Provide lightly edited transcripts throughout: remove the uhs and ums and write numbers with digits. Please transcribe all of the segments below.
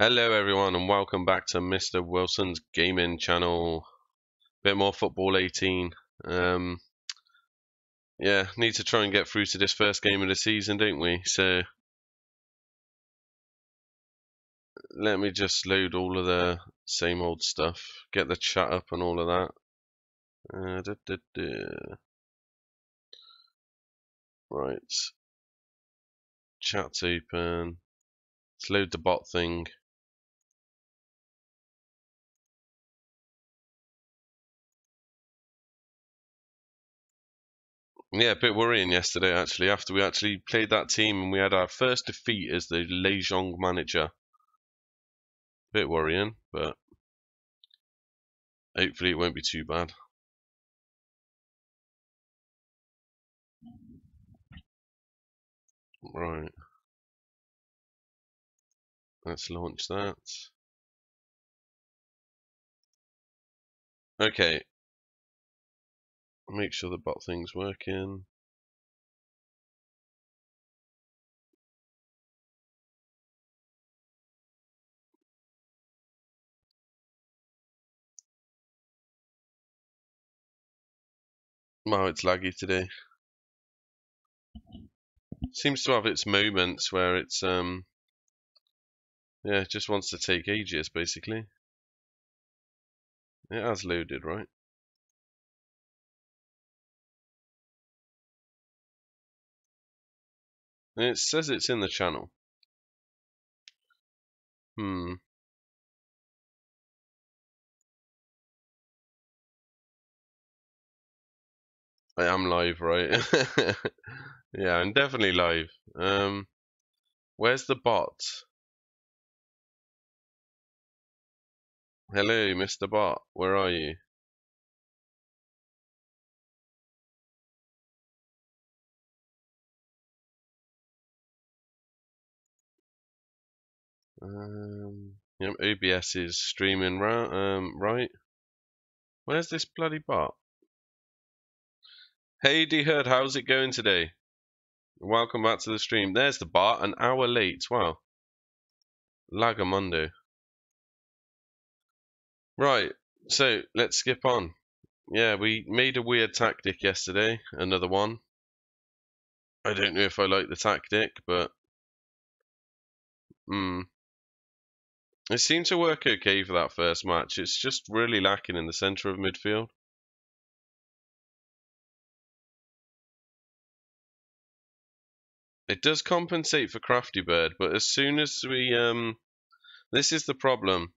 Hello everyone and welcome back to Mr. Wilson's gaming channel. Bit more football 18. Yeah, need to try and get through to this first game of the season, don't we? So let me just load all of the same old stuff, get the chat up and all of that. Right, chat's open. Let's load the bot thing. Yeah, a bit worrying yesterday actually, after we actually played that team and we had our first defeat as the Lejong manager. Bit worrying, but hopefully it won't be too bad. Right, let's launch that. Okay, make sure the bot thing's working. Wow, it's laggy today. Seems to have its moments where it's yeah, it just wants to take ages basically. It has loaded, right? And it says it's in the channel. I am live, right? Yeah, I'm definitely live. Where's the bot? Hello, Mr. Bot. Where are you? Yep, OBS is streaming, right? Where's this bloody bot? Hey D-Herd, how's it going today? Welcome back to the stream. There's the bot, an hour late. Wow. Lagamundo. Right, so let's skip on. Yeah, we made a weird tactic yesterday. Another one. I don't know if I like the tactic, but it seemed to work okay for that first match. It's just really lacking in the centre of midfield. It does compensate for Crafty Bird, but as soon as we this is the problem.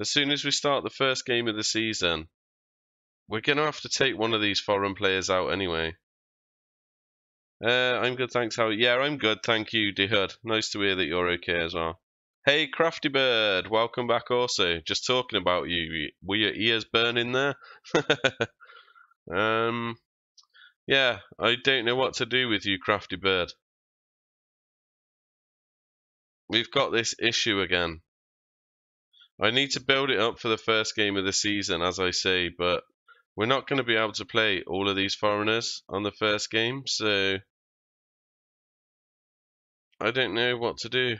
As soon as we start the first game of the season, we're gonna have to take one of these foreign players out anyway. I'm good, thanks. Yeah, I'm good, thank you, D-Hud. Nice to hear that you're okay as well. Hey, Crafty Bird, welcome back also. Just talking about you. Were your ears burning there? Yeah, I don't know what to do with you, Crafty Bird. We've got this issue again. I need to build it up for the first game of the season, as I say, but we're not going to be able to play all of these foreigners on the first game, so I don't know what to do.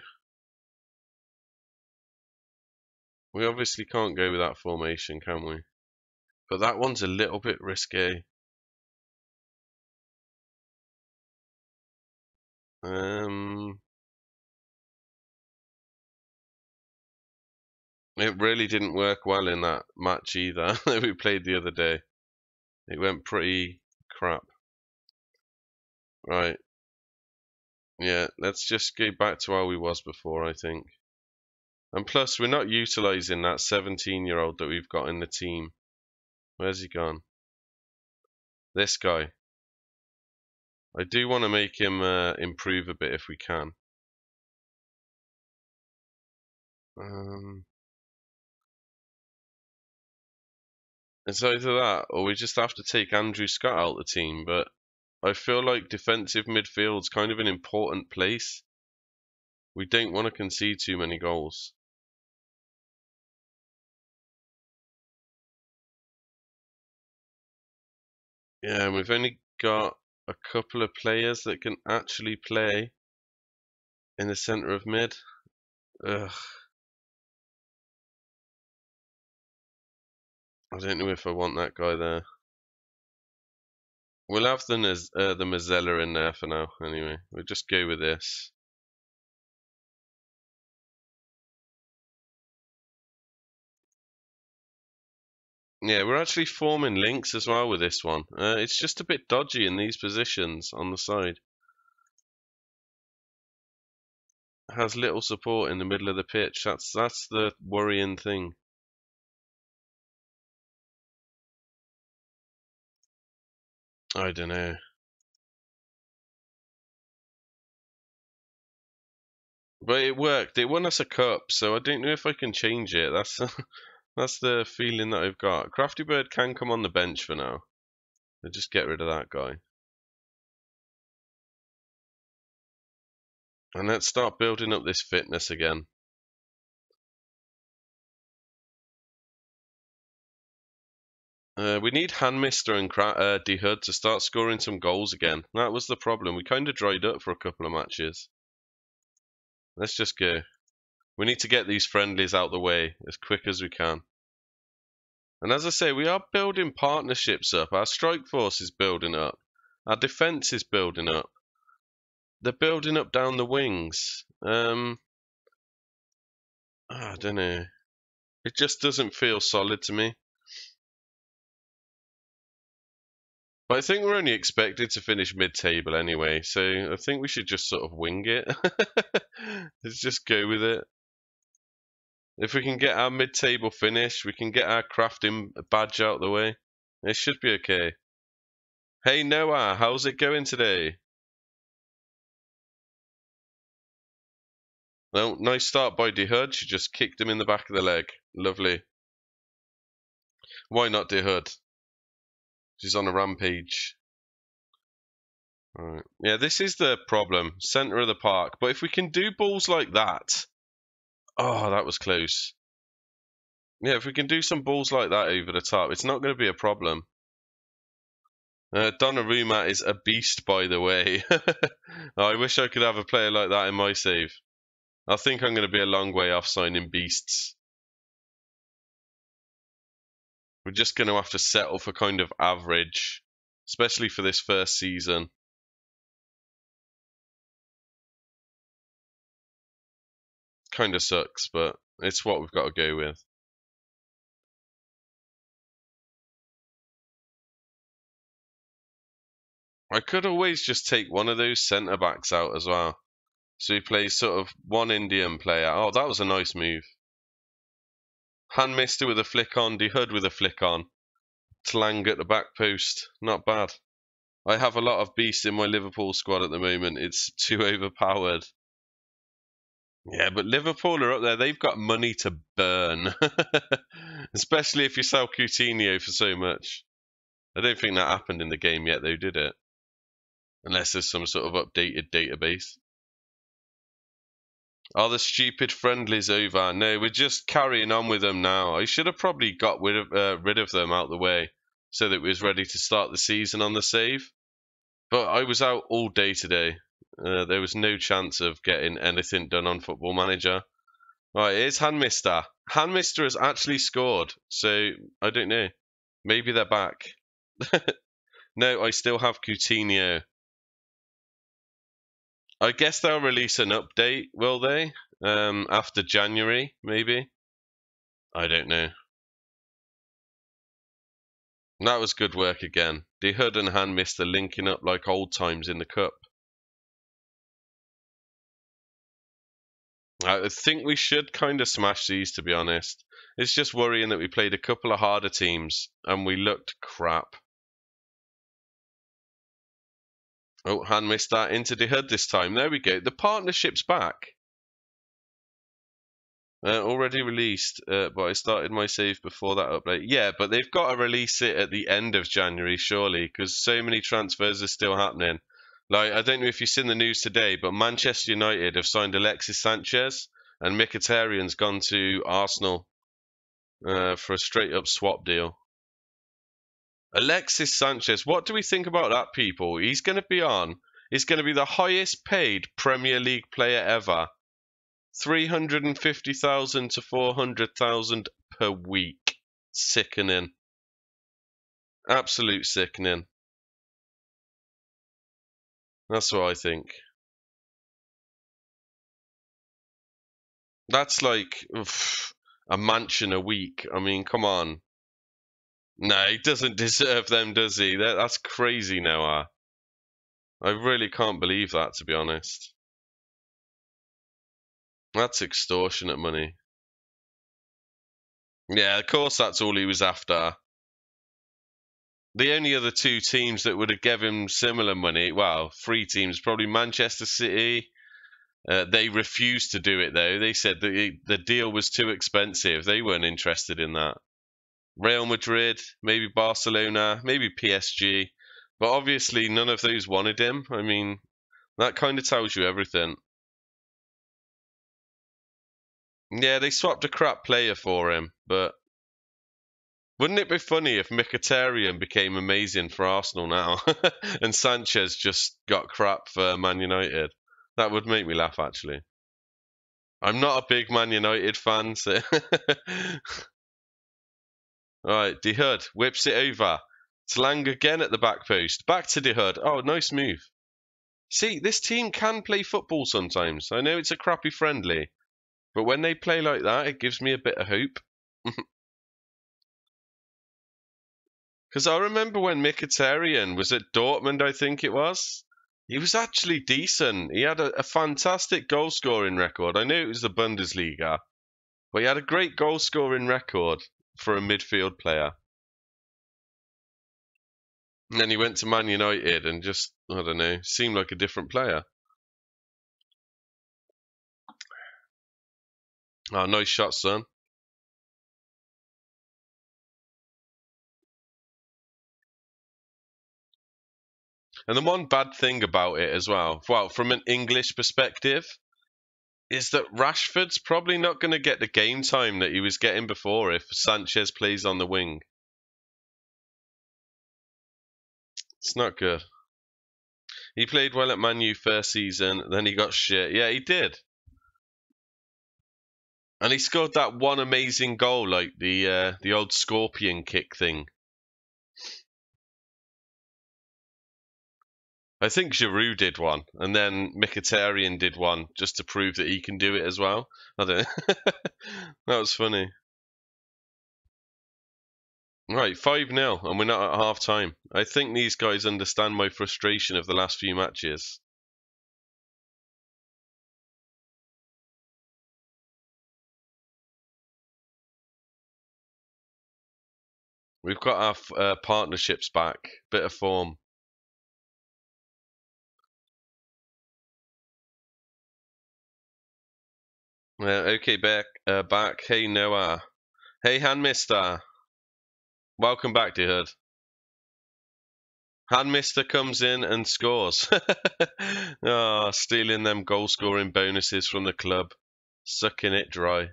We obviously can't go with that formation, can we? But that one's a little bit risque. It really didn't work well in that match either that we played the other day. It went pretty crap. Right. Yeah, let's just go back to how we was before, I think. And plus, we're not utilising that 17-year-old that we've got in the team. Where's he gone? This guy. I do want to make him improve a bit if we can. It's either that or we just have to take Andrew Scott out of the team, but I feel like defensive midfield's kind of an important place. We don't want to concede too many goals. Yeah, and we've only got a couple of players that can actually play in the centre of mid. Ugh. I don't know if I want that guy there. We'll have the Mazzella in there for now, anyway. We'll just go with this. Yeah, we're actually forming links as well with this one. It's just a bit dodgy in these positions on the side. It has little support in the middle of the pitch. That's the worrying thing. I don't know. But it worked. It won us a cup, so I don't know if I can change it. That's that's the feeling that I've got. Crafty Bird can come on the bench for now. I'll just get rid of that guy. And let's start building up this fitness again. We need Handmister and D Hood to start scoring some goals again. That was the problem. We kind of dried up for a couple of matches. Let's just go. We need to get these friendlies out the way as quick as we can. And as I say, we are building partnerships up. Our strike force is building up. Our defence is building up. They're building up down the wings. I don't know. It just doesn't feel solid to me. But I think we're only expected to finish mid-table anyway, so I think we should just sort of wing it. Let's just go with it. If we can get our mid-table finish, we can get our crafting badge out the way. It should be okay. Hey Noah, how's it going today? Well, nice start by De Hood. She just kicked him in the back of the leg. Lovely. Why not De Hood? She's on a rampage. Right. Yeah, this is the problem. Centre of the park. But if we can do balls like that... Oh, that was close. Yeah, if we can do some balls like that over the top, it's not going to be a problem. Donnarumma is a beast, by the way. I wish I could have a player like that in my save. I think I'm going to be a long way off signing beasts. We're just going to have to settle for kind of average, especially for this first season. Kind of sucks, but it's what we've got to go with. I could always just take one of those centre backs out as well. So he plays sort of one Indian player. Oh, that was a nice move. Handmister with a flick on, De Hood with a flick on. Tlang at the back post. Not bad. I have a lot of beasts in my Liverpool squad at the moment. It's too overpowered. Yeah, but Liverpool are up there. They've got money to burn. Especially if you sell Coutinho for so much. I don't think that happened in the game yet, though, did it? Unless there's some sort of updated database. Are the stupid friendlies over? No, we're just carrying on with them now. I should have probably got rid of them out the way so that we was ready to start the season on the save. But I was out all day today. There was no chance of getting anything done on Football Manager. Right, here's Handmister. Handmister has actually scored, so I don't know. Maybe they're back. No, I still have Coutinho. I guess they'll release an update, will they? After January, maybe? I don't know. That was good work again. De Hood and Handmister linking up like old times in the cup. I think we should kind of smash these, to be honest. It's just worrying that we played a couple of harder teams and we looked crap. Oh, Handmister into De Hood this time. There we go. The partnership's back. Already released, but I started my save before that update. Yeah, but they've got to release it at the end of January, surely, because so many transfers are still happening. Like, I don't know if you've seen the news today, but Manchester United have signed Alexis Sanchez, and Mkhitaryan's gone to Arsenal for a straight-up swap deal. Alexis Sanchez, what do we think about that, people? He's going to be the highest paid Premier League player ever. 350,000 to 400,000 per week. Sickening. Absolute sickening. That's what I think. That's like a mansion a week. I mean, come on. No, he doesn't deserve them, does he? That's crazy, Noah. I really can't believe that, to be honest. That's extortionate money. Yeah, of course that's all he was after. The only other two teams that would have given him similar money, well, three teams, probably Manchester City. They refused to do it, though. They said that the deal was too expensive. They weren't interested in that. Real Madrid, maybe Barcelona, maybe PSG. But obviously, none of those wanted him. I mean, that kind of tells you everything. Yeah, they swapped a crap player for him, but wouldn't it be funny if Mkhitaryan became amazing for Arsenal now and Sanchez just got crap for Man United? That would make me laugh, actually. I'm not a big Man United fan, so. Right, De Hood whips it over. Slang again at the back post. Back to De Hood. Oh, nice move. See, this team can play football sometimes. I know it's a crappy friendly, but when they play like that, it gives me a bit of hope. Because I remember when Mkhitaryan was at Dortmund, I think it was. He was actually decent. He had a fantastic goal scoring record. I knew it was the Bundesliga, but he had a great goal scoring record for a midfield player. And then he went to Man United and just, I don't know, seemed like a different player. Oh, nice shot, son. And the one bad thing about it as well, from an English perspective, is that Rashford's probably not going to get the game time that he was getting before if Sanchez plays on the wing. It's not good. He played well at Man U first season, then he got shit. Yeah, he did. And he scored that one amazing goal, like the old scorpion kick thing. I think Giroud did one, and then Mkhitaryan did one just to prove that he can do it as well. I don't know. That was funny. Right, 5-0, and we're not at half time. I think these guys understand my frustration of the last few matches. We've got our partnerships back. Bit of form. Okay, back. Hey, Noah. Hey, Han Mister. Welcome back, dear Hood. Han Mister comes in and scores. Stealing them goal scoring bonuses from the club. Sucking it dry.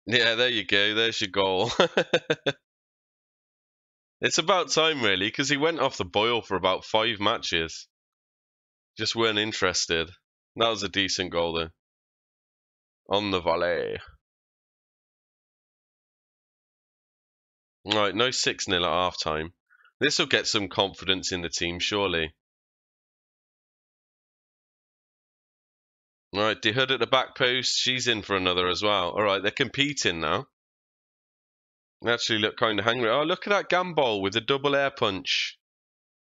Yeah, there you go. There's your goal. It's about time, really, because he went off the boil for about 5 matches. Just weren't interested. That was a decent goal, though. On the volley. Right, no 6-0 at half time. This will get some confidence in the team, surely. Right, De Hood at the back post. She's in for another as well. All right, they're competing now. They actually look kind of hungry. Oh, look at that gambol with a double air punch.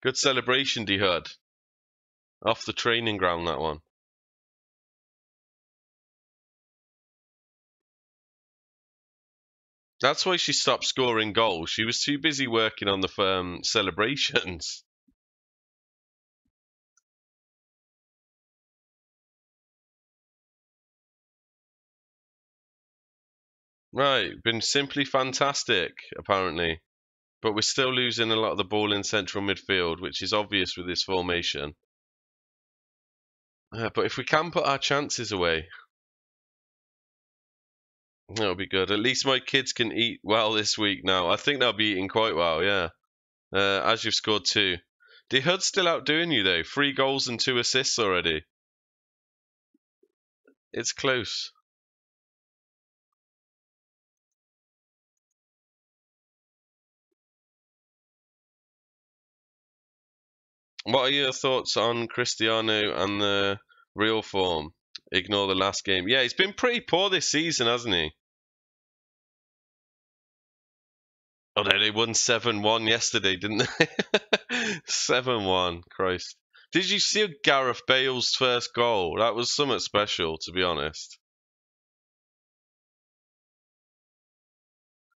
Good celebration, De Hood. Off the training ground, that one. That's why she stopped scoring goals. She was too busy working on the celebrations. Right, been simply fantastic, apparently. But we're still losing a lot of the ball in central midfield, which is obvious with this formation. But if we can put our chances away, that'll be good. At least my kids can eat well this week now. I think they'll be eating quite well, yeah. As you've scored 2. De Hood's still outdoing you, though. 3 goals and 2 assists already. It's close. What are your thoughts on Cristiano and the real form? Ignore the last game. Yeah, he's been pretty poor this season, hasn't he? Oh no, they won 7-1 yesterday, didn't they? 7-1, Christ. Did you see Gareth Bale's first goal? That was something special, to be honest.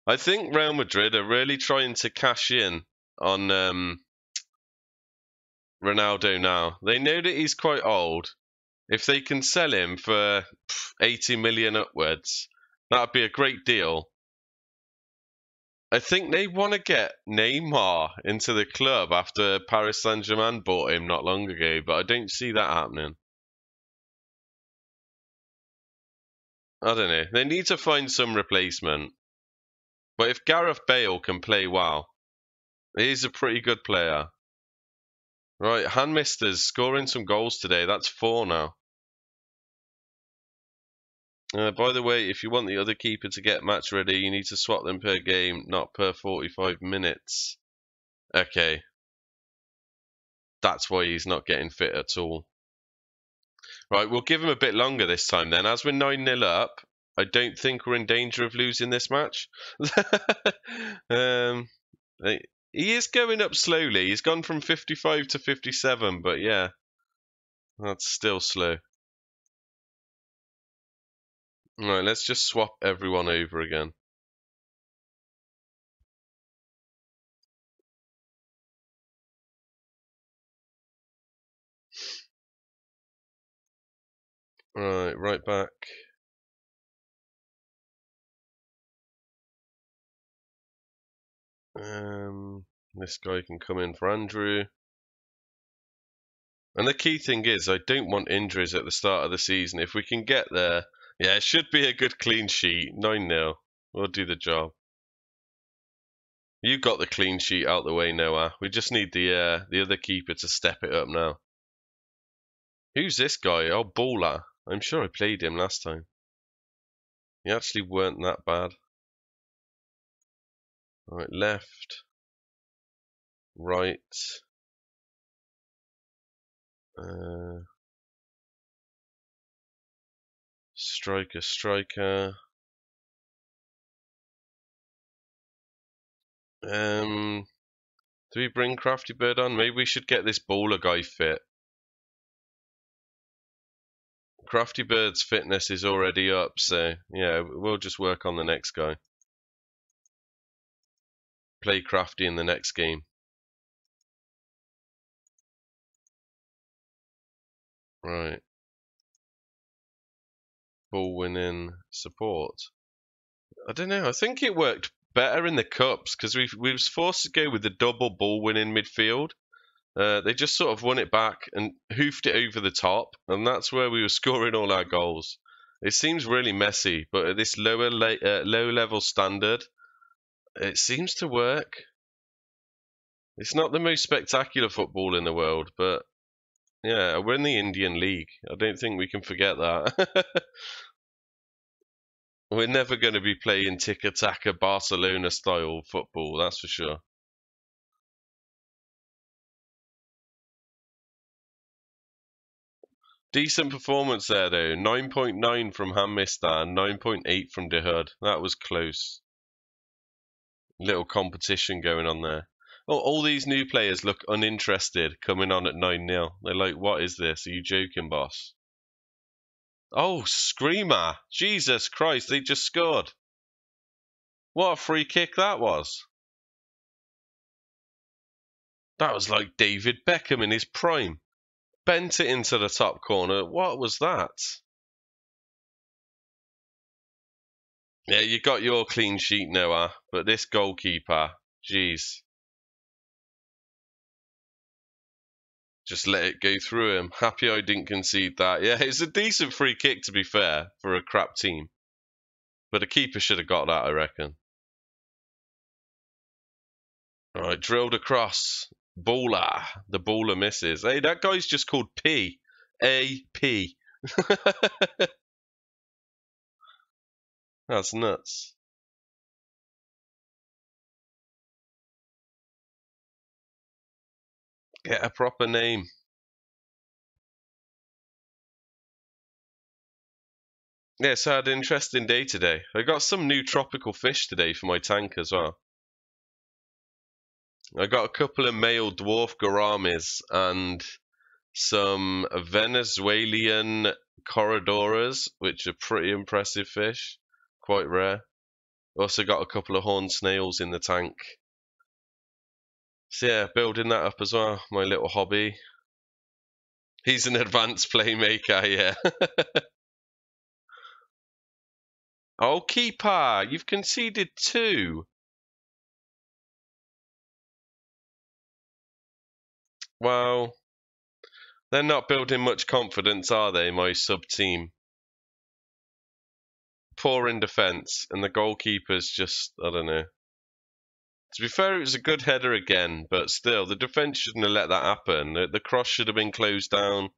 I think Real Madrid are really trying to cash in on Ronaldo now. They know that he's quite old. If they can sell him for 80 million upwards, that'd be a great deal. I think they want to get Neymar into the club after Paris Saint-Germain bought him not long ago, but I don't see that happening. I don't know. They need to find some replacement. But if Gareth Bale can play well, he's a pretty good player. Right, Handmister's scoring some goals today. That's 4 now. By the way, if you want the other keeper to get match ready, you need to swap them per game, not per 45 minutes. Okay. That's why he's not getting fit at all. Right, we'll give him a bit longer this time then. As we're 9-0 up, I don't think we're in danger of losing this match. He is going up slowly. He's gone from 55 to 57, but yeah, that's still slow. Right, let's just swap everyone over again. Right back. This guy can come in for Andrew. And the key thing is, I don't want injuries at the start of the season. If we can get there, yeah, it should be a good clean sheet. 9-0. We'll do the job. You got the clean sheet out the way, Noah. We just need the other keeper to step it up now. Who's this guy? Oh, Baller. I'm sure I played him last time. He actually weren't that bad. Right, left. Right. Striker. Do we bring Crafty Bird on? Maybe we should get this Baller guy fit. Crafty Bird's fitness is already up, so yeah, we'll just work on the next guy. Play Crafty in the next game. Right. Ball winning support. I don't know. I think it worked better in the cups because we was forced to go with the double ball winning midfield. They just sort of won it back and hoofed it over the top, and that's where we were scoring all our goals. It seems really messy, but at this low level standard, it seems to work. It's not the most spectacular football in the world, but yeah, we're in the Indian League. I don't think we can forget that. We're never going to be playing tiki-taka Barcelona style football, that's for sure. Decent performance there though. 9.9 from Hammister and 9.8 from De Hood. That was close. Little competition going on there. Oh, all these new players look uninterested coming on at 9-0. They're like, what is this? Are you joking, boss? Oh, Screamer! Jesus Christ, they just scored. What a free kick that was. That was like David Beckham in his prime. Bent it into the top corner. What was that? Yeah, you got your clean sheet, Noah, but this goalkeeper, jeez. Just let it go through him. Happy I didn't concede that. Yeah, it's a decent free kick, to be fair, for a crap team. But the keeper should have got that, I reckon. All right, drilled across. Baller. The baller misses. Hey, that guy's just called P. A-P. That's nuts. Get a proper name. Yeah, so I had an interesting day today. I got some new tropical fish today for my tank as well. I got a couple of male dwarf gouramis and some Venezuelan corredoras, which are pretty impressive fish. Quite rare. Also got a couple of horned snails in the tank. So yeah, building that up as well, my little hobby. He's an advanced playmaker, yeah. Oh, keeper, you've conceded 2. Well, they're not building much confidence, are they, my sub-team? Poor in defence, and the goalkeeper's just, I don't know. To be fair, it was a good header again, but still, the defence shouldn't have let that happen. The cross should have been closed down.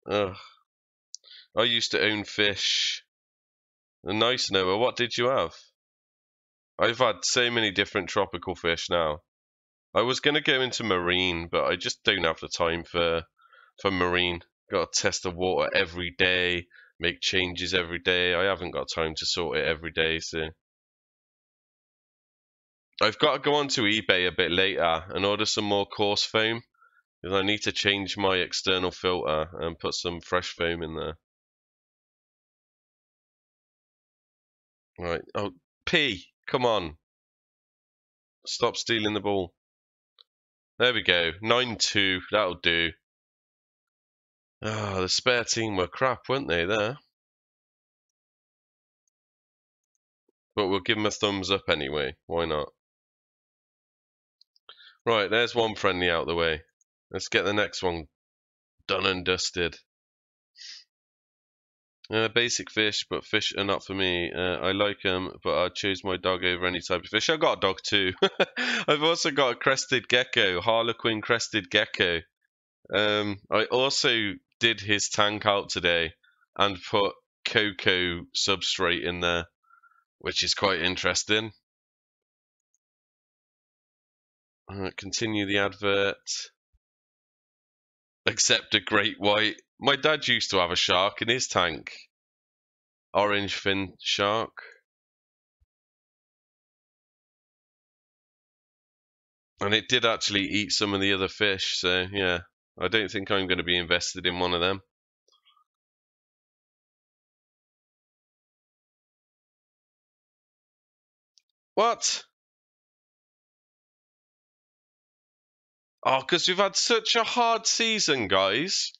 Ugh. I used to own fish. Nice, Noah. What did you have? I've had so many different tropical fish now. I was going to go into marine, but I just don't have the time for marine. Got to test the water every day, make changes every day. I haven't got time to sort it every day, so I've got to go onto eBay a bit later and order some more coarse foam because I need to change my external filter and put some fresh foam in there. Right. Oh, P, come on. Stop stealing the ball. There we go. 9-2. That'll do. Ah, the spare team were crap, weren't they, there? But we'll give them a thumbs up anyway. Why not? Right, there's one friendly out the way. Let's get the next one done and dusted. Basic fish, but fish are not for me. I like them, but I'd choose my dog over any type of fish. I've got a dog too. I've also got a crested gecko, Harlequin crested gecko. I also did his tank out today and put cocoa substrate in there, which is quite interesting. Continue the advert. Accept a great white. My dad used to have a shark in his tank. Orange fin shark. And it did actually eat some of the other fish, so yeah. I don't think I'm going to be invested in one of them. What? Oh, because we've had such a hard season, guys.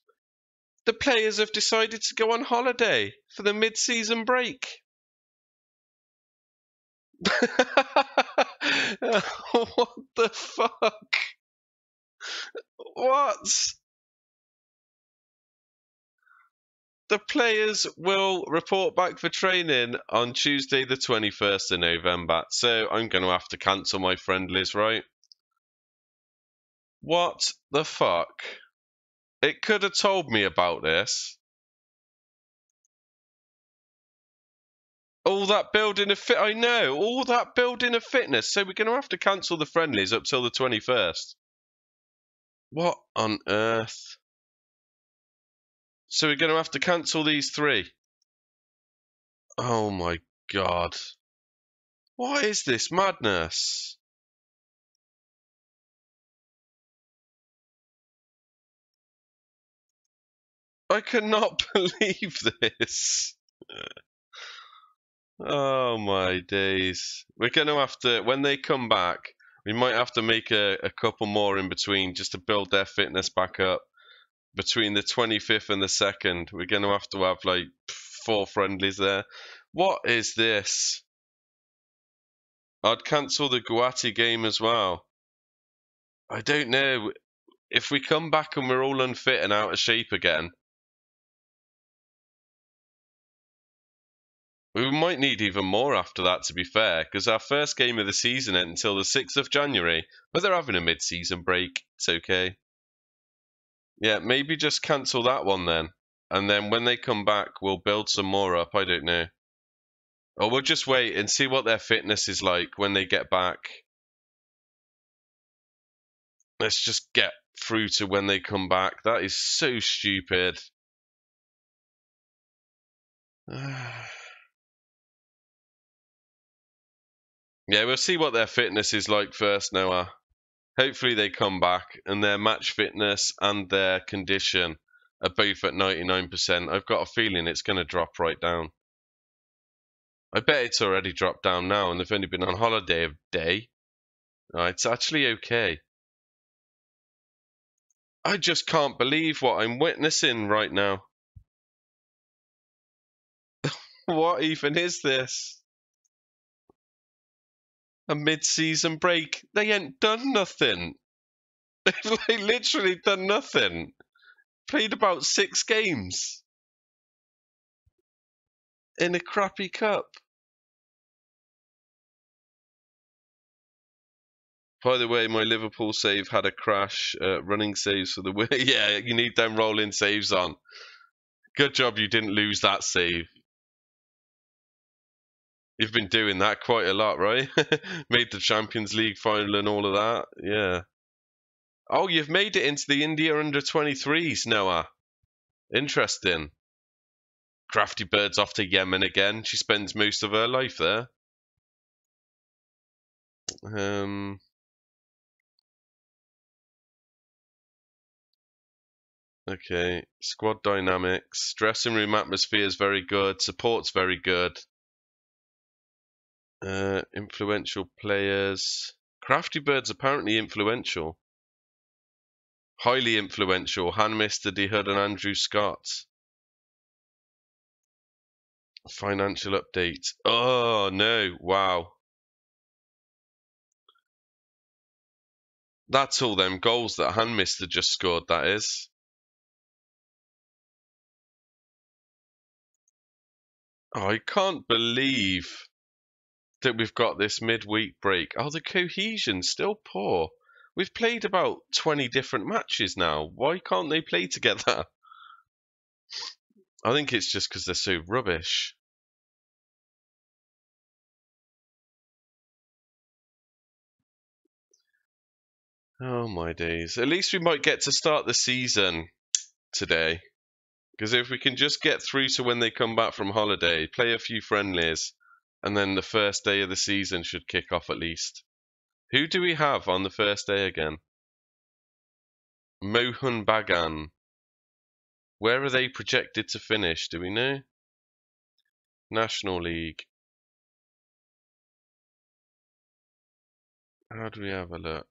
The players have decided to go on holiday for the mid-season break. What the fuck? What? The players will report back for training on Tuesday the 21st of November, so I'm going to have to cancel my friendlies, right? What the fuck? It could have told me about this. All that building of fit, I know, all that building of fitness, so we're going to have to cancel the friendlies up till the 21st. What on earth? So we're going to have to cancel these 3. Oh my god. What is this madness? I cannot believe this. Oh my days. We're going to have to, when they come back, we might have to make a couple more in between just to build their fitness back up. Between the 25th and the 2nd, we're going to have like 4 friendlies there. What is this? I'd cancel the Guati game as well. I don't know. If we come back and we're all unfit and out of shape again, we might need even more after that, to be fair, because our first game of the season isn't until the 6th of January, but they're having a mid-season break. It's okay. Yeah, maybe just cancel that one then. And then when they come back, we'll build some more up. I don't know. Or we'll just wait and see what their fitness is like when they get back. Let's just get through to when they come back. That is so stupid. Yeah, we'll see what their fitness is like first, Noah. Hopefully they come back and their match fitness and their condition are both at 99%. I've got a feeling it's going to drop right down. I bet it's already dropped down now and they've only been on holiday a day. Oh, it's actually okay. I just can't believe what I'm witnessing right now. What even is this? A mid-season break? They ain't done nothing. They've like literally done nothing. Played about 6 games in a crappy cup. By the way, my Liverpool save had a crash. Running saves for the win. Yeah, you need them rolling saves on. Good job you didn't lose that save. You've been doing that quite a lot, right? Made the Champions League final and all of that. Yeah. Oh, you've made it into the India under-23s, Noah. Interesting. Crafty Bird's off to Yemen again. She spends most of her life there. Okay. Squad dynamics. Dressing room atmosphere is very good. Support's very good. Influential players. Crafty Bird's apparently influential. Highly influential. Mr. D. Hood and Andrew Scott. Financial update. Oh, no. Wow. That's all them goals that Mr. just scored, that is. Oh, I can't believe that we've got this midweek break. Oh, the cohesion's still poor. We've played about 20 different matches now. Why can't they play together? I think it's just because they're so rubbish. Oh my days. At least we might get to start the season today. Because if we can just get through to when they come back from holiday, play a few friendlies, and then the first day of the season should kick off at least. Who do we have on the first day again? Mohun Bagan. Where are they projected to finish? Do we know? National League. How do we have a look?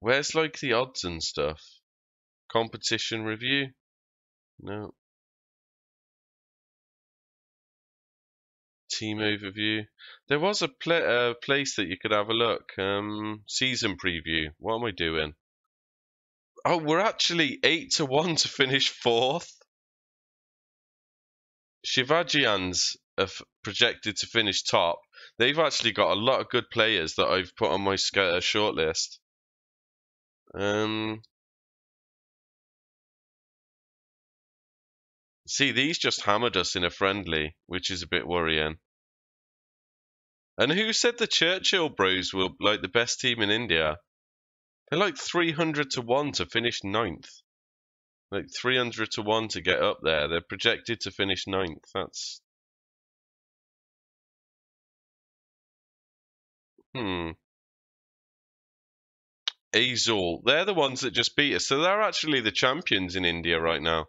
Where's like the odds and stuff? Competition review? No. Team overview. There was a place that you could have a look. Season preview. What am I doing? Oh, we're actually 8-1 to finish 4th. Shivajians are projected to finish top. They've actually got a lot of good players that I've put on my shortlist. See, these just hammered us in a friendly, which is a bit worrying. And who said the Churchill Bros were like the best team in India? They're like 300-1 to finish 9th. Like 300-1 to get up there. They're projected to finish 9th. That's... Azul. They're the ones that just beat us. So they're actually the champions in India right now.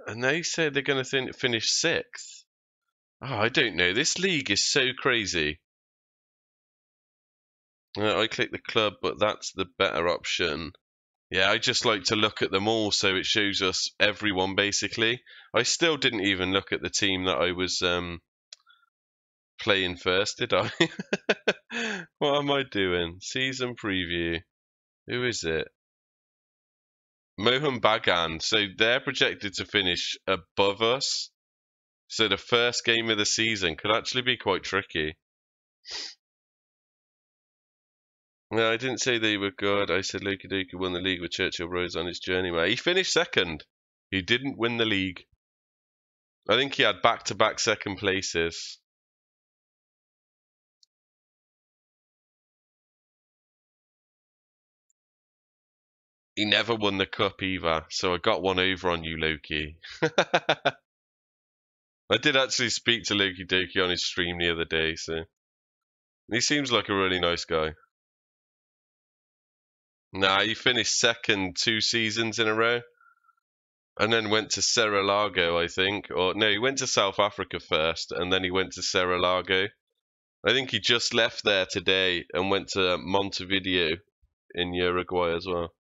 And they say they're going to finish 6th. Oh, I don't know. This league is so crazy. I click the club, but that's the better option. Yeah, I just like to look at them all so it shows us everyone basically. I still didn't even look at the team that I was playing first, did I? What am I doing? Season preview. Who is it? Mohun Bagan. So they're projected to finish above us. So the first game of the season could actually be quite tricky. No, I didn't say they were good. I said Loki Doki won the league with Churchill Rose on his journey. Well, he finished 2nd. He didn't win the league. I think he had back-to-back 2nd places. He never won the cup either, so I got one over on you, Loki. I did actually speak to Loki Doki on his stream the other day, so he seems like a really nice guy. Nah, he finished second 2 seasons in a row, and then went to Cerro-Largo, I think. Or no, he went to South Africa first, and then he went to Cerro-Largo. I think he just left there today and went to Montevideo in Uruguay as well.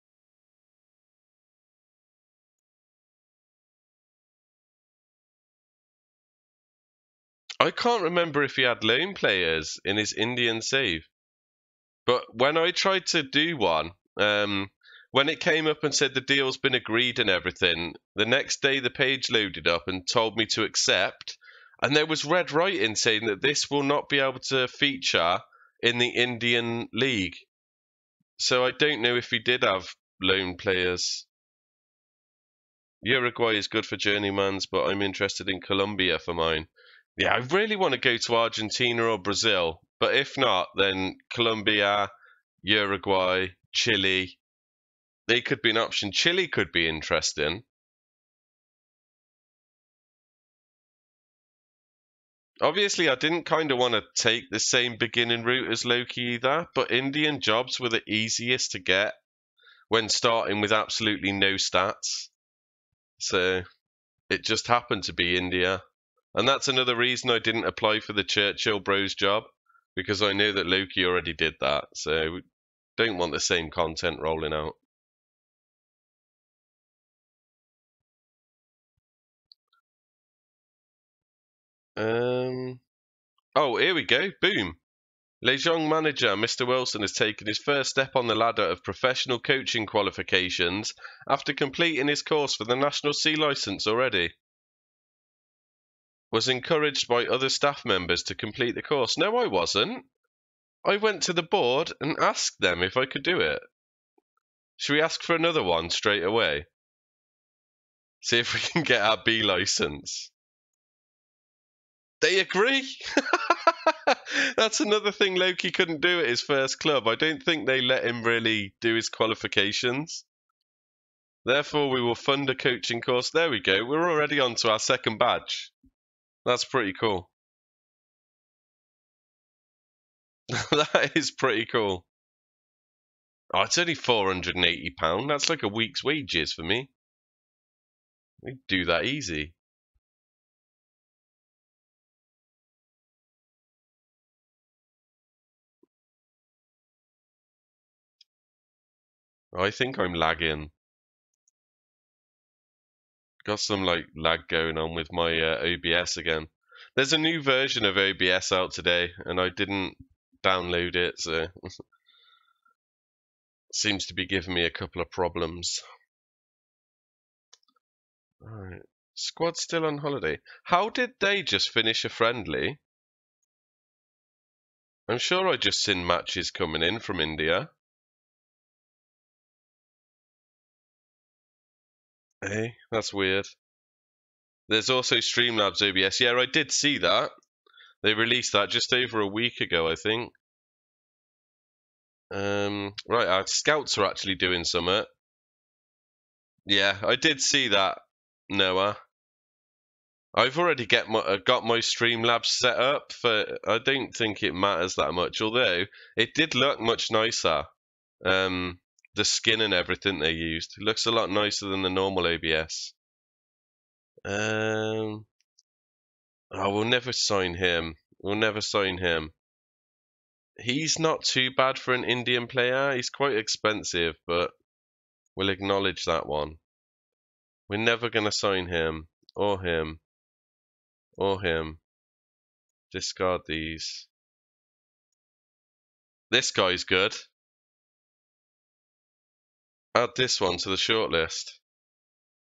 I can't remember if he had loan players in his Indian save. But when I tried to do one, when it came up and said the deal's been agreed and everything, the next day the page loaded up and told me to accept, and there was red writing saying that this will not be able to feature in the Indian League. So I don't know if he did have loan players. Uruguay is good for journeymans, but I'm interested in Colombia for mine. Yeah, I really want to go to Argentina or Brazil, but if not, then Colombia, Uruguay, Chile, they could be an option. Chile could be interesting. Obviously, I didn't kind of want to take the same beginning route as Loki either, but Indian jobs were the easiest to get when starting with absolutely no stats. So it just happened to be India. And that's another reason I didn't apply for the Churchill Bros job, because I knew that Loki already did that, so don't want the same content rolling out. Oh, here we go. Boom. Lejong manager Mr. Wilson has taken his first step on the ladder of professional coaching qualifications after completing his course for the National C licence already. Was encouraged by other staff members to complete the course. No, I wasn't. I went to the board and asked them if I could do it. Should we ask for another one straight away? See if we can get our B licence. They agree. That's another thing Loki couldn't do at his first club. I don't think they let him really do his qualifications. Therefore, we will fund a coaching course. There we go. We're already on to our second badge. That's pretty cool. That is pretty cool. Oh, it's only £480. That's like a week's wages for me. We do that easy. I think I'm lagging. Got some like lag going on with my OBS again. There's a new version of OBS out today, and I didn't download it, so seems to be giving me a couple of problems. Alright. Squad's still on holiday. How did they just finish a friendly? I'm sure I just seen matches coming in from India. Hey, that's weird. There's also Streamlabs OBS. Yeah, I did see that. They released that just over a week ago, I think. Right, our scouts are actually doing something. Yeah, I did see that, Noah. I've already got my Streamlabs set up for. I don't think it matters that much, although it did look much nicer. The skin and everything they used, it looks a lot nicer than the normal OBS. Oh, we'll never sign him. We'll never sign him. He's not too bad for an Indian player. He's quite expensive, but we'll acknowledge that one. We're never going to sign him, or him, or him. Discard these. This guy's good. Add this one to the shortlist.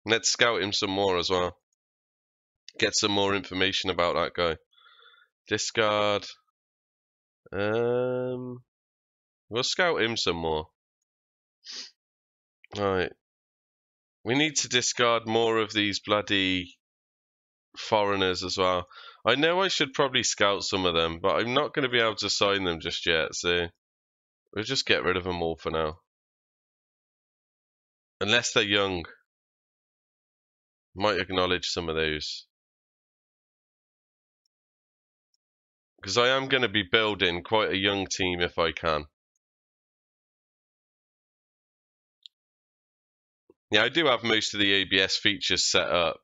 Let's scout him some more as well. Get some more information about that guy. Discard. We'll scout him some more. Right. We need to discard more of these bloody foreigners as well. I know I should probably scout some of them, but I'm not going to be able to sign them just yet, so we'll just get rid of them all for now. Unless they're young. Might acknowledge some of those. Because I am going to be building quite a young team if I can. Yeah, I do have most of the ABS features set up.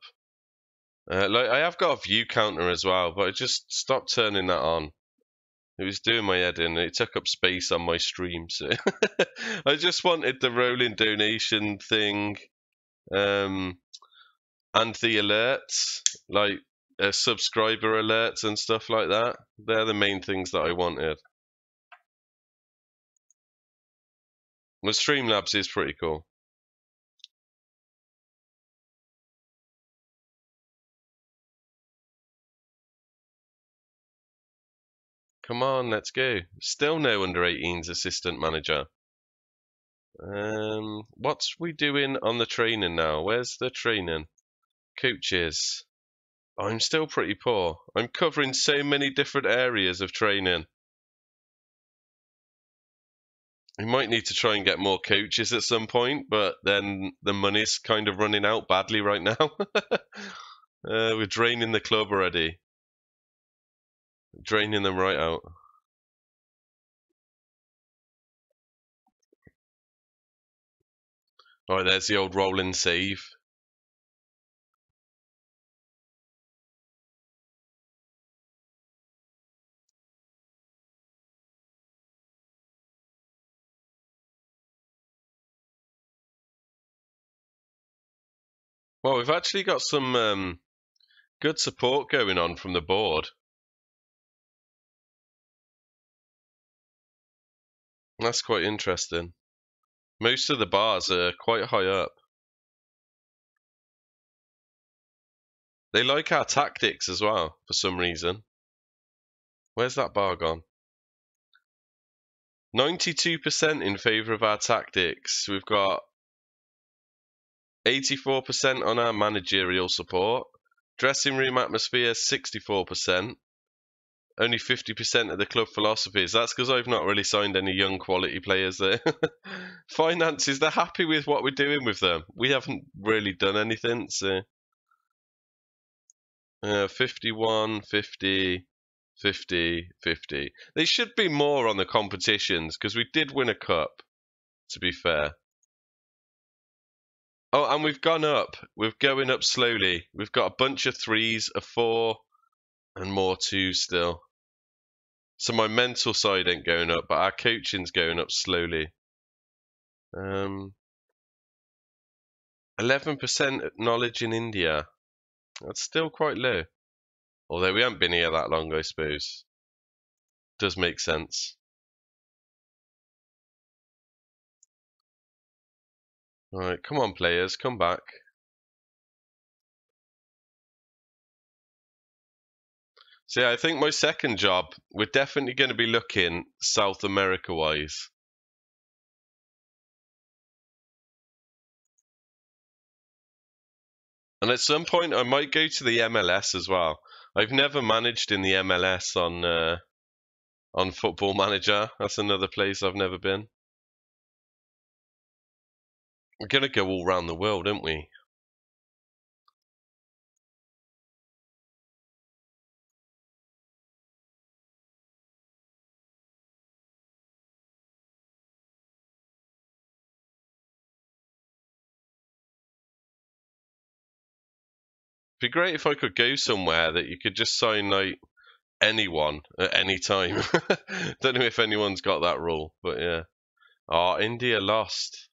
Like I have got a view counter as well, but I just stopped turning that on. It was doing my head in. It took up space on my stream, so I just wanted the rolling donation thing, and the alerts, like subscriber alerts and stuff like that. They're the main things that I wanted. The Streamlabs is pretty cool. Come on, let's go. Still no under 18s assistant manager. What's we doing on the training now? Where's the training? Coaches. I'm still pretty poor. I'm covering so many different areas of training. We might need to try and get more coaches at some point, but then the money's kind of running out badly right now. We're draining the club already. Draining them right out. Alright, there's the old rolling save. Well, we've actually got some good support going on from the board. That's quite interesting. Most of the bars are quite high up. They like our tactics as well, for some reason. Where's that bar gone? 92% in favour of our tactics. We've got 84% on our managerial support. Dressing room atmosphere, 64%. Only 50% of the club philosophies. That's because I've not really signed any young quality players there. Finances, they're happy with what we're doing with them. We haven't really done anything, so 51, 50, 50, 50. They should be more on the competitions because we did win a cup, to be fair. Oh, and we've gone up. We're going up slowly. We've got a bunch of 3s, a 4, and more 2s still. So my mental side ain't going up, but our coaching's going up slowly. 11% knowledge in India. That's still quite low. Although we haven't been here that long, I suppose. Does make sense. Alright, come on players, come back. So yeah, I think my second job, we're definitely going to be looking South America-wise. And at some point, I might go to the MLS as well. I've never managed in the MLS on Football Manager. That's another place I've never been. We're going to go all around the world, aren't we? It'd be great if I could go somewhere that you could just sign like anyone at any time. Don't know if anyone's got that rule, but yeah. Oh, India lost.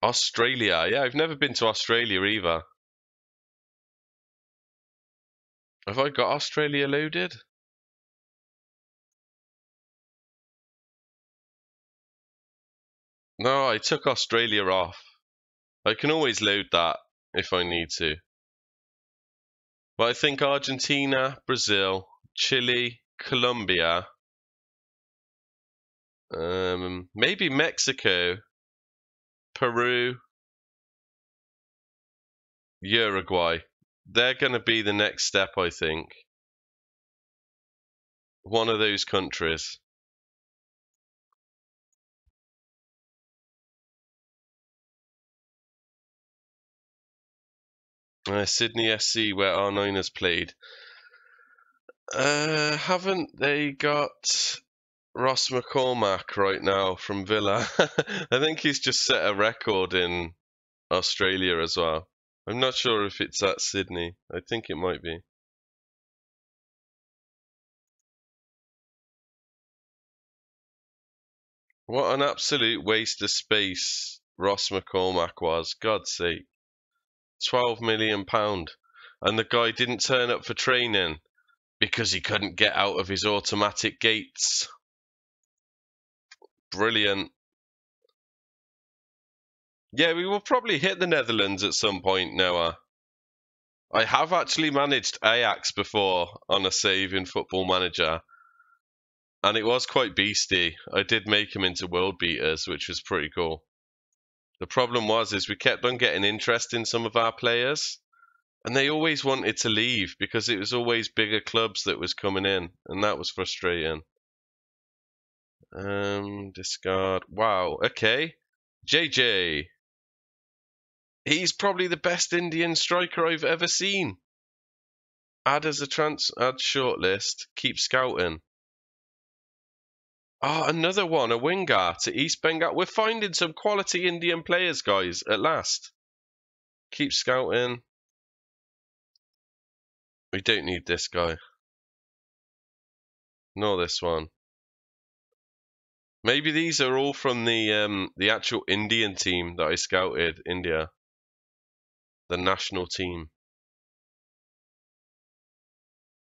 Australia. Yeah, I've never been to Australia either. Have I got Australia loaded? No, I took Australia off. I can always load that if I need to. But I think Argentina, Brazil, Chile, Colombia, maybe Mexico, Peru, Uruguay. They're going to be the next step, I think. One of those countries. Sydney SC, where R9 has played. Haven't they got Ross McCormack right now from Villa? I think he's just set a record in Australia as well. I'm not sure if it's at Sydney. I think it might be. What an absolute waste of space Ross McCormack was. God's sake. £12 million. And the guy didn't turn up for training because he couldn't get out of his automatic gates. Brilliant. Yeah, we will probably hit the Netherlands at some point, Noah. I have actually managed Ajax before on a save in Football Manager, and it was quite beastie. I did make them into world beaters, which was pretty cool. The problem is we kept on getting interest in some of our players, and they always wanted to leave because it was always bigger clubs that was coming in, and that was frustrating. Discard. Wow. Okay. JJ. He's probably the best Indian striker I've ever seen. Add as a add shortlist. Keep scouting. Oh, another one, a winger to East Bengal. We're finding some quality Indian players, guys, at last. Keep scouting. We don't need this guy. Nor this one. Maybe these are all from the actual Indian team that I scouted, India. The national team.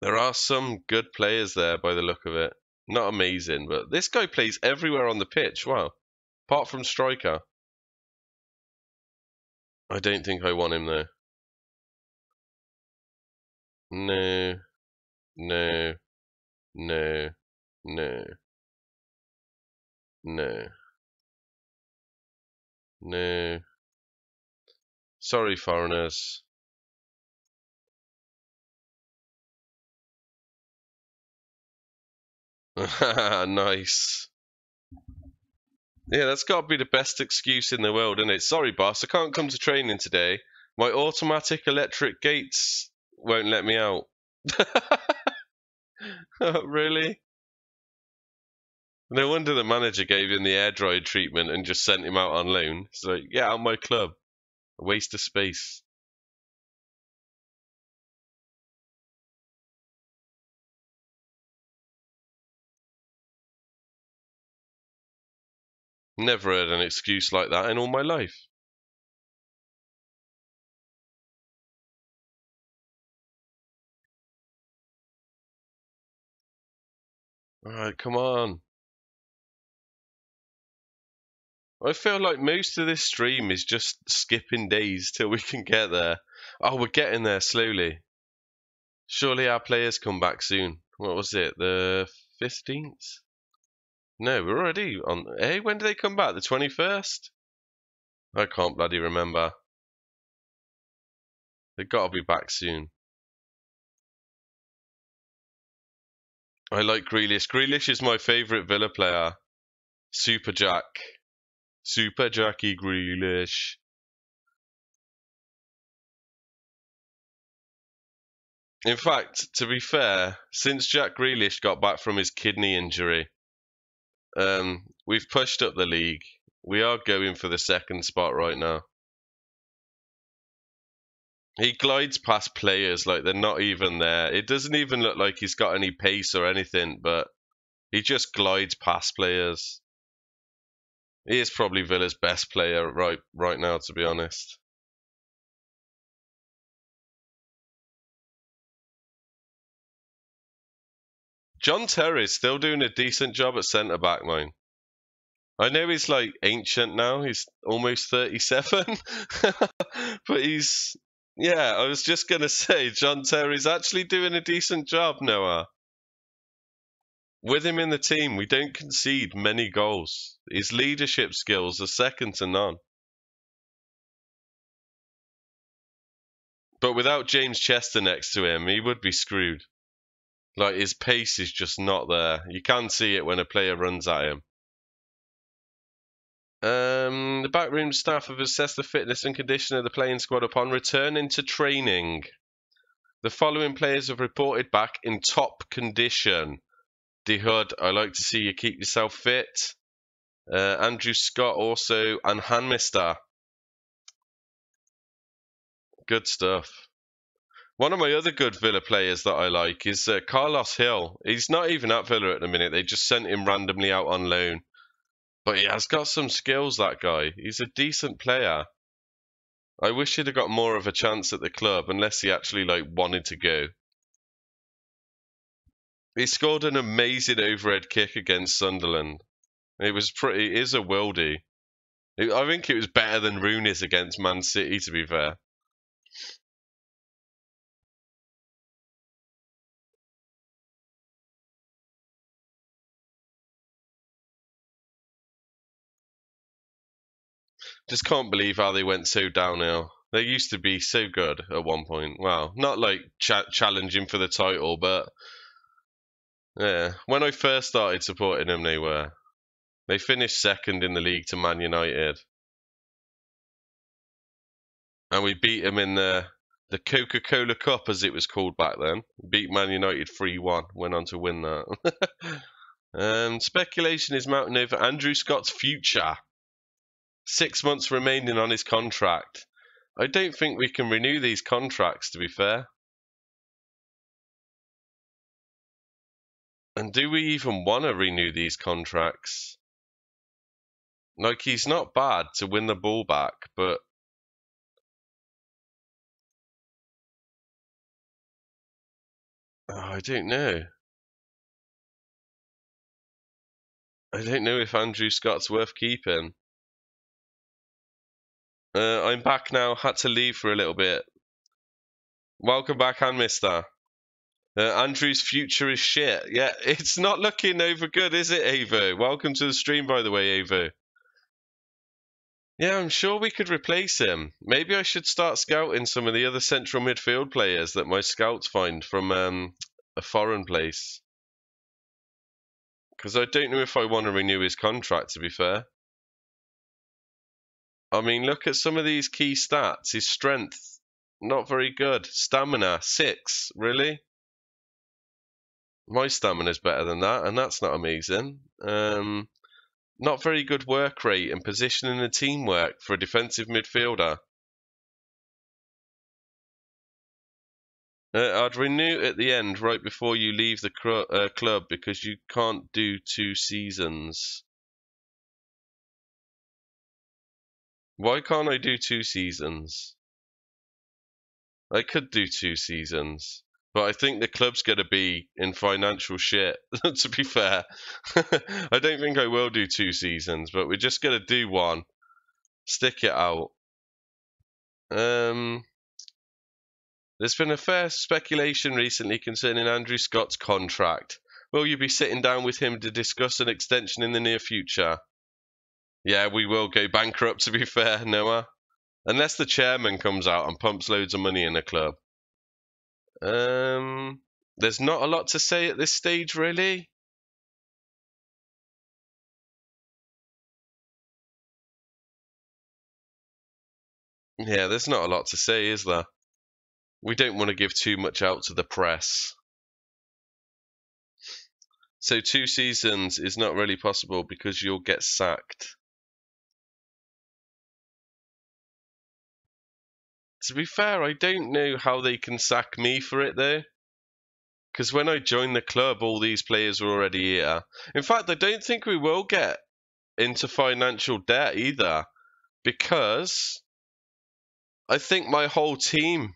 There are some good players there by the look of it. Not amazing, but this guy plays everywhere on the pitch. Wow. Apart from striker. I don't think I want him though. No. No. No. No. No. No. Sorry, foreigners. Nice. Yeah, that's got to be the best excuse in the world, isn't it? Sorry, boss, I can't come to training today. My automatic electric gates won't let me out. Really? No wonder the manager gave him the air dried treatment and just sent him out on loan. It's like, get out of my club. A waste of space. Never heard an excuse like that in all my life. Alright, come on. I feel like most of this stream is just skipping days till we can get there. Oh, we're getting there slowly. Surely our players come back soon. What was it? The 15th? No, we're already on. Hey, when do they come back? The 21st? I can't bloody remember. They've got to be back soon. I like Grealish. Grealish is my favourite Villa player. Super Jack. Super Jackie Grealish. In fact, to be fair, since Jack Grealish got back from his kidney injury, we've pushed up the league. We are going for the second spot right now. He glides past players like they're not even there. It doesn't even look like he's got any pace or anything, but he just glides past players. He is probably Villa's best player right now, to be honest. John Terry's still doing a decent job at centre back, mine. I know he's like ancient now. He's almost 37, but yeah. I was just gonna say John Terry's actually doing a decent job, Noah. With him in the team, we don't concede many goals. His leadership skills are second to none. But without James Chester next to him, he would be screwed. Like, his pace is just not there. You can see it when a player runs at him. The backroom staff have assessed the fitness and condition of the playing squad upon returning to training. The following players have reported back in top condition. D Hood, I like to see you keep yourself fit. Andrew Scott also, and Hanmister. Good stuff. One of my other good Villa players that I like is Carlos Hill. He's not even at Villa at the minute. They just sent him randomly out on loan. But he has got some skills, that guy. He's a decent player. I wish he'd have got more of a chance at the club, unless he actually wanted to go. He scored an amazing overhead kick against Sunderland. It is a worldie. I think it was better than Rooney's against Man City, to be fair. Just can't believe how they went so downhill. They used to be so good at one point. Well, not challenging for the title, but yeah. When I first started supporting them, they were. They finished second in the league to Man United. And we beat them in the Coca-Cola Cup, as it was called back then. Beat Man United 3-1. Went on to win that. Speculation is mounting over Andrew Scott's future. 6 months remaining on his contract. I don't think we can renew these contracts, to be fair. And do we even want to renew these contracts? He's not bad to win the ball back, but I don't know. I don't know if Andrew Scott's worth keeping. I'm back now. Had to leave for a little bit. Welcome back, Mister. Andrew's future is shit. Yeah, it's not looking over good, is it, Avo? Welcome to the stream, by the way, Avo. Yeah, I'm sure we could replace him. Maybe I should start scouting some of the other central midfield players that my scouts find from a foreign place. Because I don't know if I want to renew his contract, to be fair. I mean, look at some of these key stats. His strength, not very good. Stamina, 6. Really? My stamina's better than that, and that's not amazing. Not very good work rate and positioning and teamwork for a defensive midfielder. I'd renew at the end right before you leave the club because you can't do 2 seasons. Why can't I do 2 seasons? I could do 2 seasons, but I think the club's going to be in financial shit, to be fair. I don't think I will do 2 seasons, but we're just going to do 1. Stick it out. There's been a fair speculation recently concerning Andrew Scott's contract. Will you be sitting down with him to discuss an extension in the near future? Yeah, we will go bankrupt, to be fair, Noah. Unless the chairman comes out and pumps loads of money in the club. There's not a lot to say at this stage, really. Yeah, there's not a lot to say, is there? We don't want to give too much out to the press. So 2 seasons is not really possible because you'll get sacked. To be fair, I don't know how they can sack me for it, though. Because when I joined the club, all these players were already here. In fact, I don't think we will get into financial debt either. Because I think my whole team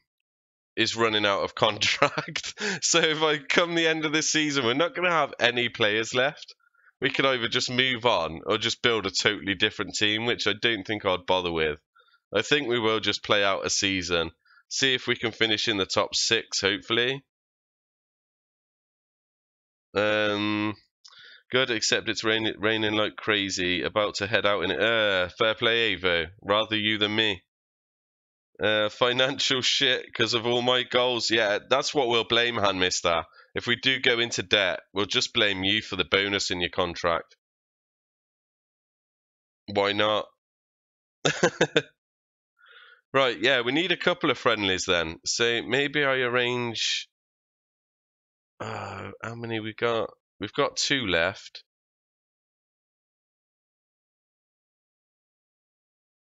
is running out of contract. So if I come the end of this season, we're not going to have any players left. We can either just move on or just build a totally different team, which I don't think I'd bother with. I think we will just play out a season. See if we can finish in the top 6, hopefully. Good, except it's raining like crazy. About to head out in it. Fair play, Avo. Rather you than me. Financial shit because of all my goals. Yeah, that's what we'll blame, Mister. If we do go into debt, we'll just blame you for the bonus in your contract. Why not? Right, yeah, we need a couple of friendlies then. So maybe I arrange. How many we got? We've got 2 left.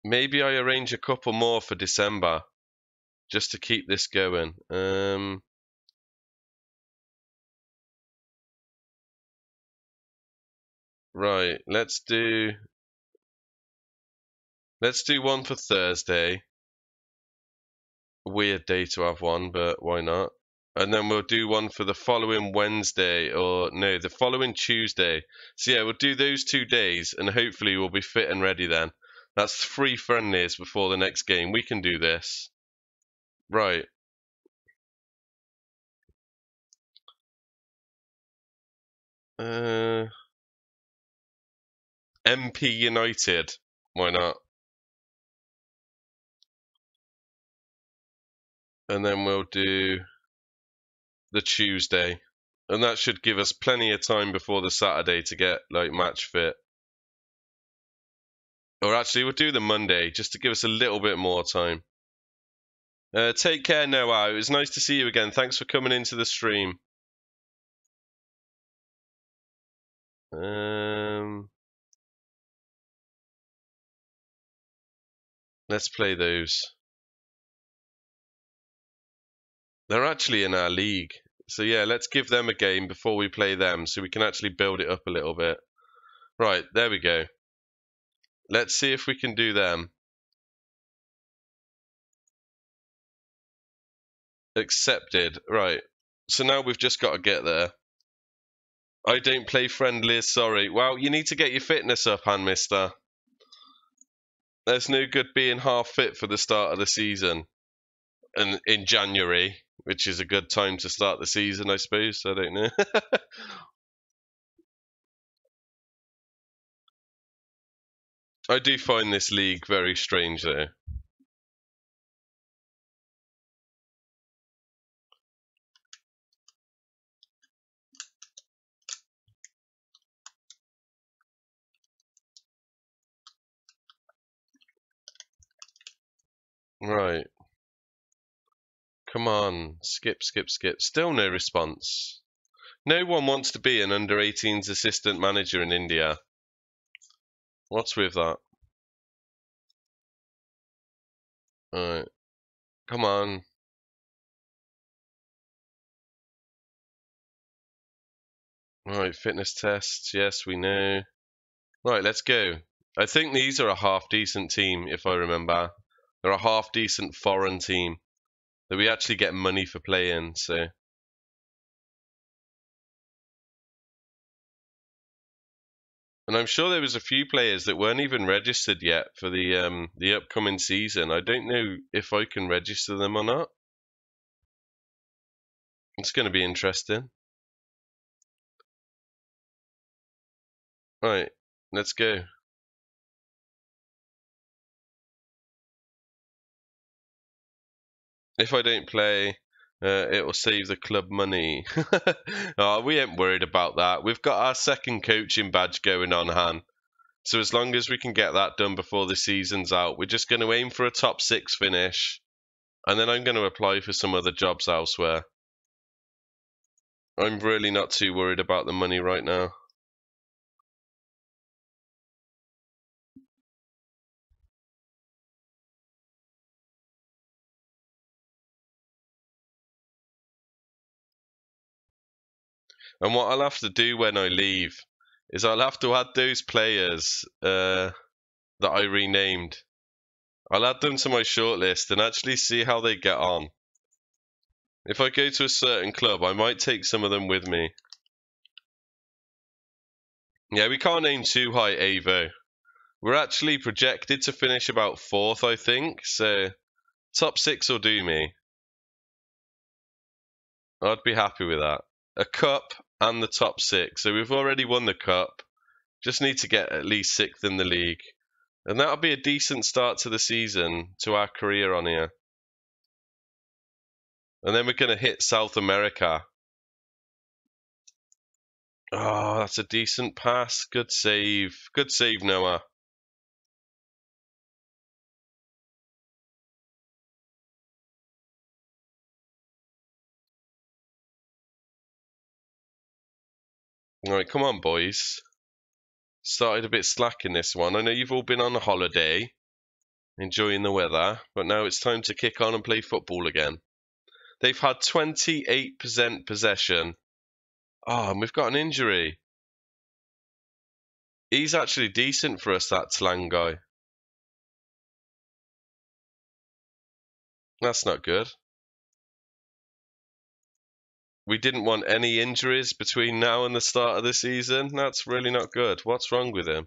Maybe I arrange a couple more for December, just to keep this going. Right, let's do one for Thursday. Weird day to have one, but why not? And then we'll do one for the following Wednesday, or no, the following Tuesday. So yeah, we'll do those 2 days, and hopefully we'll be fit and ready then. That's 3 friendlies before the next game. We can do this. Right. MP United. Why not? And then we'll do the Tuesday. And that should give us plenty of time before the Saturday to get like match fit. Or actually, we'll do the Monday just to give us a little bit more time. Take care, Noah. It was nice to see you again. Thanks for coming into the stream. Let's play those. They're actually in our league. So yeah, let's give them a game before we play them so we can actually build it up a little bit. Right, there we go. Let's see if we can do them. Accepted. Right. So now we've just got to get there. I don't play friendlies, sorry. Well, you need to get your fitness up, Han Mister. There's no good being half fit for the start of the season. And in January, which is a good time to start the season, I suppose. I don't know. I do find this league very strange, though. Right. Come on. Skip, skip, skip. Still no response. No one wants to be an under-18s assistant manager in India. What's with that? Alright. Come on. Right, fitness tests. Yes, we know. Right, let's go. I think these are a half-decent team, if I remember. They're a half-decent foreign team that we actually get money for playing, so... And I'm sure there was a few players that weren't even registered yet for the upcoming season. I don't know if I can register them or not. It's going to be interesting. Right, let's go. If I don't play, it will save the club money. Oh, we ain't worried about that. We've got our second coaching badge going on, Han. So as long as we can get that done before the season's out, we're just going to aim for a top 6 finish. And then I'm going to apply for some other jobs elsewhere. I'm really not too worried about the money right now. And what I'll have to do when I leave is I'll have to add those players that I renamed. I'll add them to my shortlist and actually see how they get on. If I go to a certain club, I might take some of them with me. Yeah, we can't aim too high, Avo. We're actually projected to finish about 4th, I think, so top 6 will do me. I'd be happy with that. A cup and the top 6. So we've already won the cup. Just need to get at least 6th in the league. And that'll be a decent start to the season, to our career on here. And then we're going to hit South America. Oh, that's a decent pass. Good save. Good save, Noah. Alright, come on, boys. Started a bit slack in this one. I know you've all been on a holiday, enjoying the weather, but now it's time to kick on and play football again. They've had 28% possession. Oh, and we've got an injury. He's actually decent for us, that Tlang guy. That's not good. We didn't want any injuries between now and the start of the season. That's really not good. What's wrong with him?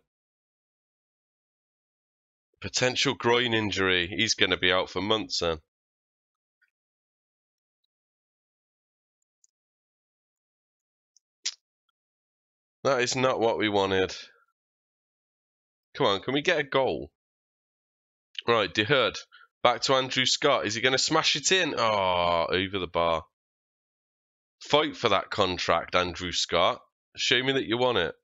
Potential groin injury. He's going to be out for months then. That is not what we wanted. Come on, can we get a goal? Right, De Herd. Back to Andrew Scott. Is he going to smash it in? Oh, over the bar. Fight for that contract, Andrew Scott. Show me that you want it.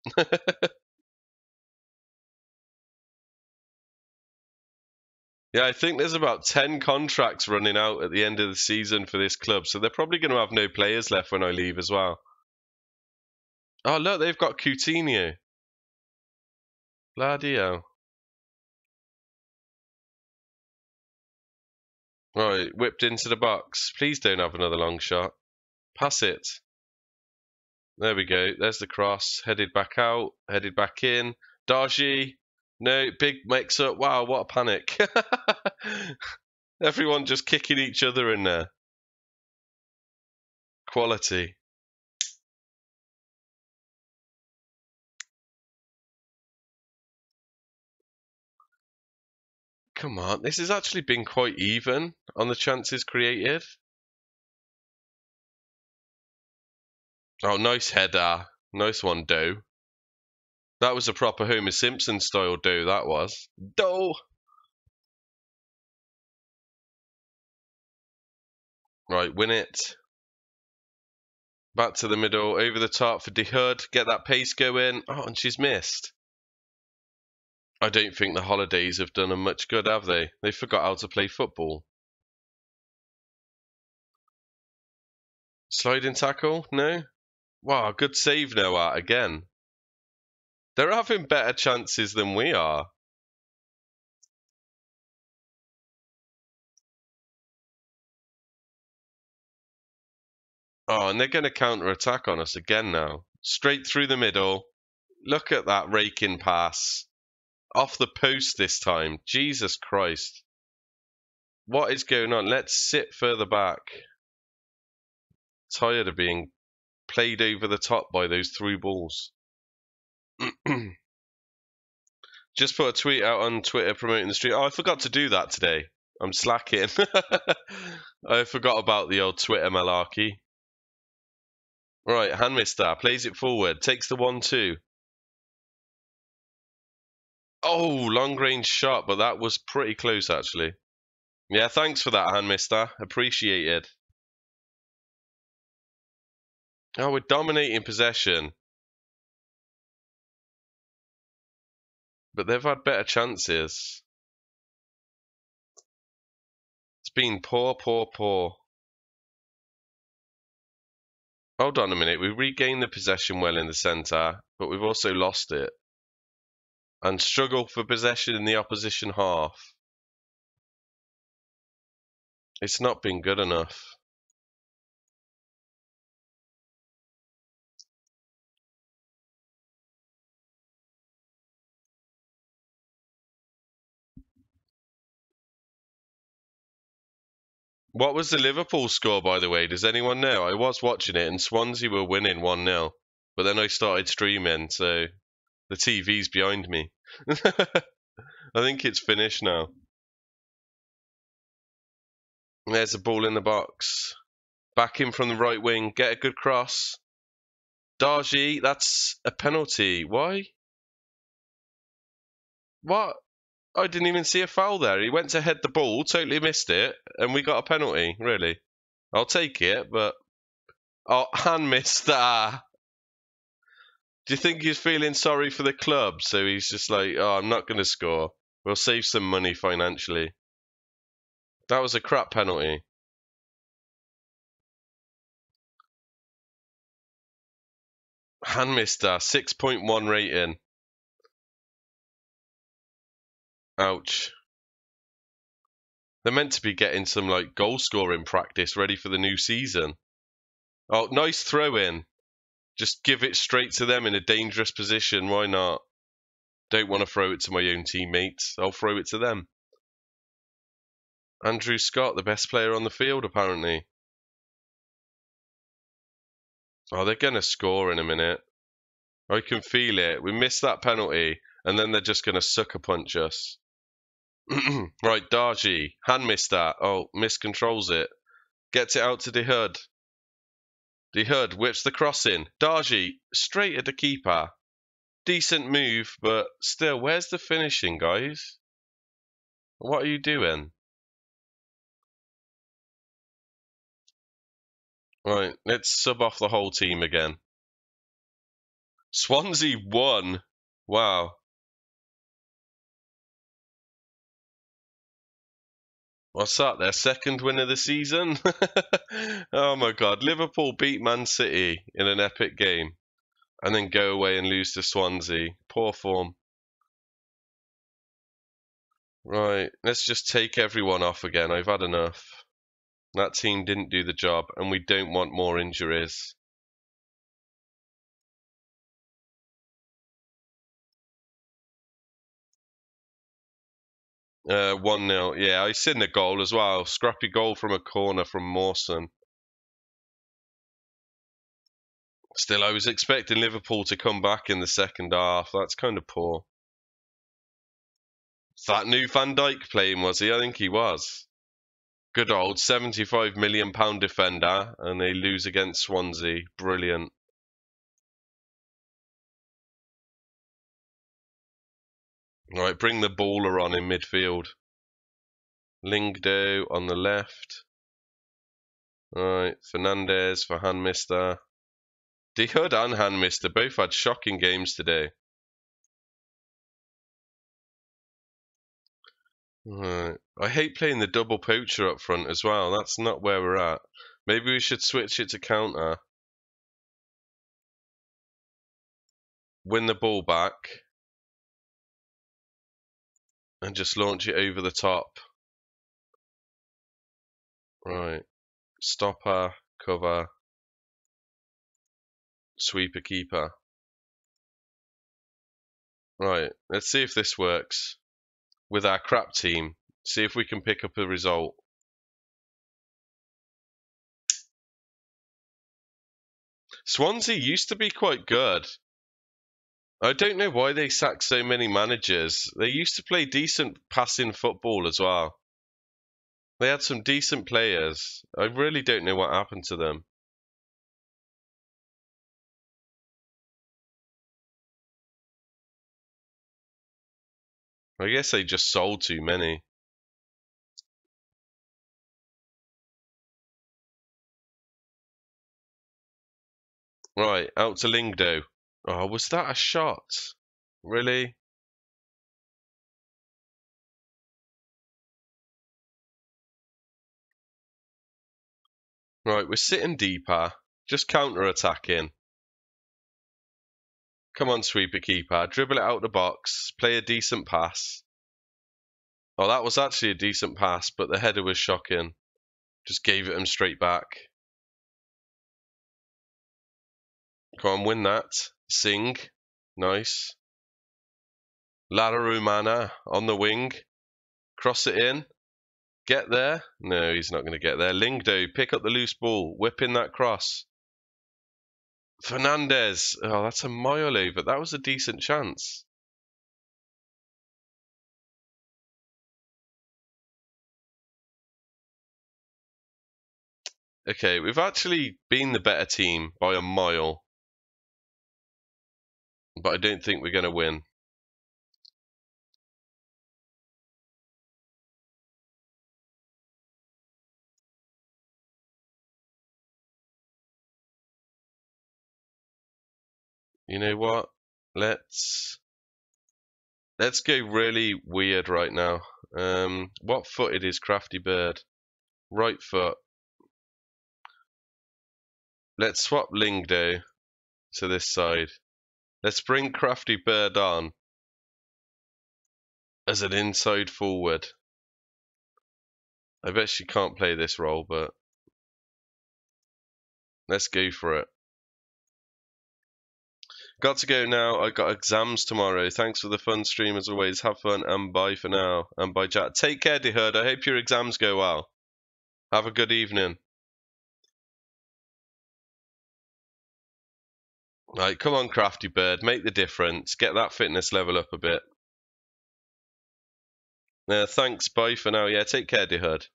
Yeah, I think there's about 10 contracts running out at the end of the season for this club, so they're probably going to have no players left when I leave as well. Oh, look, they've got Coutinho. Bloody hell. Right, whipped into the box. Please don't have another long shot. Pass it. There we go. There's the cross. Headed back out. Headed back in. Darji. No, big mix-up. Wow, what a panic. Everyone just kicking each other in there. Quality. Come on, this has actually been quite even on the chances created. Oh, nice header. Nice one, Doe. That was a proper Homer Simpson style Doe, that was. Doe! Right, win it. Back to the middle, over the top for De Hood. Get that pace going. Oh, and she's missed. I don't think the holidays have done them much good, have they? They forgot how to play football. Sliding tackle? No? Wow, good save, Noah, again. They're having better chances than we are. Oh, and they're going to counter-attack on us again now. Straight through the middle. Look at that raking pass. Off the post this time. Jesus Christ. What is going on? Let's sit further back. Tired of being played over the top by those through balls. Just put a tweet out on Twitter promoting the stream. Oh, I forgot to do that today. I'm slacking. I forgot about the old Twitter malarkey. Right, Handmister plays it forward, takes the 1-2. Oh, long range shot, but that was pretty close actually. Yeah, thanks for that, Handmister. Appreciated. Oh, we're dominating possession. But they've had better chances. It's been poor, poor, poor. Hold on a minute. We regained the possession well in the centre, but we've also lost it. And struggle for possession in the opposition half. It's not been good enough. What was the Liverpool score, by the way? Does anyone know? I was watching it, and Swansea were winning 1-0. But then I started streaming, so the TV's behind me. I think it's finished now. There's a ball in the box. Back in from the right wing. Get a good cross. Darji, that's a penalty. Why? What? I didn't even see a foul there. He went to head the ball, totally missed it, and we got a penalty. Really? I'll take it, but... Oh, hand missed that. Do you think he's feeling sorry for the club? So he's just like, oh, I'm not going to score. We'll save some money financially. That was a crap penalty. Handmister, 6.1 rating. Ouch. They're meant to be getting some like goal scoring practice ready for the new season. Oh, nice throw in. Just give it straight to them in a dangerous position. Why not? Don't want to throw it to my own teammates. I'll throw it to them. Andrew Scott, the best player on the field, apparently. Oh, they're going to score in a minute. I can feel it. We missed that penalty, and then they're just going to sucker punch us. Right, Darji. Hand missed that. Oh, miscontrols it. Gets it out to De Hood. De Hood whips the cross in. Darji, straight at the keeper. Decent move, but still, where's the finishing, guys? What are you doing? Right, let's sub off the whole team again. Swansea won. Wow. What's that? Their second win of the season? Oh my god. Liverpool beat Man City in an epic game and then go away and lose to Swansea. Poor form. Right, let's just take everyone off again. I've had enough. That team didn't do the job and we don't want more injuries. Uh, 1-0. Yeah, I seen the goal as well. Scrappy goal from a corner from Mawson. Still, I was expecting Liverpool to come back in the second half. That's kind of poor. Is that new Van Dijk playing, was he? I think he was. Good old £75 million defender, and they lose against Swansea. Brilliant. Right, bring the baller on in midfield. Lingdo on the left. Right, Fernandez for Handmister. De Hood and Handmister both had shocking games today. Right. I hate playing the double poacher up front as well. That's not where we're at. Maybe we should switch it to counter. Win the ball back. And just launch it over the top. Right. Stopper, cover, sweeper, keeper. Right. Let's see if this works. With our crap team. See if we can pick up a result. Swansea used to be quite good. I don't know why they sacked so many managers. They used to play decent passing football as well. They had some decent players. I really don't know what happened to them. I guess they just sold too many. Right, out to Lingdo. Oh, was that a shot? Really? Right, we're sitting deeper. Just counter-attacking. Come on, sweeper keeper. Dribble it out the box. Play a decent pass. Oh, that was actually a decent pass, but the header was shocking. Just gave it him straight back. Come on, win that. Sing. Nice. Lararumana on the wing. Cross it in. Get there. No, he's not going to get there. Lingdo, pick up the loose ball. Whip in that cross. Fernandez. Oh, that's a mile over. That was a decent chance. Okay, we've actually been the better team by a mile. But I don't think we're going to win. You know what? Let's go really weird right now. What footed is Crafty Bird? Right foot. Let's swap Lingdo. to this side. Let's bring Crafty Bird on as an inside forward. I bet she can't play this role, but let's go for it. Got to go now. I got exams tomorrow. Thanks for the fun stream as always. Have fun and bye for now. And bye, chat. Take care, dear Herd. I hope your exams go well. Have a good evening. Right, come on, Crafty Bird. Make the difference. Get that fitness level up a bit. Thanks. Bye for now. Yeah, take care, dear Herd.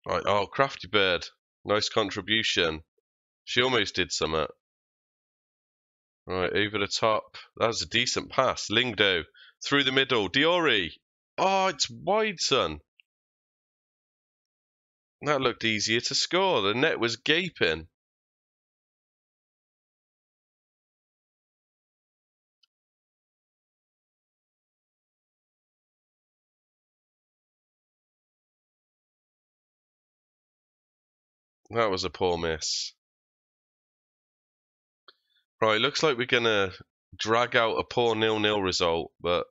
Right. Oh, Crafty Bird. Nice contribution. She almost did something. Right, over the top. That was a decent pass. Lingdo. Through the middle. Diori. Oh, it's wide, son. That looked easier to score. The net was gaping. That was a poor miss. Right, looks like we're going to drag out a poor 0-0 result, but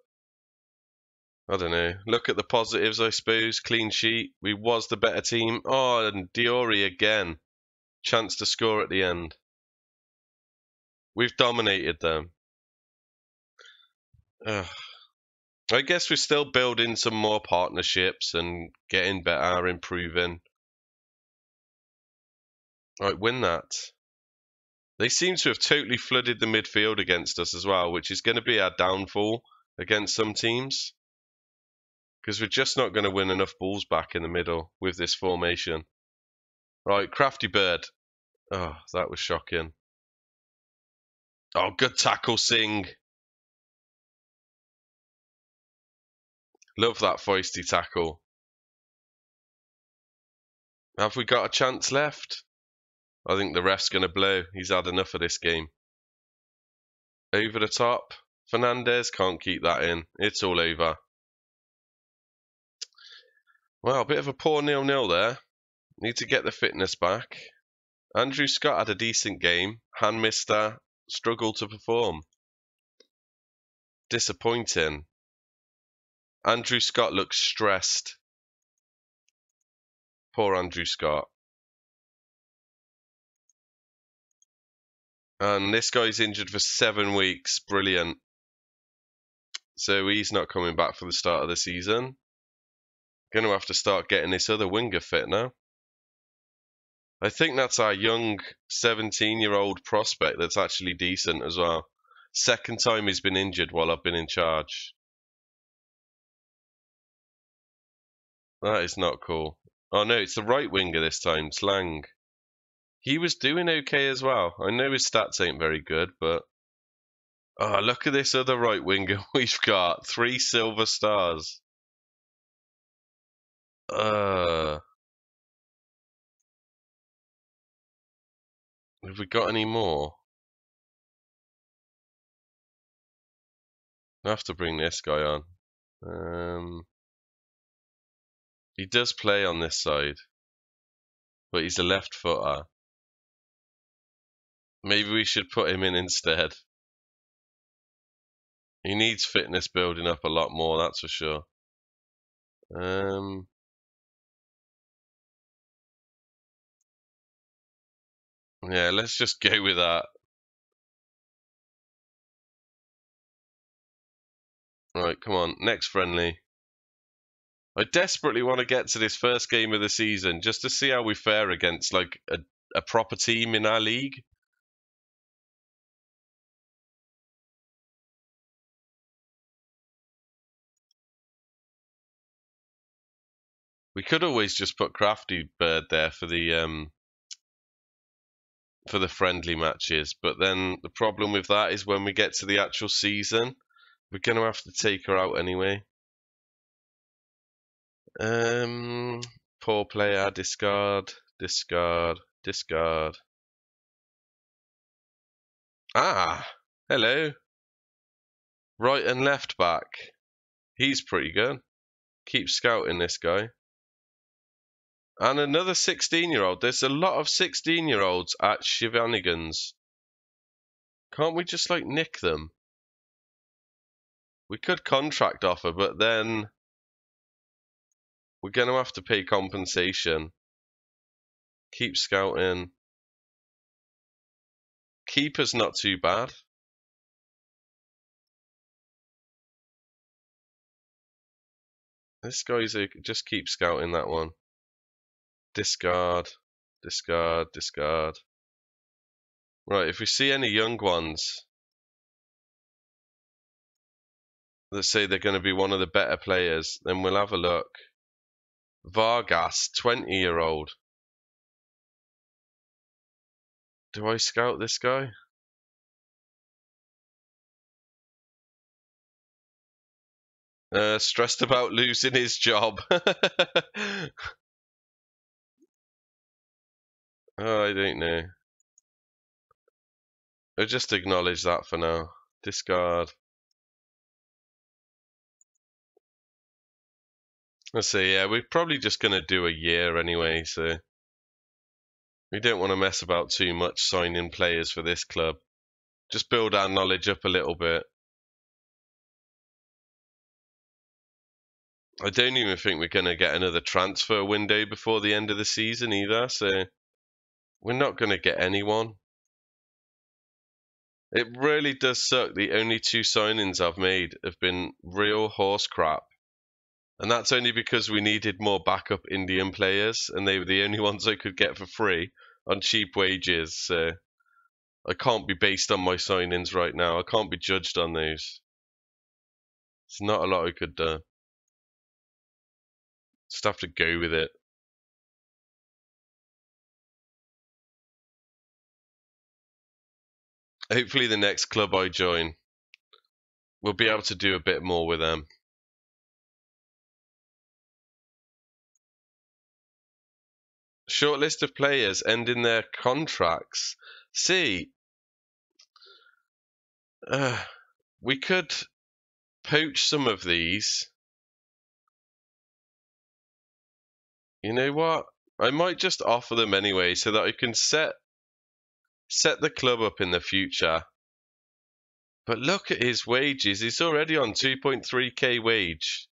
I don't know. Look at the positives, I suppose. Clean sheet. We was the better team. Oh, and Diori again. Chance to score at the end. We've dominated them. Ugh. I guess we're still building some more partnerships and getting better, improving. Right, win that. They seem to have totally flooded the midfield against us as well, which is going to be our downfall against some teams. Because we're just not going to win enough balls back in the middle with this formation. Right, Crafty Bird. Oh, that was shocking. Oh, good tackle, Singh. Love that feisty tackle. Have we got a chance left? I think the ref's going to blow. He's had enough of this game. Over the top. Fernandez can't keep that in. It's all over. Well, a bit of a poor 0-0 there. Need to get the fitness back. Andrew Scott had a decent game. Han Mister struggled to perform. Disappointing. Andrew Scott looks stressed. Poor Andrew Scott. And this guy's injured for 7 weeks. Brilliant. So he's not coming back for the start of the season. Going to have to start getting this other winger fit now. I think that's our young 17-year-old prospect that's actually decent as well. Second time he's been injured while I've been in charge. That is not cool. Oh no, it's the right winger this time, Slang. He was doing okay as well. I know his stats ain't very good, but... Oh, look at this other right winger we've got. 3 silver stars. Have we got any more? I have to bring this guy on. He does play on this side, but he's a left footer. Maybe we should put him in instead. He needs fitness building up a lot more, that's for sure. Yeah, let's just go with that. Right, come on, next friendly. I desperately want to get to this first game of the season just to see how we fare against like a proper team in our league. We could always just put Crafty Bird there for the friendly matches, but then the problem with that is when we get to the actual season, we're going to have to take her out anyway. Poor player, discard, discard, discard. Ah, hello. Right and left back. He's pretty good. Keep scouting this guy. And another 16-year-old. There's a lot of 16-year-olds at Shivanigans. Can't we just, like, nick them? We could contract offer, but then we're going to have to pay compensation. Keep scouting. Keeper's not too bad. This guy's just keep scouting that one. Discard, discard, discard. Right, if we see any young ones that say they're going to be one of the better players, then we'll have a look. Vargas, 20-year-old. Do I scout this guy? Stressed about losing his job. Oh, I don't know. I'll just acknowledge that for now. Discard. Let's see, yeah, we're probably just going to do a year anyway, so we don't want to mess about too much signing players for this club. Just build our knowledge up a little bit. I don't even think we're going to get another transfer window before the end of the season either, so we're not going to get anyone. It really does suck. The only two signings I've made have been real horse crap. And that's only because we needed more backup Indian players, and they were the only ones I could get for free on cheap wages, so I can't be based on my signings right now. I can't be judged on those. It's not a lot I could do. Just have to go with it. Hopefully the next club I join, we'll be able to do a bit more with them. Short list of players ending their contracts. See, we could poach some of these. You know what? I might just offer them anyway so that I can set the club up in the future. But look at his wages. He's already on 2.3k wage.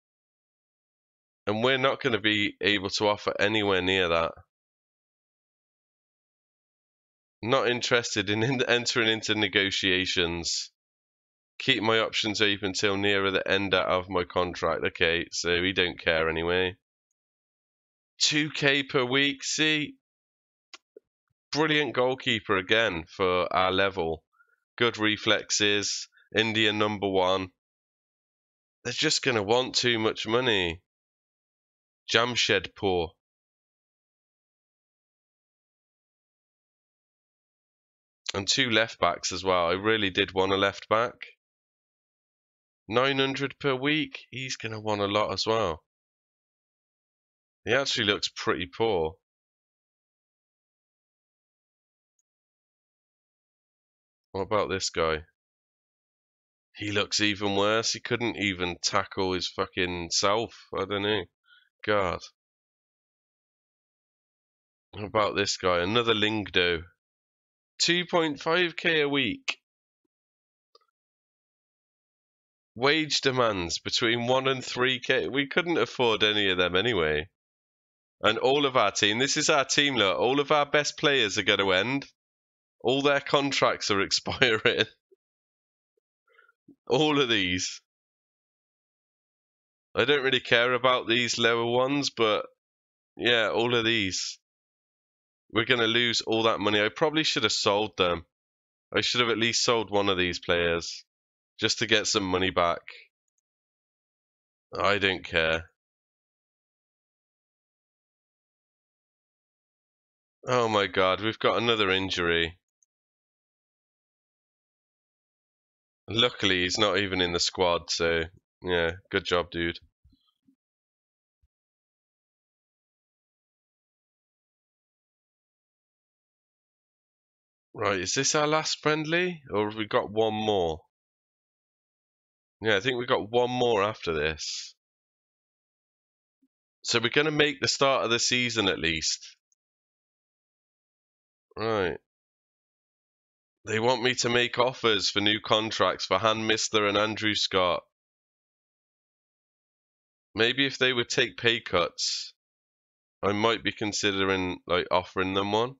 And we're not going to be able to offer anywhere near that. Not interested in entering into negotiations. Keep my options open till nearer the end of my contract. Okay, so we don't care anyway. 2k per week. See, brilliant goalkeeper again for our level. Good reflexes. India #1. They're just going to want too much money. Jamshedpur. And 2 left backs as well. I really did want a left back. 900 per week. He's going to want a lot as well. He actually looks pretty poor. What about this guy? He looks even worse. He couldn't even tackle his fucking self. I don't know. God. What about this guy? Another Lingdo. 2.5k a week. Wage demands between 1 and 3k. We couldn't afford any of them anyway. And all of our team, this is our team, look. All of our best players are going to end. All their contracts are expiring. All of these. I don't really care about these lower ones, but yeah, all of these. We're going to lose all that money. I probably should have sold them. I should have at least sold one of these players just to get some money back. I don't care. Oh my god, we've got another injury. Luckily, he's not even in the squad, so yeah, good job, dude. Right, is this our last friendly? Or have we got one more? Yeah, I think we got one more after this. So we're going to make the start of the season at least. Right. They want me to make offers for new contracts for Han Mister and Andrew Scott. Maybe if they would take pay cuts, I might be considering like offering them one.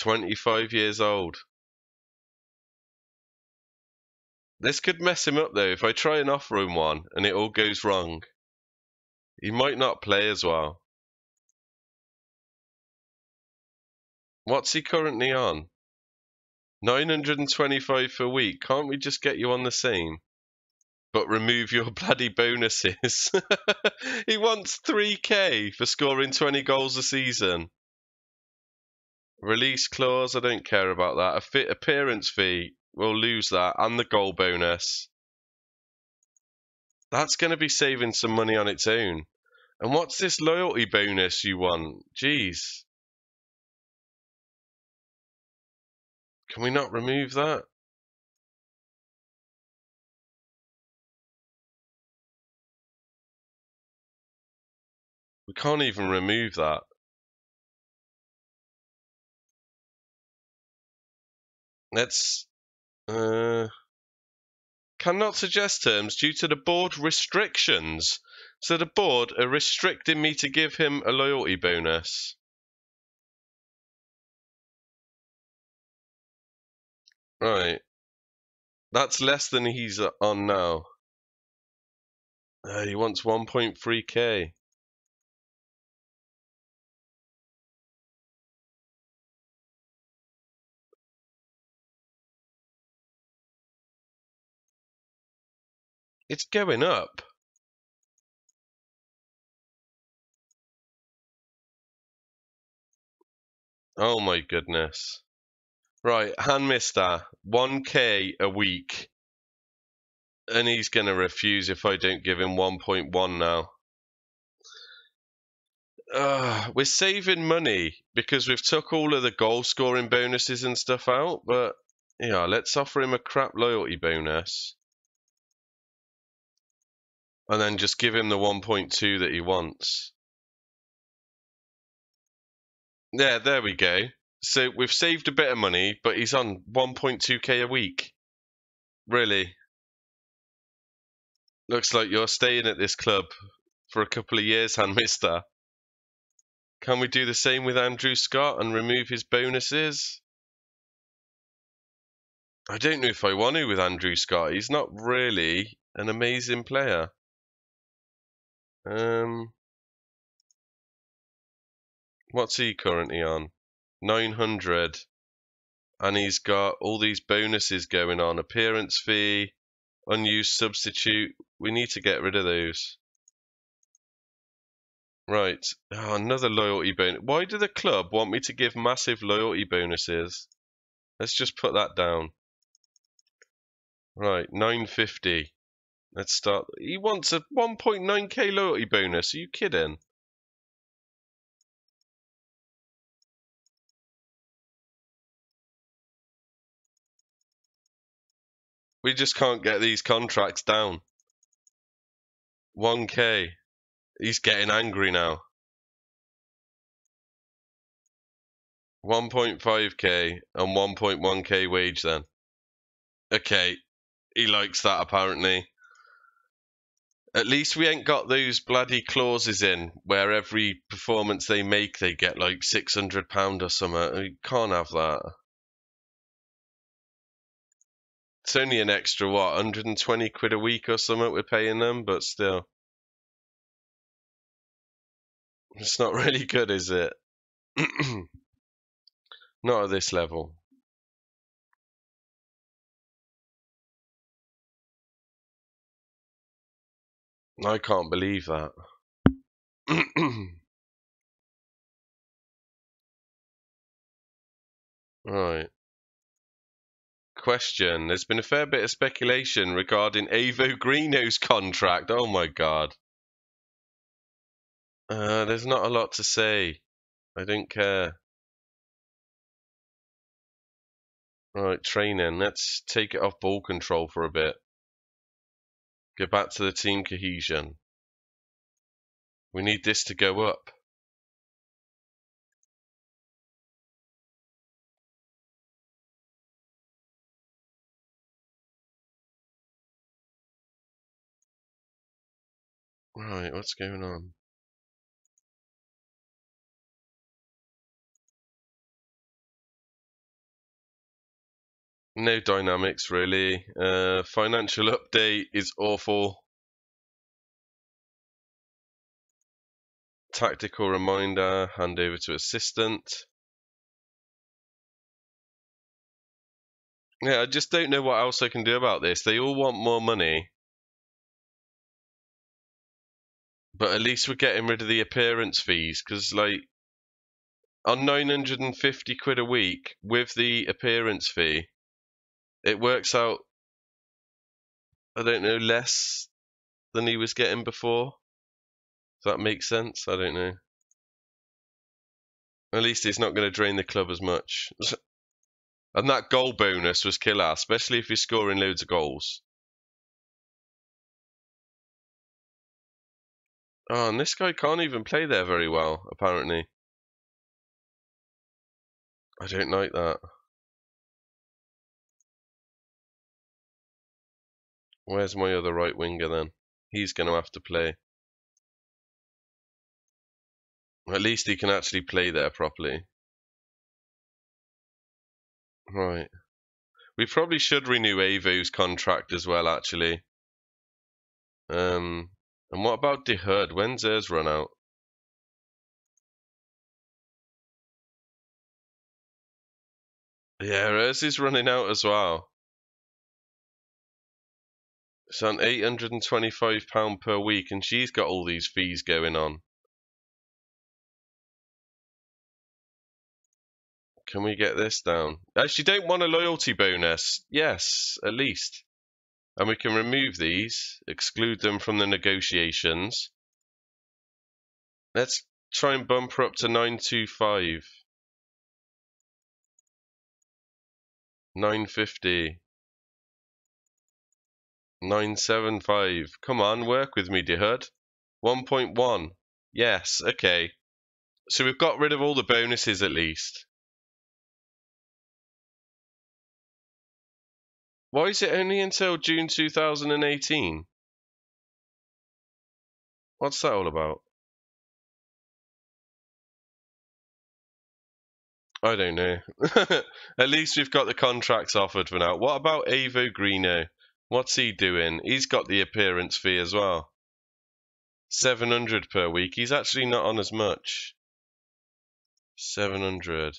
25 years old. This could mess him up though. If I try and offer him one and it all goes wrong, he might not play as well. What's he currently on? 925 per week. Can't we just get you on the same? But remove your bloody bonuses. He wants 3k for scoring 20 goals a season. Release clause, I don't care about that. A fit appearance fee, we'll lose that, and the goal bonus. That's going to be saving some money on its own. And what's this loyalty bonus you want? Jeez. Can we not remove that? We can't even remove that. Let's... Cannot suggest terms due to the board restrictions. So the board are restricting me to give him a loyalty bonus. Right. That's less than he's on now. He wants 1.3k. It's going up. Oh my goodness. Right, Han Mister, 1k a week. And he's going to refuse if I don't give him 1.1 now. We're saving money because we've took all of the goal scoring bonuses and stuff out, but yeah, let's offer him a crap loyalty bonus. And then just give him the 1.2 that he wants. Yeah, there we go. So we've saved a bit of money, but he's on 1.2k a week. Really? Looks like you're staying at this club for a couple of years, Han Mister. Can we do the same with Andrew Scott and remove his bonuses? I don't know if I want to with Andrew Scott. He's not really an amazing player. What's he currently on? 900. And he's got all these bonuses going on. Appearance fee, unused substitute. We need to get rid of those. Right. Oh, another loyalty bonus. Why do the club want me to give massive loyalty bonuses? Let's just put that down. Right, 950. Let's start. He wants a 1.9k loyalty bonus. Are you kidding? We just can't get these contracts down. 1k. He's getting angry now. 1.5k and 1.1k wage then. Okay, he likes that apparently. At least we ain't got those bloody clauses in where every performance they make they get like £600 or something. We can't have that. It's only an extra, what, 120 quid a week or something we're paying them, but still. It's not really good, is it? Not at this level. I can't believe that. Right. Question. There's been a fair bit of speculation regarding Avo Greeno's contract. Oh my god. There's not a lot to say. I don't care. Right, training. Let's take it off ball control for a bit. Go back to the team cohesion. We need this to go up. Right, what's going on? No dynamics, really. Financial update is awful. Tactical reminder, hand over to assistant. Yeah, I just don't know what else I can do about this. They all want more money. But at least we're getting rid of the appearance fees, because, like, on 950 quid a week with the appearance fee, it works out, I don't know, less than he was getting before. Does that make sense? I don't know. At least it's not going to drain the club as much. And that goal bonus was killer, especially if you're scoring loads of goals. Oh, and this guy can't even play there very well, apparently. I don't like that. Where's my other right winger then? He's going to have to play. At least he can actually play there properly. Right. We probably should renew Avo's contract as well, actually. And what about De Herd? When's hers run out? Yeah, hers is running out as well. It's on £825 per week, and she's got all these fees going on. Can we get this down? Actually, don't want a loyalty bonus. Yes, at least. And we can remove these, exclude them from the negotiations. Let's try and bump her up to 925. 950. 975. Come on, work with me, dear Hood. 1.1. Yes, okay. So we've got rid of all the bonuses at least. Why is it only until June 2018? What's that all about? I don't know. At least we've got the contracts offered for now. What about Avo Greeno? What's he doing? He's got the appearance fee as well. 700 per week. He's actually not on as much. 700.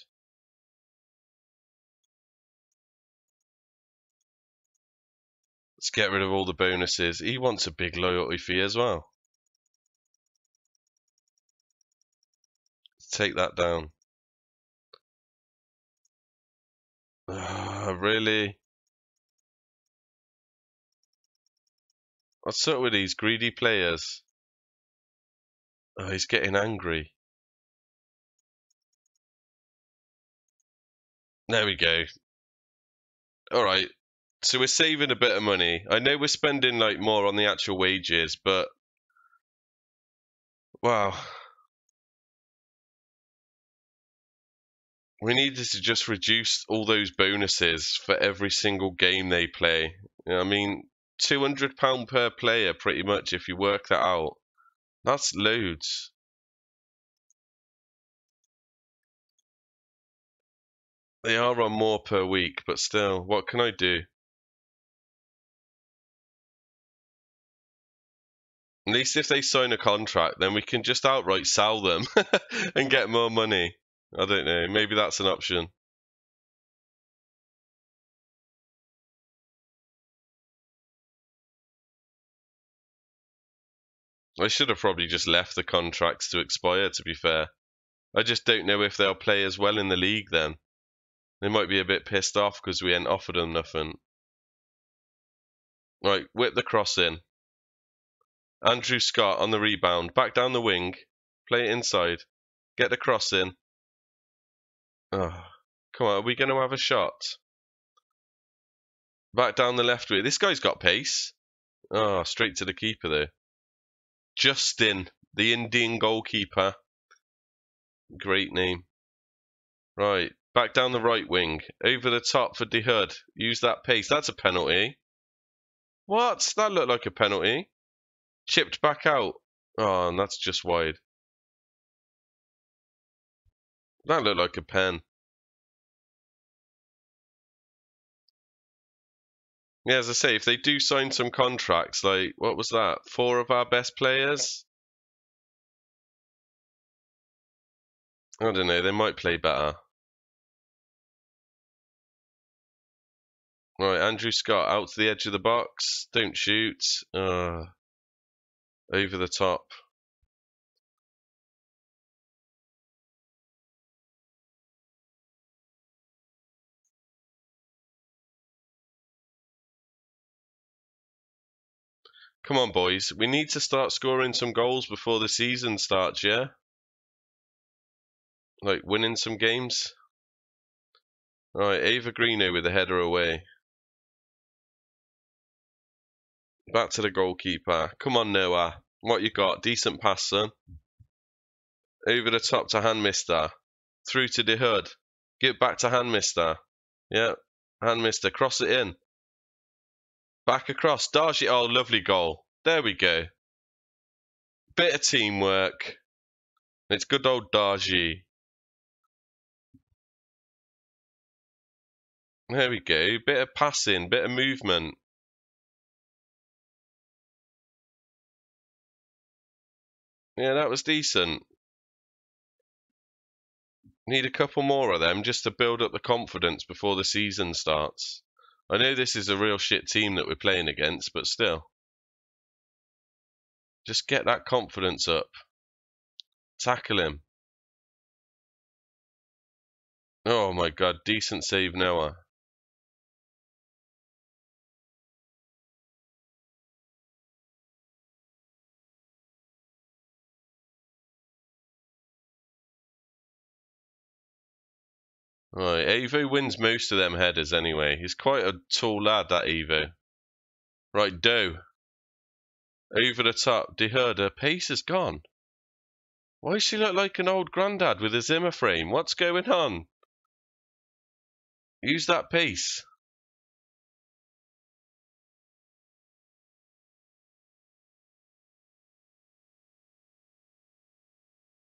Let's get rid of all the bonuses. He wants a big loyalty fee as well. Let's take that down. Really? What's up with these greedy players? Oh, he's getting angry. There we go. Alright. So we're saving a bit of money. I know we're spending like more on the actual wages, but wow. We needed to just reduce all those bonuses for every single game they play. You know, I mean, £200 per player, pretty much, if you work that out. That's loads. They are on more per week, but still, what can I do? At least if they sign a contract, then we can just outright sell them and get more money. I don't know. Maybe that's an option. I should have probably just left the contracts to expire, to be fair. I just don't know if they'll play as well in the league then. They might be a bit pissed off because we ain't offered them nothing. Right, whip the cross in. Andrew Scott on the rebound. Back down the wing. Play it inside. Get the cross in. Oh, come on, are we going to have a shot? Back down the left wing. This guy's got pace. Oh, straight to the keeper though. Justin the Indian goalkeeper. Great name. Right, back down the right wing. Over the top for De Hood. Use that pace. That's a penalty. What? That looked like a penalty. Chipped back out. Oh, and that's just wide. That looked like a pen. Yeah, as I say, if they do sign some contracts, like, what was that? 4 of our best players? I don't know, they might play better. Right, Andrew Scott out to the edge of the box. Don't shoot. Over the top. Come on, boys. We need to start scoring some goals before the season starts, yeah? Like, winning some games. Right, Ava Greeno with the header away. Back to the goalkeeper. Come on, Noah. What you got? Decent pass, son. Over the top to Handmister. Through to De Hood. Get back to Handmister. Yeah, Handmister. Cross it in. Back across. Darji. Oh, lovely goal. There we go. Bit of teamwork. It's good old Darji. There we go. Bit of passing. Bit of movement. Yeah, that was decent. Need a couple more of them just to build up the confidence before the season starts. I know this is a real shit team that we're playing against, but still. Just get that confidence up. Tackle him. Oh my god, decent save, Noah. Right, Evo wins most of them headers anyway. He's quite a tall lad, that Evo. Right, Doe. Over the top. De Hood, her pace is gone. Why does she look like an old grandad with a Zimmer frame? What's going on? Use that pace.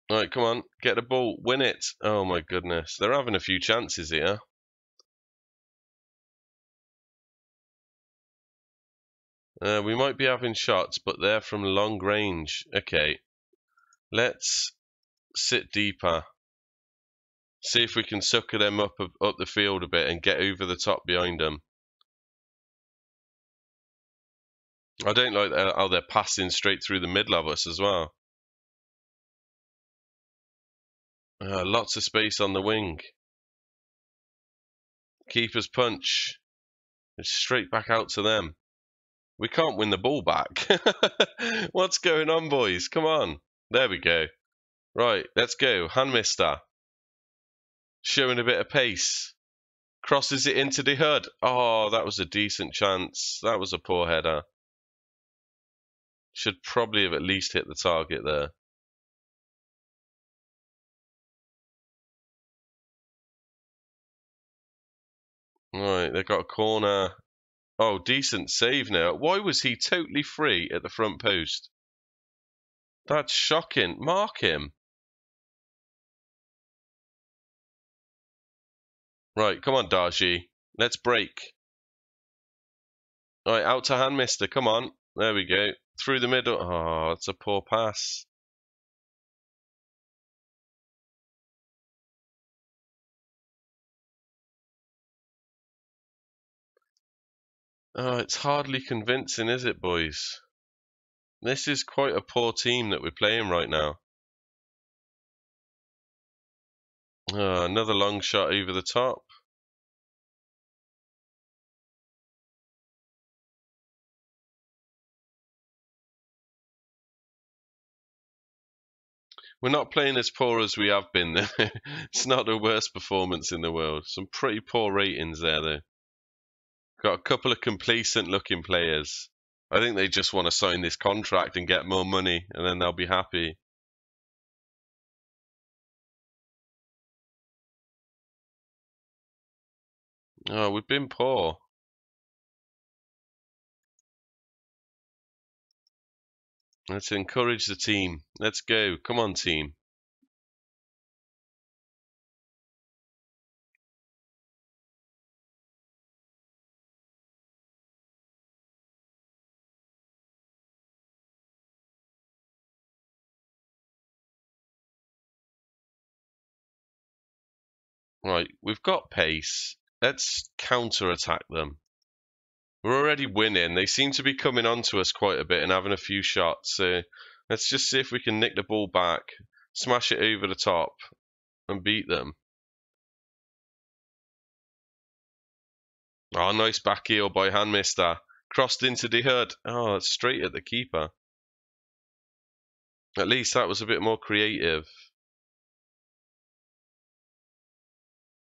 Right, come on. Get the ball. Win it. Oh my goodness. They're having a few chances here. We might be having shots, but they're from long range. Okay. Let's sit deeper. See if we can sucker them up the field a bit and get over the top behind them. I don't like how they're passing straight through the middle of us as well. Lots of space on the wing. Keeper's punch. It's straight back out to them. We can't win the ball back. What's going on, boys? Come on. There we go. Right, let's go. Handmister. Showing a bit of pace. Crosses it into De Hood. Oh, that was a decent chance. That was a poor header. Should probably have at least hit the target there. Right, they've got a corner. Oh, decent save now. Why was he totally free at the front post? That's shocking. Mark him. Right, come on, Darji. Let's break. Right, out to Handmister. Come on. There we go. Through the middle. Oh, it's a poor pass. Oh, it's hardly convincing, is it, boys? This is quite a poor team that we're playing right now. Oh, another long shot over the top. We're not playing as poor as we have been. It's not the worst performance in the world. Some pretty poor ratings there, though. Got a couple of complacent-looking players. I think they just want to sign this contract and get more money, and then they'll be happy. Oh, we've been poor. Let's encourage the team. Let's go. Come on, team. Right, we've got pace. Let's counter-attack them. We're already winning. They seem to be coming onto us quite a bit and having a few shots. So let's just see if we can nick the ball back, smash it over the top, and beat them. Oh, nice back heel by Handmister. Crossed into the hood. Oh, it's straight at the keeper. At least that was a bit more creative.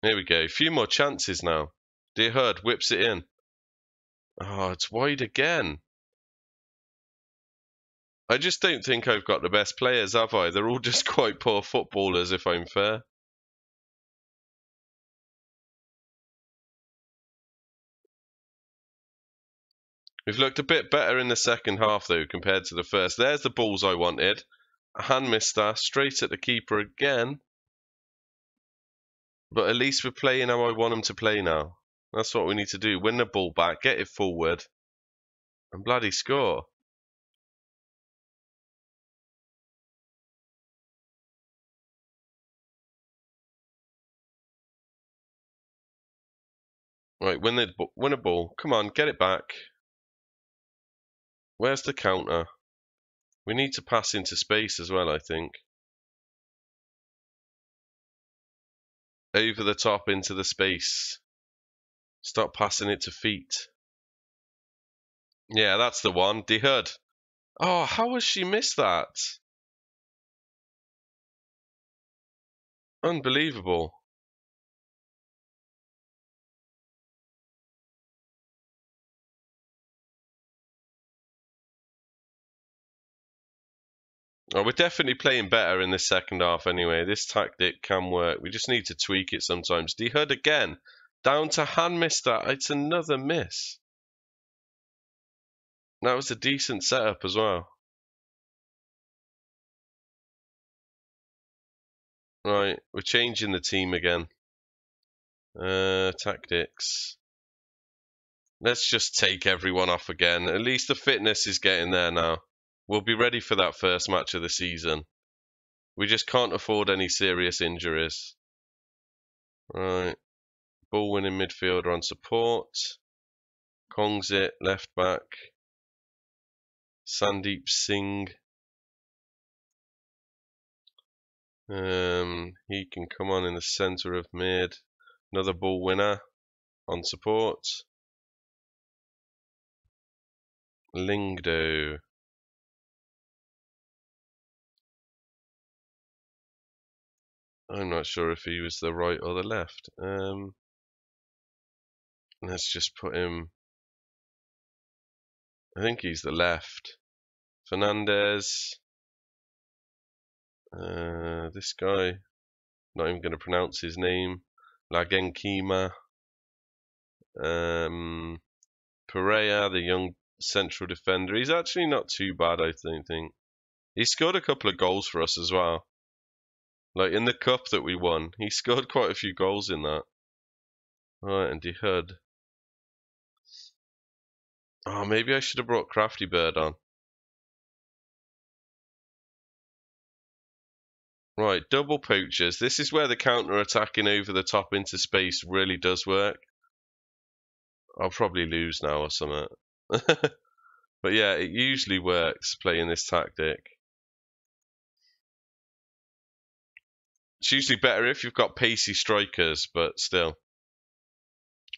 There we go. A few more chances now. The hood whips it in. Oh, it's wide again. I just don't think I've got the best players, have I? They're all just quite poor footballers, if I'm fair. We've looked a bit better in the second half, though, compared to the first. There's the balls I wanted. A Handmister straight at the keeper again. But at least we're playing how I want them to play now. That's what we need to do. Win the ball back, get it forward, and bloody score. Right, win a ball. Come on, get it back. Where's the counter? We need to pass into space as well, I think. Over the top into the space. Stop passing it to feet. Yeah, that's the one. De Hood. Oh, how has she missed that? Unbelievable. Oh, we're definitely playing better in the second half anyway. This tactic can work. We just need to tweak it sometimes. De Hood again. Down to Handmister. It's another miss. That was a decent setup as well. Right, we're changing the team again. Tactics. Let's just take everyone off again. At least the fitness is getting there now. We'll be ready for that first match of the season. We just can't afford any serious injuries. Right. Ball winning midfielder on support. Kongs it, left back. Sandeep Singh. He can come on in the centre of mid. Another ball winner on support. Lingdo. I'm not sure if he was the right or the left. Let's just put him. I think he's the left. Fernandez. This guy. Not even going to pronounce his name. Lagenkima. Pereira, the young central defender. He's actually not too bad, I don't think. He scored a couple of goals for us as well. Like in the cup that we won, he scored quite a few goals in that. Right, and De Hood. Oh, maybe I should have brought Crafty Bird on. Right, double poachers. This is where the counter-attacking over the top into space really does work. I'll probably lose now or something. But yeah, it usually works playing this tactic. It's usually better if you've got pacey strikers, but still.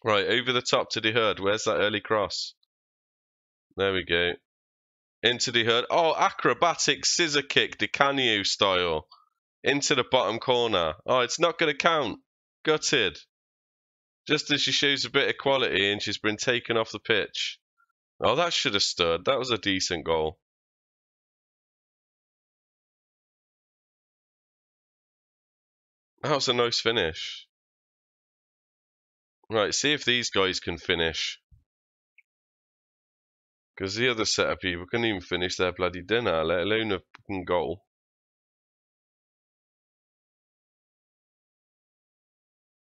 Right, over the top to De Hood. Where's that early cross? There we go. Into De Hood. Oh, acrobatic scissor kick, Di Canio style. Into the bottom corner. Oh, it's not going to count. Gutted. Just as she shows a bit of quality and she's been taken off the pitch. Oh, that should have stood. That was a decent goal. That was a nice finish. Right, see if these guys can finish. Because the other set of people couldn't even finish their bloody dinner, let alone a fucking goal.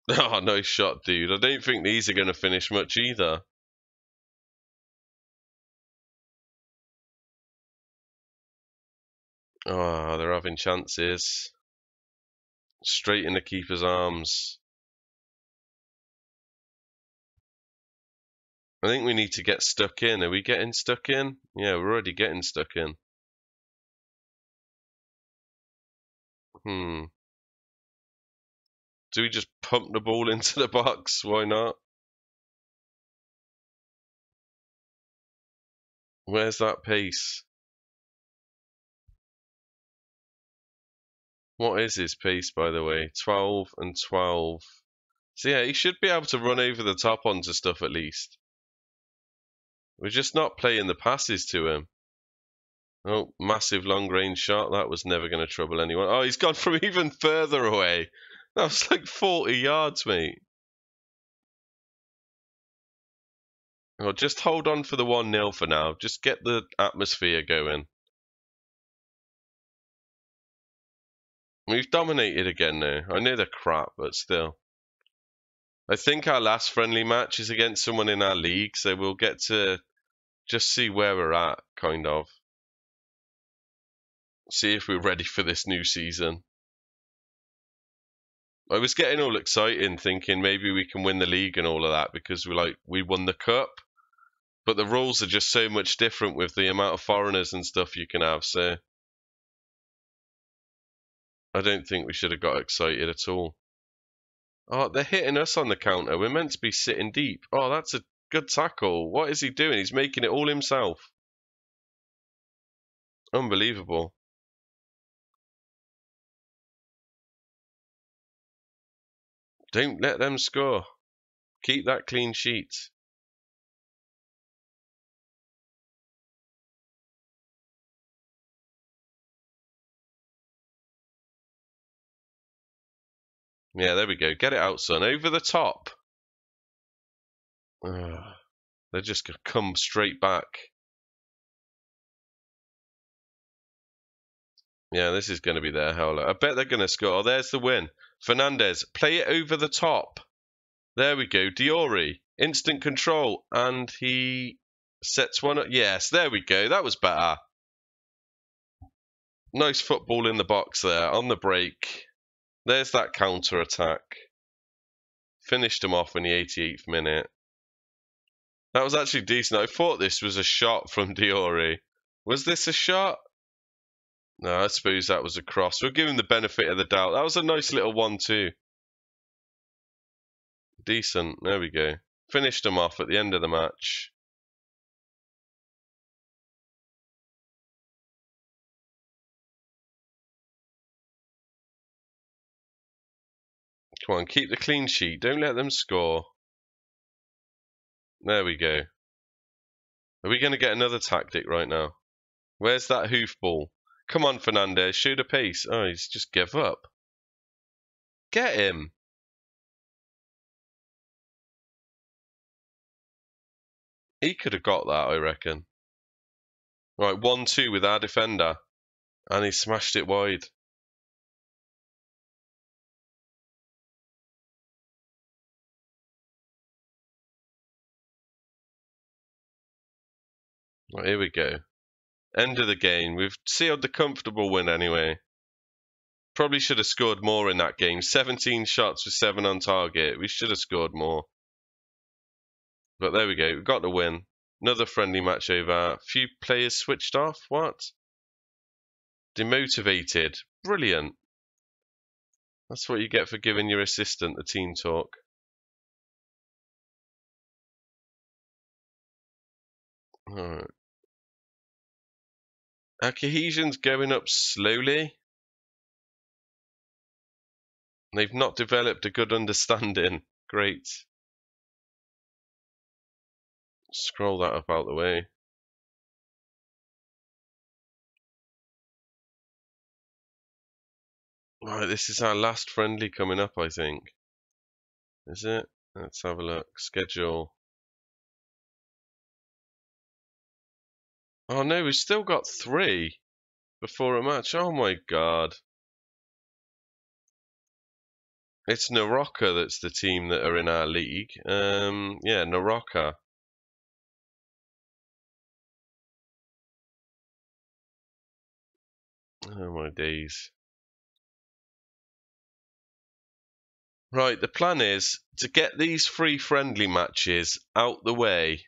Oh, nice shot, dude. I don't think these are going to finish much either. Oh, they're having chances. Straight in the keeper's arms. I think we need to get stuck in. Are we getting stuck in? Yeah, we're already getting stuck in. Do we just pump the ball into the box? Why not? Where's that pace? What is his pace, by the way? 12 and 12. So yeah, he should be able to run over the top onto stuff at least. We're just not playing the passes to him. Oh, massive long range shot. That was never going to trouble anyone. Oh, he's gone from even further away. That was like 40 yards, mate. Oh, just hold on for the 1-0 for now. Just get the atmosphere going. We've dominated again now. I know they're crap, but still. I think our last friendly match is against someone in our league, so we'll get to just see where we're at, kind of. See if we're ready for this new season. I was getting all excited thinking maybe we can win the league and all of that because we won the cup. But the rules are just so much different with the amount of foreigners and stuff you can have, so I don't think we should have got excited at all. Oh, they're hitting us on the counter. We're meant to be sitting deep. Oh, that's a good tackle. What is he doing? He's making it all himself. Unbelievable. Don't let them score. Keep that clean sheet. Yeah, there we go. Get it out, son. Over the top. They're just going to come straight back. Yeah, this is going to be their howler. I bet they're going to score. Oh, there's the win. Fernandez, play it over the top. There we go. Diori, instant control. And he sets one up. Yes, there we go. That was better. Nice football in the box there on the break. There's that counter attack. Finished him off in the 88th minute. That was actually decent. I thought this was a shot from Diori. Was this a shot? No, I suppose that was a cross. We'll give him the benefit of the doubt. That was a nice little 1-2. Decent. There we go. Finished him off at the end of the match. Come on, keep the clean sheet. Don't let them score. There we go. Are we going to get another tactic right now? Where's that hoofball? Come on, Fernandez. Show the pace. Oh, he's just give up. Get him. He could have got that, I reckon. Right, 1-2 with our defender. And he smashed it wide. Right, here we go. End of the game. We've sealed the comfortable win anyway. Probably should have scored more in that game. 17 shots with 7 on target. We should have scored more. But there we go. We got the win. Another friendly match over. A few players switched off. What? Demotivated. Brilliant. That's what you get for giving your assistant the team talk. Alright. Our cohesion's going up slowly. They've not developed a good understanding. Great. Scroll that up out the way. Right, this is our last friendly coming up, I think. Is it? Let's have a look. Schedule. Oh no, we've still got 3 before a match. Oh my god. It's Narocca that's the team that are in our league. Yeah, Narocca. Oh my days. Right, the plan is to get these 3 friendly matches out the way,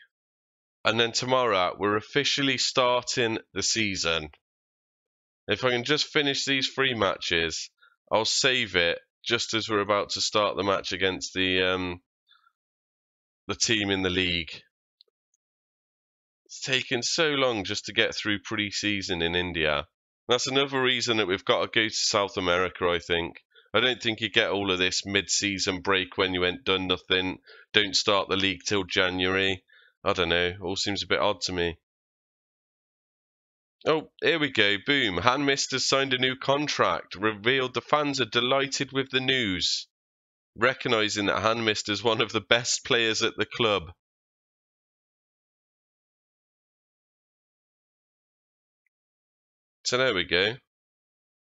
and then tomorrow we're officially starting the season. If I can just finish these 3 matches, I'll save it just as we're about to start the match against the team in the league. It's taken so long just to get through pre-season in India. That's another reason that we've got to go to South America, I think. I don't think you get all of this mid-season break when you ain't done nothing, don't start the league till January. I don't know, all seems a bit odd to me. Oh, here we go, boom. Handmist has signed a new contract, revealed the fans are delighted with the news, recognising that Handmist is one of the best players at the club. So there we go.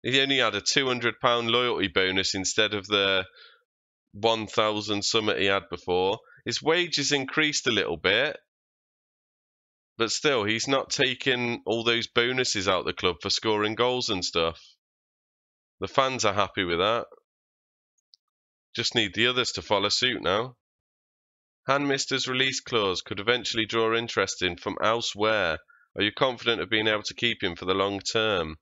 He only had a £200 loyalty bonus instead of the 1,000 something he had before. His wages increased a little bit, but still, he's not taking all those bonuses out the club for scoring goals and stuff. The fans are happy with that. Just need the others to follow suit now. Handmister's release clause could eventually draw interest in from elsewhere. Are you confident of being able to keep him for the long term?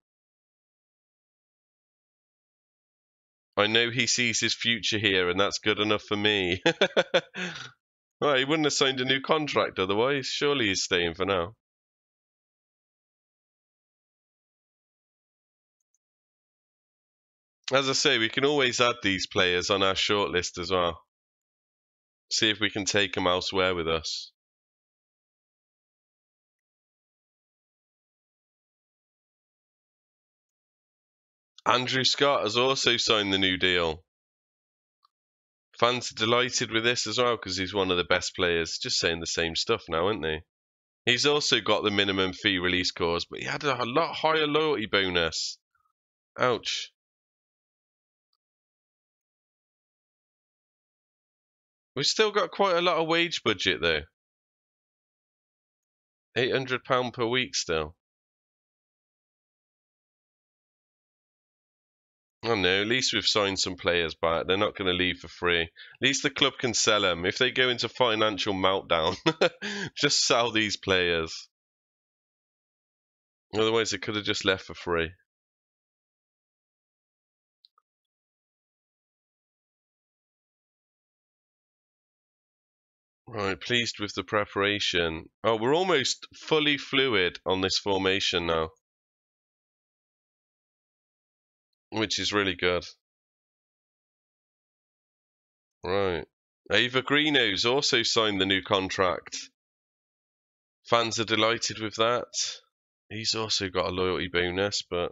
I know he sees his future here, and that's good enough for me. Well, he wouldn't have signed a new contract otherwise. Surely he's staying for now. As I say, we can always add these players on our shortlist as well. See if we can take them elsewhere with us. Andrew Scott has also signed the new deal. Fans are delighted with this as well because he's one of the best players. Just saying the same stuff now, aren't they? He's also got the minimum fee release clause, but he had a lot higher loyalty bonus. Ouch. We've still got quite a lot of wage budget though. £800 per week still. I don't know, at least we've signed some players back. They're not going to leave for free. At least the club can sell them. If they go into financial meltdown, just sell these players. Otherwise, they could have just left for free. Right, pleased with the preparation. Oh, we're almost fully fluid on this formation now, which is really good. Right. Ava Greeno's also signed the new contract. Fans are delighted with that. He's also got a loyalty bonus, but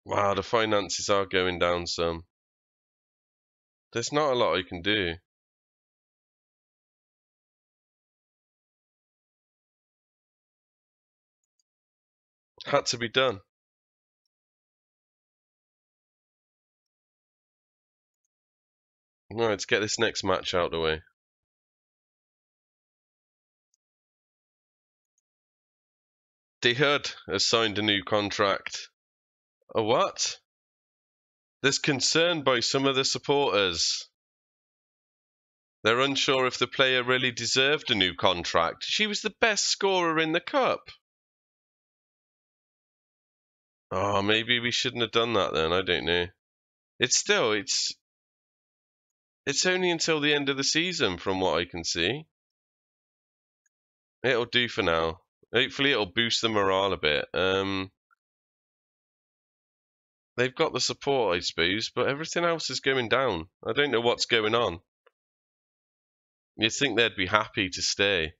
wow, the finances are going down some. There's not a lot I can do. Had to be done. Right, let's get this next match out of the way. De Hood has signed a new contract. A what? There's concern by some of the supporters. They're unsure if the player really deserved a new contract. She was the best scorer in the cup. Oh, maybe we shouldn't have done that then. I don't know. It's only until the end of the season from what I can see. It'll do for now. Hopefully it'll boost the morale a bit. They've got the support, I suppose, but everything else is going down. I don't know what's going on. You'd think they'd be happy to stay.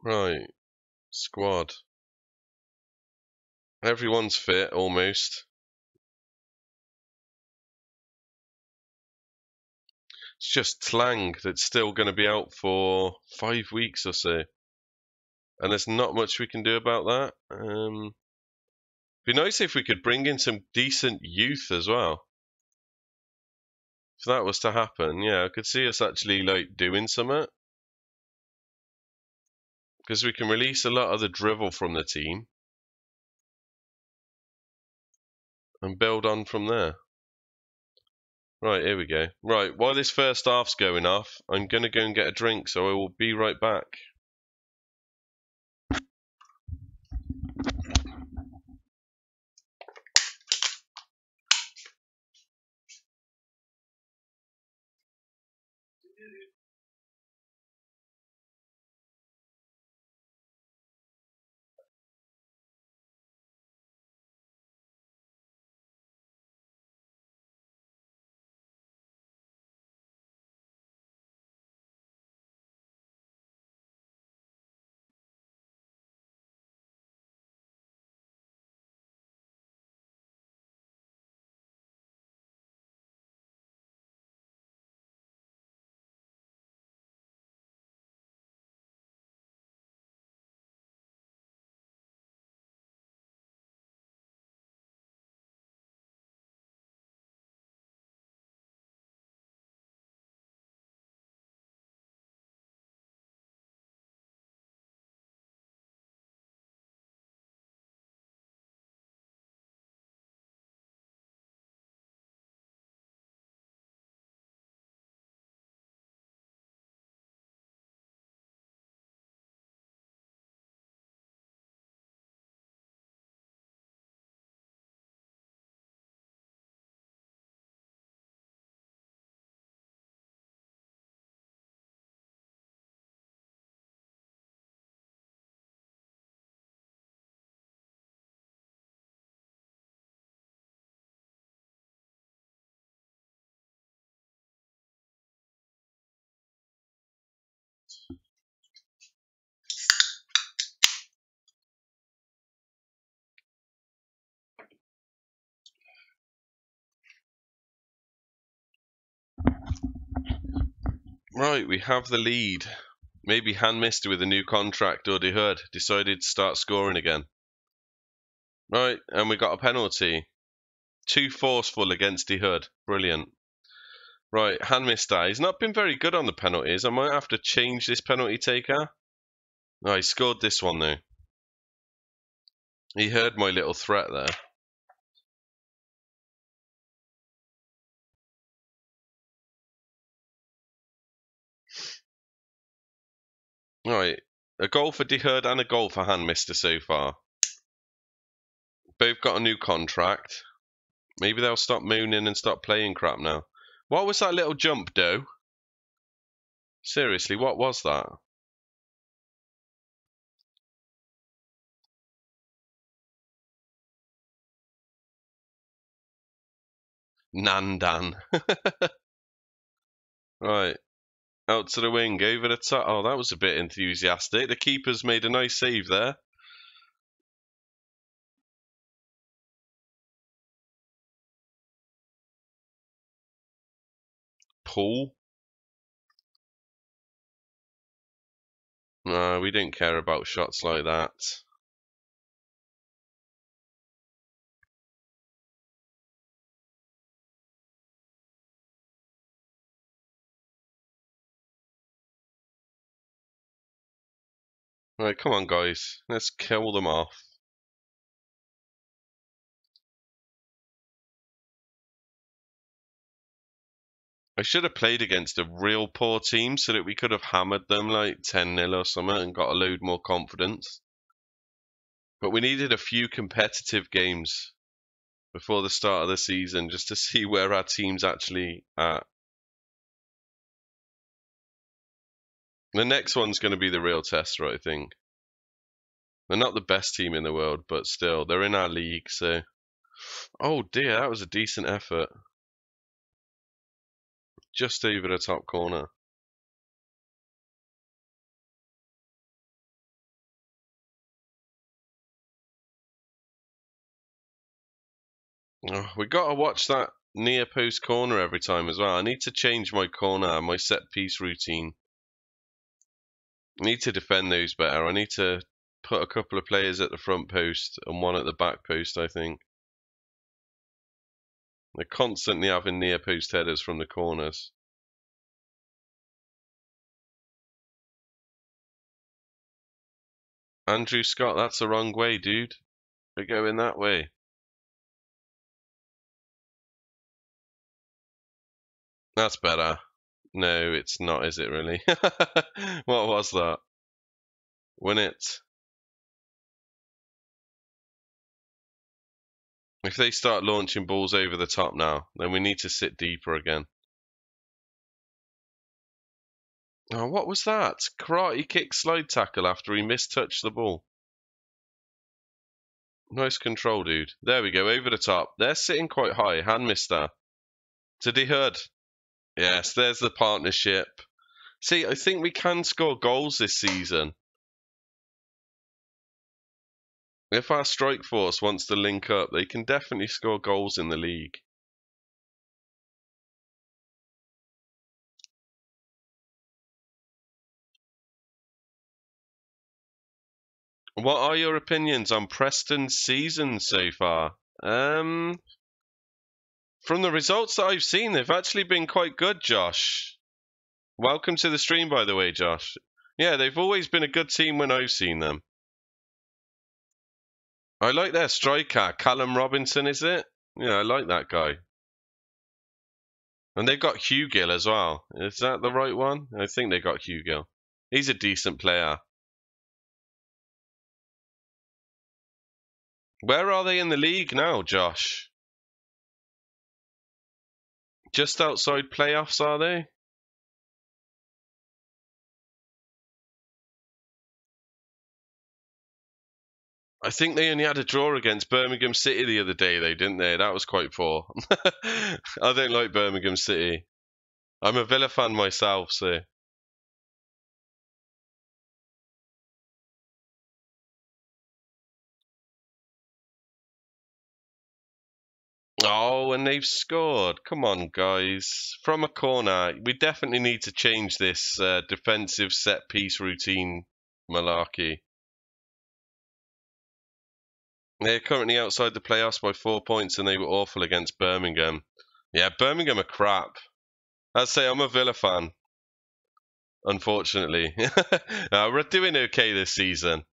Right, squad. Everyone's fit, almost. It's just Tlang that's still going to be out for 5 weeks or so. And there's not much we can do about that. Be nice if we could bring in some decent youth as well. If that was to happen, yeah, I could see us actually like doing something. Because we can release a lot of the drivel from the team. And build on from there. Right, here we go. Right, while this first half's going off, I'm going to go and get a drink, so I will be right back. Right, we have the lead. Maybe Han Mister with a new contract or De Hood decided to start scoring again. Right, and we got a penalty. Too forceful against De Hood. Brilliant. Right, Han Mister. He's not been very good on the penalties. I might have to change this penalty taker. Oh, he scored this one though. He heard my little threat there. Right, a goal for De Hood and a goal for Han Mister so far. Both got a new contract. Maybe they'll stop mooning and stop playing crap now. What was that little jump, Doe? Seriously, what was that? Nandan. Right. Out to the wing, over the top. Oh, that was a bit enthusiastic. The keeper's made a nice save there. Paul. No, we didn't care about shots like that. Right, come on, guys. Let's kill them off. I should have played against a real poor team so that we could have hammered them like 10-0 or something and got a load more confidence. But we needed a few competitive games before the start of the season just to see where our team's actually at. The next one's going to be the real tester, I think. They're not the best team in the world, but still, they're in our league, so Oh dear, that was a decent effort. Just over the top corner. Oh, we got to watch that near post corner every time as well. I need to change my corner, my set piece routine. I need to defend those better. I need to put a couple of players at the front post and one at the back post, I think. They're constantly having near post headers from the corners. Andrew Scott, that's the wrong way, dude. We're going that way. That's better. No, it's not, is it really? What was that? Win it. If they start launching balls over the top now, then we need to sit deeper again. Oh, what was that? Karate kick slide tackle after he mistouched the ball. Nice control, dude. There we go, over the top. They're sitting quite high. Hand mister. To the hood. Yes, there's the partnership. See, I think we can score goals this season. If our strike force wants to link up, they can definitely score goals in the league. What are your opinions on Preston's season so far? From the results that I've seen, they've actually been quite good, Josh. Welcome to the stream, by the way, Josh. Yeah, they've always been a good team when I've seen them. I like their striker, Callum Robinson, is it? Yeah, I like that guy. And they've got Hugill as well. Is that the right one? I think they got Hugill. He's a decent player. Where are they in the league now, Josh? Just outside playoffs, are they? I think they only had a draw against Birmingham City the other day, though, didn't they? That was quite poor. I don't like Birmingham City. I'm a Villa fan myself, so. Oh, and they've scored. Come on, guys. From a corner. We definitely need to change this defensive set piece routine malarkey. They're currently outside the playoffs by 4 points, and they were awful against Birmingham. Yeah, Birmingham are crap. I'd say I'm a Villa fan, unfortunately. We're doing okay this season.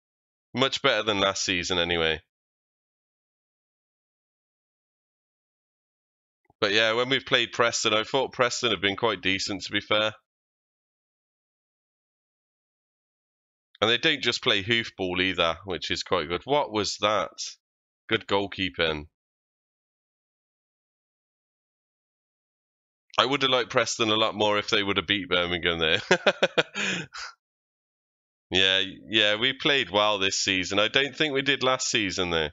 Much better than last season, anyway. But yeah, when we've played Preston, I thought Preston have been quite decent, to be fair. And they don't just play hoofball either, which is quite good. What was that? Good goalkeeping. I would have liked Preston a lot more if they would have beat Birmingham there. Yeah, we played well this season. I don't think we did last season though,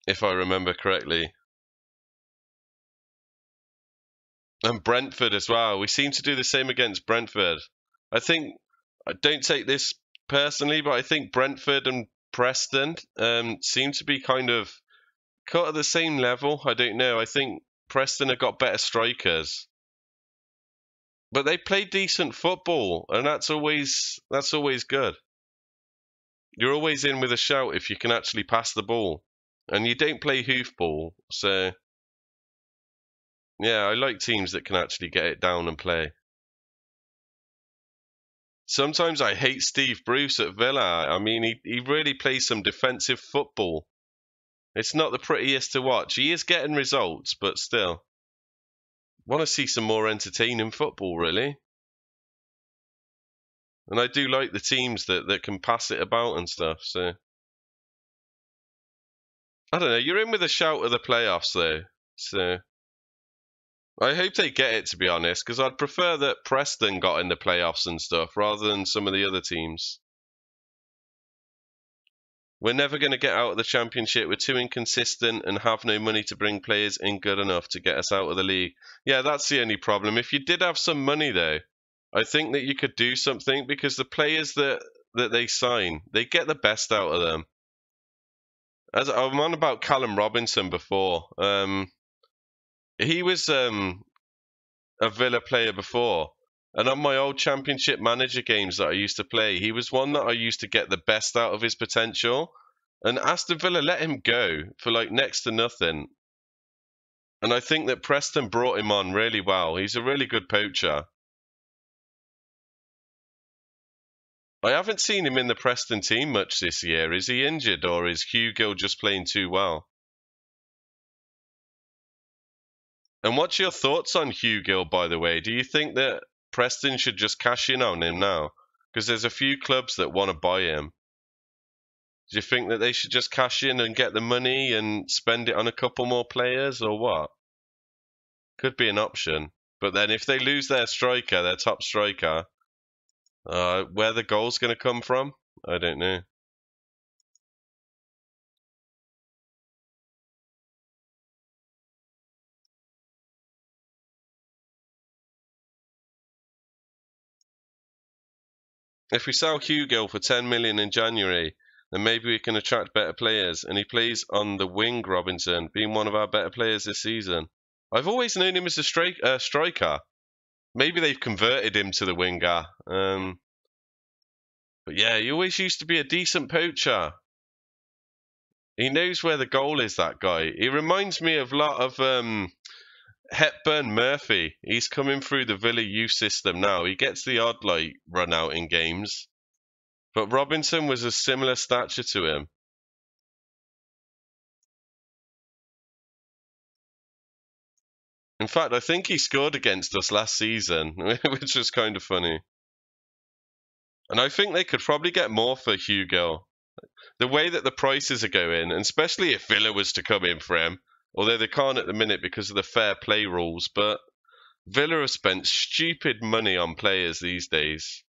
if I remember correctly. And Brentford as well. We seem to do the same against Brentford. I don't take this personally, but I think Brentford and Preston seem to be kind of cut at the same level. I don't know. I think Preston have got better strikers, but they play decent football, and that's always good. You're always in with a shout if you can actually pass the ball, and you don't play hoofball. So yeah, I like teams that can actually get it down and play. Sometimes I hate Steve Bruce at Villa. I mean, he really plays some defensive football. It's not the prettiest to watch. He is getting results, but still. Want to see some more entertaining football, really. And I do like the teams that can pass it about and stuff, so. I don't know, you're in with a shout of the playoffs, though. So. I hope they get it, to be honest, because I'd prefer that Preston got in the playoffs and stuff rather than some of the other teams. We're never going to get out of the Championship. We're too inconsistent and have no money to bring players in good enough to get us out of the league. Yeah, that's the only problem. If you did have some money, though, I think that you could do something, because the players that they sign, they get the best out of them. As I'm on about Callum Robinson before. He was a Villa player before. And on my old Championship manager games that I used to play, he was one that I used to get the best out of his potential. And Aston Villa let him go for like next to nothing. And I think that Preston brought him on really well. He's a really good poacher. I haven't seen him in the Preston team much this year. Is he injured, or is Hugill just playing too well? And what's your thoughts on Hugill, by the way? Do you think that Preston should just cash in on him now? Because there's a few clubs that want to buy him. Do you think that they should just cash in and get the money and spend it on a couple more players, or what? Could be an option. But then if they lose their striker, their top striker, where the goal's going to come from, I don't know. If we sell Hugill for 10 million in January, then maybe we can attract better players. And he plays on the wing, Robinson, being one of our better players this season. I've always known him as a striker. Maybe they've converted him to the winger. But yeah, he always used to be a decent poacher. He knows where the goal is, that guy. He reminds me of a lot of Hepburn Murphy. He's coming through the Villa youth system now. He gets the odd like run out in games. But Robinson was a similar stature to him. In fact, I think he scored against us last season, which was kind of funny. And I think they could probably get more for Hugill. The way that the prices are going, and especially if Villa was to come in for him, although they can't at the minute because of the fair play rules, but Villa have spent stupid money on players these days.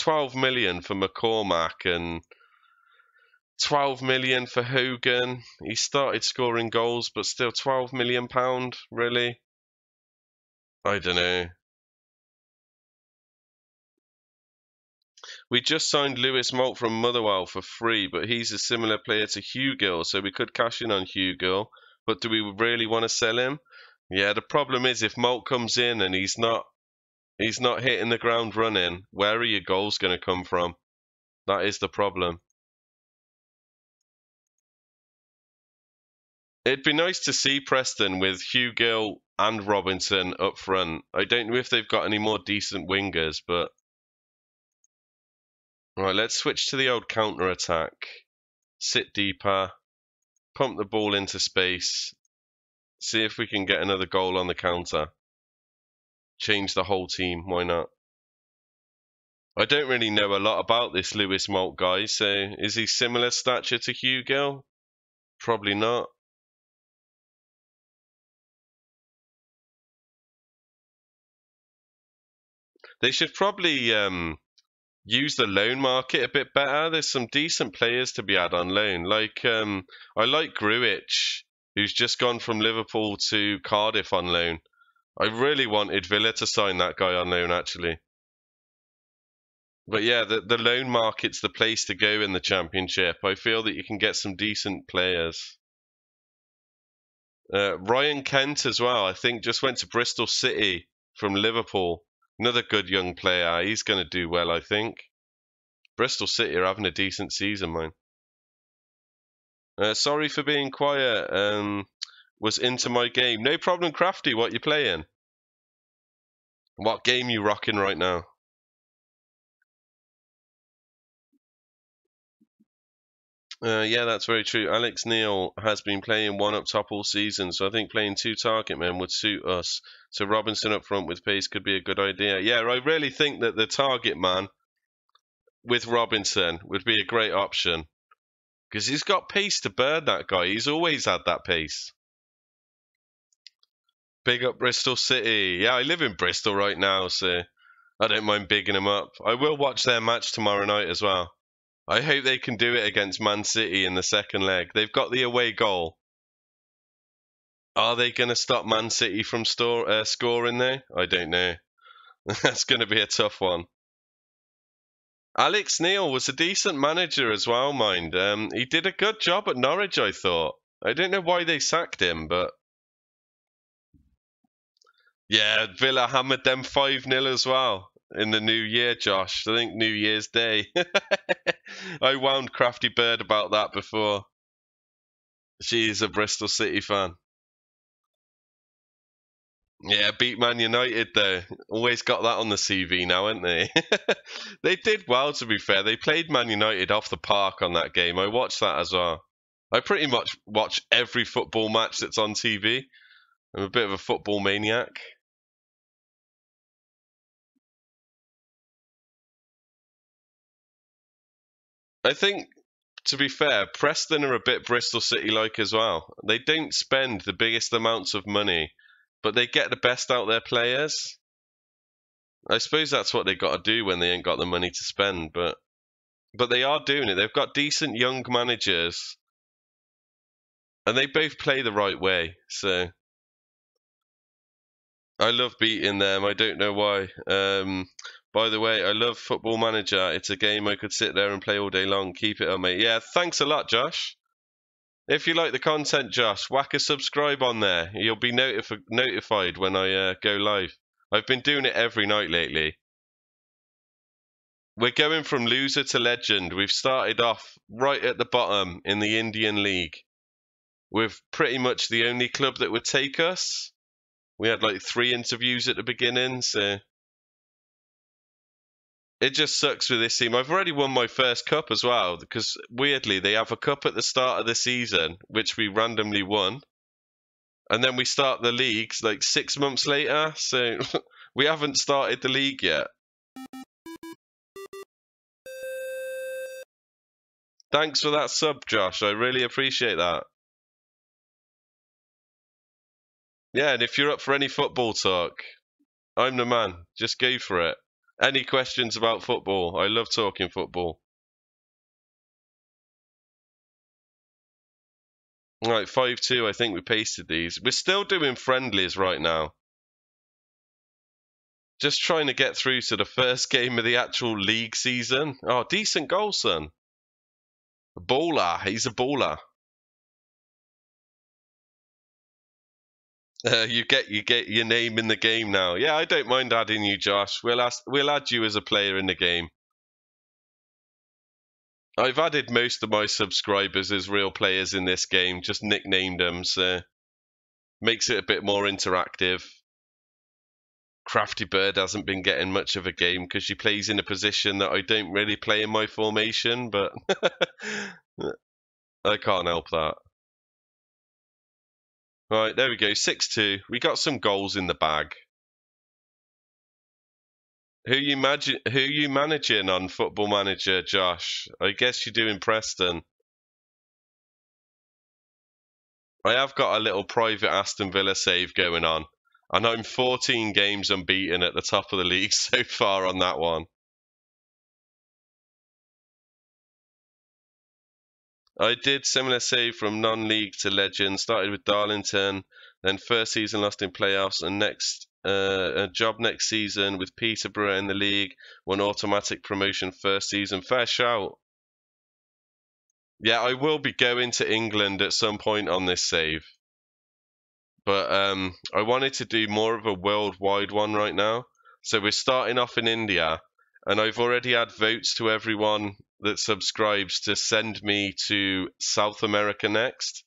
12 million for McCormack and 12 million for Hogan. He started scoring goals, but still £12 million, really? I don't know. We just signed Lewis Moult from Motherwell for free, but he's a similar player to Hugill, so we could cash in on Hugill. But do we really want to sell him? Yeah, the problem is if Moult comes in and he's not hitting the ground running, where are your goals going to come from? That is the problem. It'd be nice to see Preston with Hugill and Robinson up front. I don't know if they've got any more decent wingers, but... Right, let's switch to the old counter-attack. Sit deeper. Pump the ball into space. See if we can get another goal on the counter. Change the whole team, why not? I don't really know a lot about this Lewis Moult guy, so is he similar stature to Hugill? Probably not. They should probably use the loan market a bit better. There's some decent players to be had on loan. Like I like Gruitch, who's just gone from Liverpool to Cardiff on loan. I really wanted Villa to sign that guy on loan, actually. But yeah, the loan market's the place to go in the Championship. I feel that you can get some decent players. Ryan Kent as well, I think, just went to Bristol City from Liverpool. Another good young player. He's going to do well, I think. Bristol City are having a decent season, man. Sorry for being quiet. Was into my game. No problem, Crafty. What you playing? What game you rocking right now? Yeah, that's very true. Alex Neil has been playing one up top all season, so I think playing two target men would suit us. So Robinson up front with pace could be a good idea. Yeah, I really think that the target man with Robinson would be a great option. Because he's got pace to burn, that guy. He's always had that pace. Big up Bristol City. Yeah, I live in Bristol right now, so I don't mind bigging them up. I will watch their match tomorrow night as well. I hope they can do it against Man City in the second leg. They've got the away goal. Are they going to stop Man City from scoring there? I don't know. That's going to be a tough one. Alex Neil was a decent manager as well, mind. He did a good job at Norwich, I thought. I don't know why they sacked him, but yeah, Villa hammered them 5-0 as well in the new year, Josh. I think New Year's Day. I wound Crafty Bird about that before. She's a Bristol City fan. Yeah, beat Man United though. Always got that on the CV now, haven't they? They did well, to be fair. They played Man United off the park on that game. I watched that as well. I pretty much watch every football match that's on TV. I'm a bit of a football maniac. I think, to be fair, Preston are a bit Bristol City-like as well. They don't spend the biggest amounts of money, but they get the best out their players. I suppose that's what they got to do when they ain't got the money to spend, but they are doing it. They've got decent young managers, and they both play the right way. So I love beating them. I don't know why. By the way, I love Football Manager. It's a game I could sit there and play all day long. Keep it up, mate. Yeah, thanks a lot, Josh. If you like the content, Josh, whack a subscribe on there. You'll be notified when I go live. I've been doing it every night lately. We're going from loser to legend. We've started off right at the bottom in the Indian League. We're pretty much the only club that would take us. We had like 3 interviews at the beginning, so it just sucks with this team. I've already won my first cup as well, because weirdly they have a cup at the start of the season, which we randomly won. And then we start the leagues like 6 months later, so we haven't started the league yet. Thanks for that sub, Josh. I really appreciate that. Yeah, and if you're up for any football talk, I'm the man. Just go for it. Any questions about football? I love talking football. Right, 5-2, I think we pasted these. We're still doing friendlies right now. Just trying to get through to the first game of the actual league season. Oh, decent goal, son. A baller. He's a baller. You get your name in the game now. Yeah, I don't mind adding you, Josh. We'll add you as a player in the game. I've added most of my subscribers as real players in this game, just nicknamed them, so makes it a bit more interactive. Crafty Bird hasn't been getting much of a game because she plays in a position that I don't really play in my formation, but I can't help that. Right, there we go, 6-2. We got some goals in the bag. Who you managing on Football Manager, Josh? I guess you're doing Preston. I have got a little private Aston Villa save going on, and I'm 14 games unbeaten at the top of the league so far on that one. I did similar save from non-league to legend. Started with Darlington, then first season lost in playoffs, and next a job next season with Peterborough in the league. Won automatic promotion first season. Fair shout. Yeah, I will be going to England at some point on this save, but I wanted to do more of a worldwide one right now. So we're starting off in India, and I've already had votes to everyone that subscribes to send me to South America next.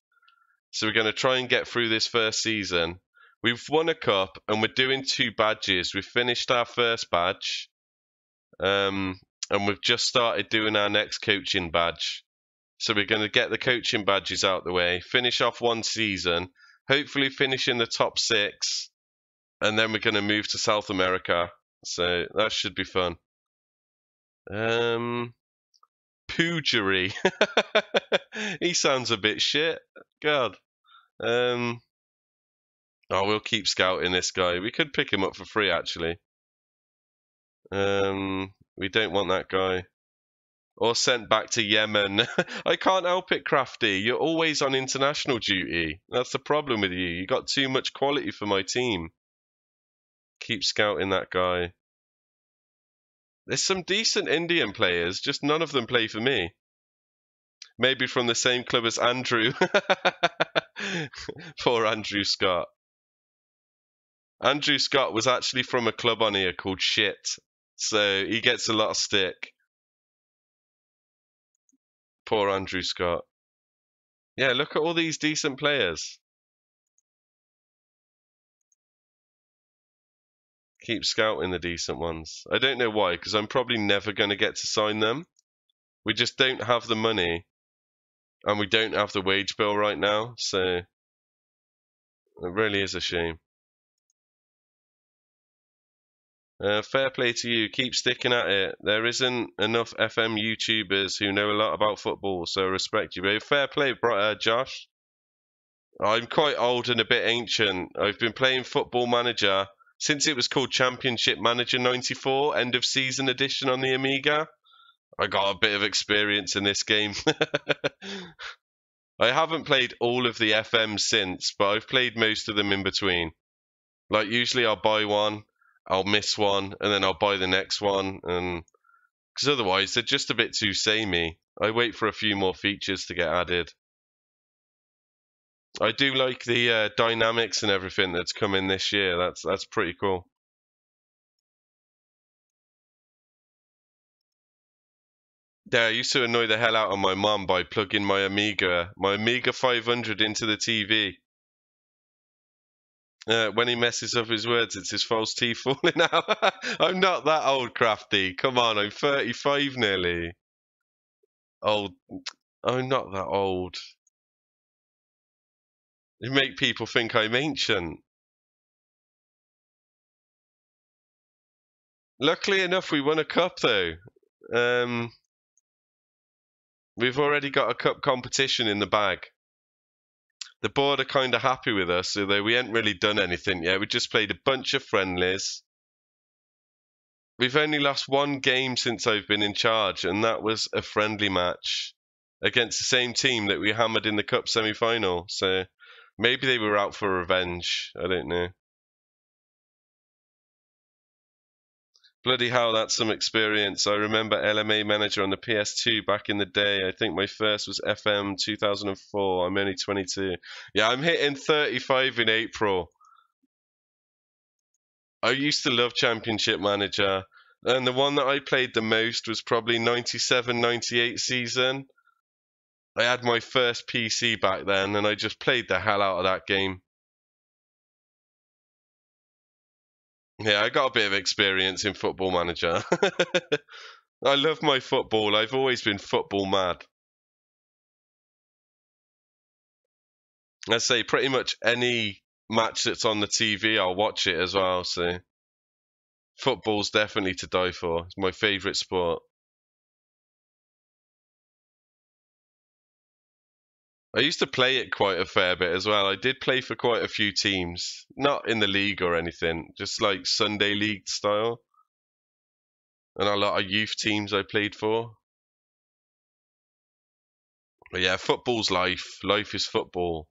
So we're going to try and get through this first season. We've won a cup, and we're doing 2 badges. We've finished our first badge, and we've just started doing our next coaching badge. So we're going to get the coaching badges out the way, finish off 1 season, hopefully finish in the top 6, and then we're going to move to South America. So that should be fun. Poogery. He sounds a bit shit. God. Oh, we'll keep scouting this guy. We could pick him up for free, actually. We don't want that guy. or sent back to Yemen. I can't help it, Crafty. You're always on international duty. That's the problem with you. You got too much quality for my team. Keep scouting that guy. There's some decent Indian players, just none of them play for me. Maybe from the same club as Andrew. Poor Andrew Scott. Andrew Scott was actually from a club on here called Shit, so he gets a lot of stick. Poor Andrew Scott. Yeah, look at all these decent players. Keep scouting the decent ones. I don't know why, because I'm probably never going to get to sign them. We just don't have the money, and we don't have the wage bill right now, so it really is a shame. Fair play to you. Keep sticking at it. There isn't enough FM YouTubers who know a lot about football, so I respect you. But fair play, Josh. I'm quite old and a bit ancient. I've been playing Football Manager since it was called Championship Manager 94, end of season edition on the Amiga. I got a bit of experience in this game. I haven't played all of the FMs since, but I've played most of them in between. Like, usually I'll buy one, I'll miss one, and then I'll buy the next one, and because otherwise they're just a bit too samey. I wait for a few more features to get added. I do like the dynamics and everything that's come in this year. That's pretty cool. Yeah, I used to annoy the hell out of my mum by plugging my Amiga 500 into the TV. When he messes up his words, it's his false teeth falling out. I'm not that old, Crafty. Come on, I'm 35 nearly. Old. I'm not that old. You make people think I'm ancient. Luckily enough, we won a cup, though. We've already got a cup competition in the bag. The board are kind of happy with us, although we ain't really done anything yet. We just played a bunch of friendlies. We've only lost one game since I've been in charge, and that was a friendly match against the same team that we hammered in the cup semi-final. So maybe they were out for revenge. I don't know. Bloody hell, that's some experience. I remember LMA Manager on the PS2 back in the day. I think my first was FM 2004. I'm only 22. Yeah, I'm hitting 35 in April. I used to love Championship Manager, and the one that I played the most was probably 97-98 season. I had my first PC back then, and I just played the hell out of that game. Yeah, I got a bit of experience in Football Manager. I love my football. I've always been football mad. I say pretty much any match that's on the TV, I'll watch it as well. So football's definitely to die for. It's my favourite sport. I used to play it quite a fair bit as well. I did play for quite a few teams, not in the league or anything, just like Sunday league style. And a lot of youth teams I played for. But yeah, football's life. Life is football.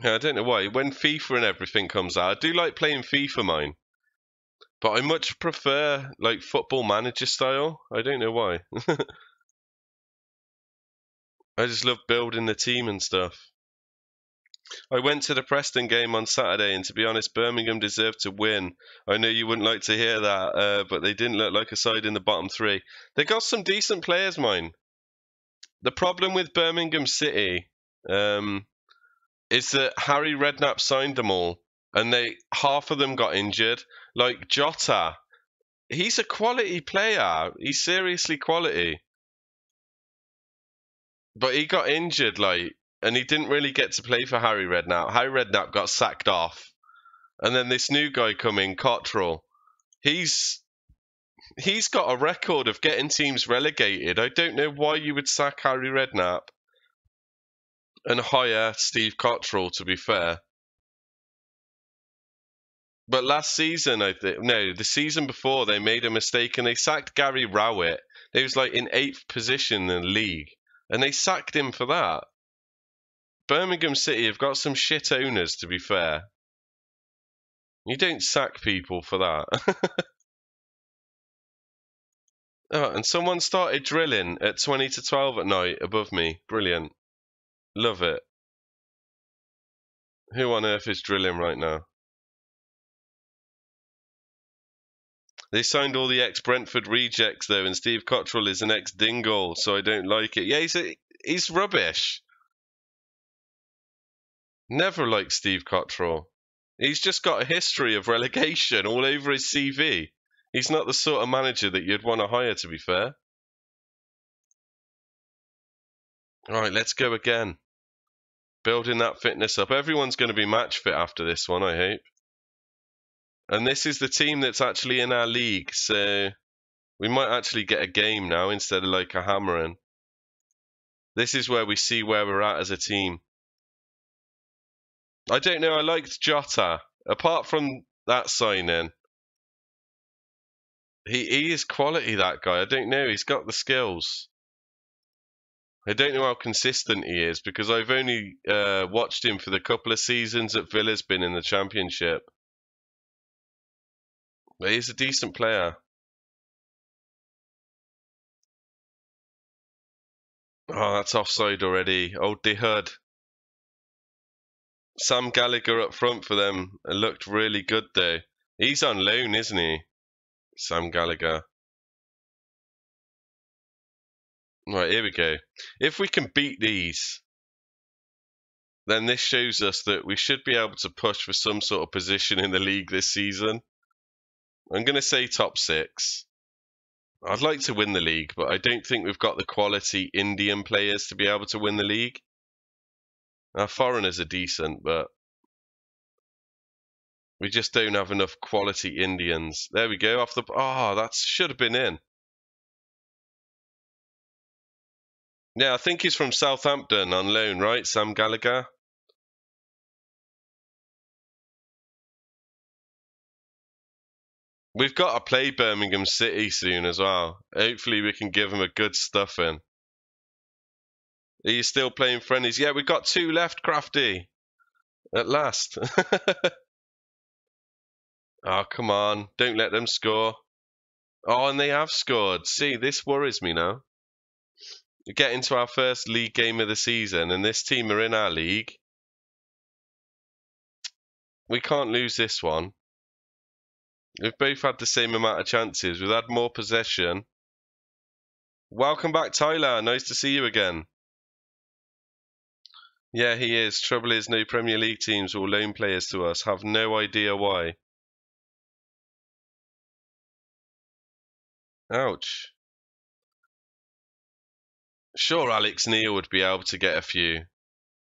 Yeah, I don't know why. When FIFA and everything comes out, I do like playing FIFA, mine. But I much prefer like Football Manager style. I don't know why. I just love building the team and stuff. I went to the Preston game on Saturday, and to be honest, Birmingham deserved to win. I know you wouldn't like to hear that, but they didn't look like a side in the bottom three. They got some decent players, mine. The problem with Birmingham City is that Harry Redknapp signed them all, and half of them got injured. Like Jota, he's a quality player. He's seriously quality. But he got injured, and he didn't really get to play for Harry Redknapp. Harry Redknapp got sacked off. And then this new guy come in, Cottrell. He's got a record of getting teams relegated. I don't know why you would sack Harry Redknapp and hire Steve Cottrell, to be fair. But last season, the season before, they made a mistake and they sacked Gary Rowett. He was like in 8th position in the league, and they sacked him for that. Birmingham City have got some shit owners, to be fair. You don't sack people for that. Oh, and someone started drilling at 20 to 12 at night above me. Brilliant. Love it. Who on earth is drilling right now? They signed all the ex-Brentford rejects, though, and Steve Cottrell is an ex-Dingle, so I don't like it. Yeah, he's rubbish. Never liked Steve Cottrell. He's just got a history of relegation all over his CV. He's not the sort of manager that you'd want to hire, to be fair. All right, let's go again. Building that fitness up. Everyone's going to be match fit after this one, I hope. And this is the team that's actually in our league, so we might actually get a game now instead of like a hammering. This is where we see where we're at as a team. I don't know, I liked Jota. Apart from that signing, he is quality, that guy. I don't know, he's got the skills. I don't know how consistent he is because I've only watched him for the couple of seasons that Villa's been in the Championship. But he's a decent player. Oh, that's offside already. Oh, De Hood. Sam Gallagher up front for them. It looked really good, though. He's on loan, isn't he? Sam Gallagher. Right, here we go. If we can beat these, then this shows us that we should be able to push for some sort of position in the league this season. I'm going to say top 6. I'd like to win the league, but I don't think we've got the quality Indian players to be able to win the league. Our foreigners are decent, but we just don't have enough quality Indians. There we go. Off the... Oh, that should have been in. Yeah, I think he's from Southampton on loan, right? Sam Gallagher. We've got to play Birmingham City soon as well. Hopefully we can give them a good stuffing. Are you still playing friendlies? Yeah, we've got 2 left, Crafty. At last. Oh, come on. Don't let them score. Oh, and they have scored. See, this worries me now. We get into our first league game of the season, and this team are in our league. We can't lose this one. We've both had the same amount of chances. We've had more possession. Welcome back, Tyler. Nice to see you again. Yeah, he is. Trouble is, no Premier League teams or loan players to us. Have no idea why. Ouch. Sure, Alex Neil would be able to get a few.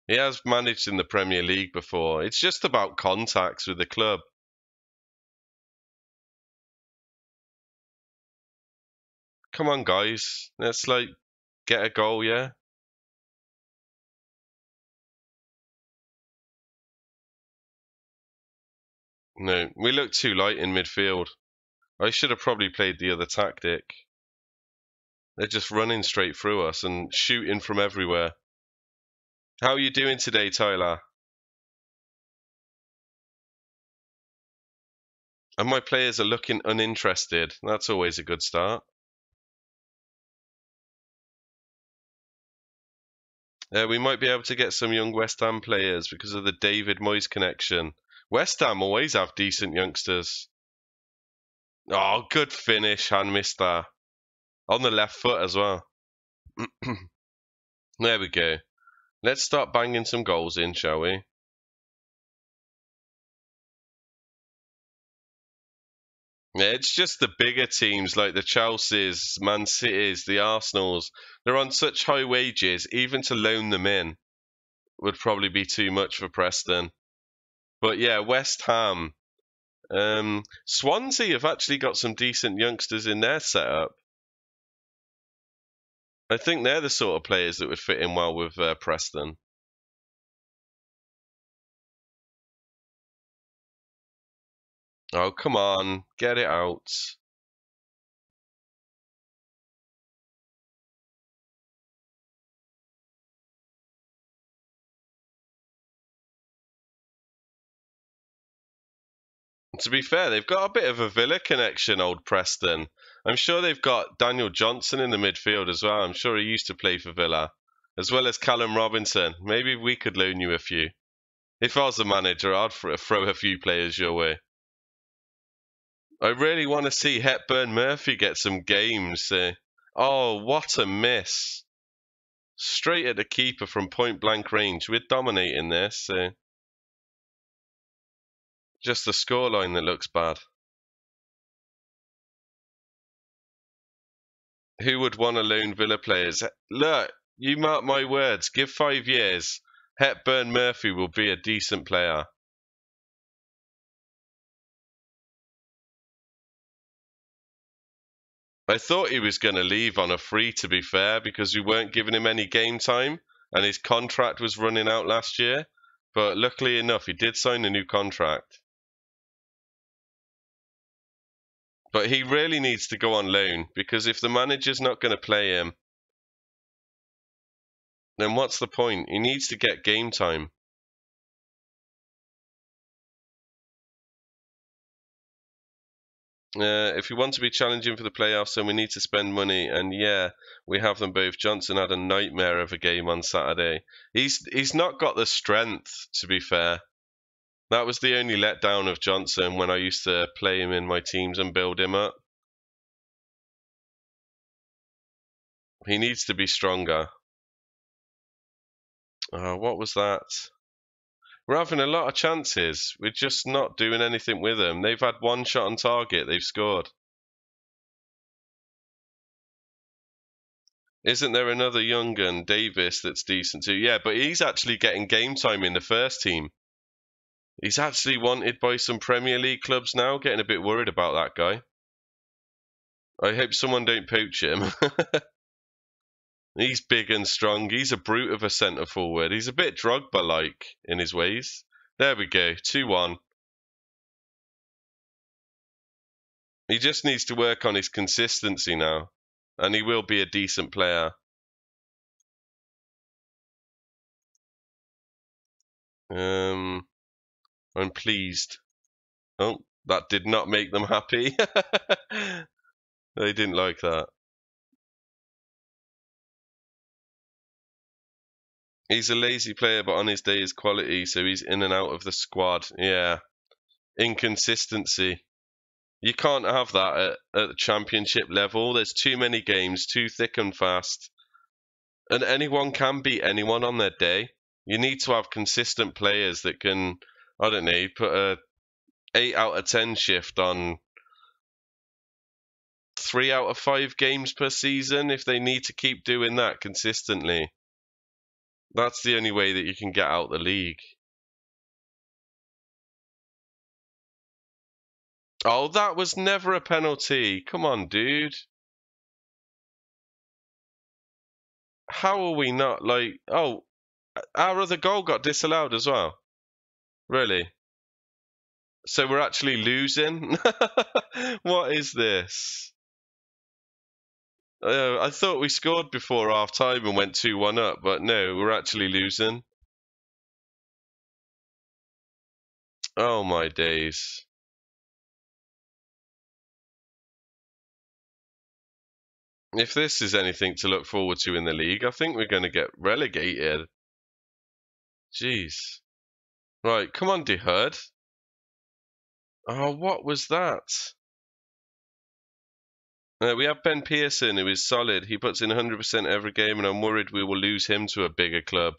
He has managed in the Premier League before. It's just about contacts with the club. Come on, guys. Let's, get a goal, yeah? No, we look too light in midfield. I should have probably played the other tactic. They're just running straight through us and shooting from everywhere. How are you doing today, Tyler? And my players are looking uninterested. That's always a good start. We might be able to get some young West Ham players because of the David Moyes connection. West Ham always have decent youngsters. Oh, good finish, Han missed that. On the left foot as well. There we go. Let's start banging some goals in, shall we? Yeah, it's just the bigger teams like the Chelseas, Man Cities, the Arsenals. They're on such high wages, even to loan them in would probably be too much for Preston. But yeah, West Ham Swansea have actually got some decent youngsters in their setup. I think they're the sort of players that would fit in well with Preston. Oh, come on, get it out. To be fair, they've got a bit of a Villa connection, old Preston. I'm sure they've got Daniel Johnson in the midfield as well. I'm sure he used to play for Villa, as well as Callum Robinson. Maybe we could loan you a few. If I was the manager, I'd throw a few players your way. I really want to see Hepburn Murphy get some games. Oh, what a miss. Straight at the keeper from point blank range. We're dominating this. Just the scoreline that looks bad. Who would want to loan Villa players? Look, you mark my words. Give 5 years. Hepburn Murphy will be a decent player. I thought he was going to leave on a free, to be fair, because we weren't giving him any game time and his contract was running out last year. But luckily enough, he did sign a new contract. But he really needs to go on loan, because if the manager's not going to play him, then what's the point? He needs to get game time. If we want to be challenging for the playoffs, then we need to spend money. And yeah, we have them both. Johnson had a nightmare of a game on Saturday. He's not got the strength, to be fair. That was the only letdown of Johnson when I used to play him in my teams and build him up. He needs to be stronger. What was that? We're having a lot of chances. We're just not doing anything with them. They've had one shot on target. They've scored. Isn't there another young gun, Davis, that's decent too? Yeah, but he's actually getting game time in the first team. He's actually wanted by some Premier League clubs now. Getting a bit worried about that guy. I hope someone don't poach him. He's big and strong. He's a brute of a centre forward. He's a bit Drogba-like in his ways. There we go, 2-1. He just needs to work on his consistency now, and he will be a decent player. I'm pleased. Oh, that did not make them happy. They didn't like that. He's a lazy player, but on his day is quality, so he's in and out of the squad. Yeah. Inconsistency. You can't have that at the championship level. There's too many games, too thick and fast. And anyone can beat anyone on their day. You need to have consistent players that can, I don't know, put a 8 out of 10 shift on 3 out of 5 games per season if they need to keep doing that consistently. That's the only way that you can get out the league. Oh, that was never a penalty. Come on, dude. How are we not like... Oh, our other goal got disallowed as well. Really? So we're actually losing? What is this? I thought we scored before half time and went 2-1 up, but no, we're actually losing. Oh my days. If this is anything to look forward to in the league, I think we're going to get relegated. Jeez. Right, come on, De Herd. Oh, what was that? We have Ben Pearson, who is solid. He puts in 100% every game, and I'm worried we will lose him to a bigger club.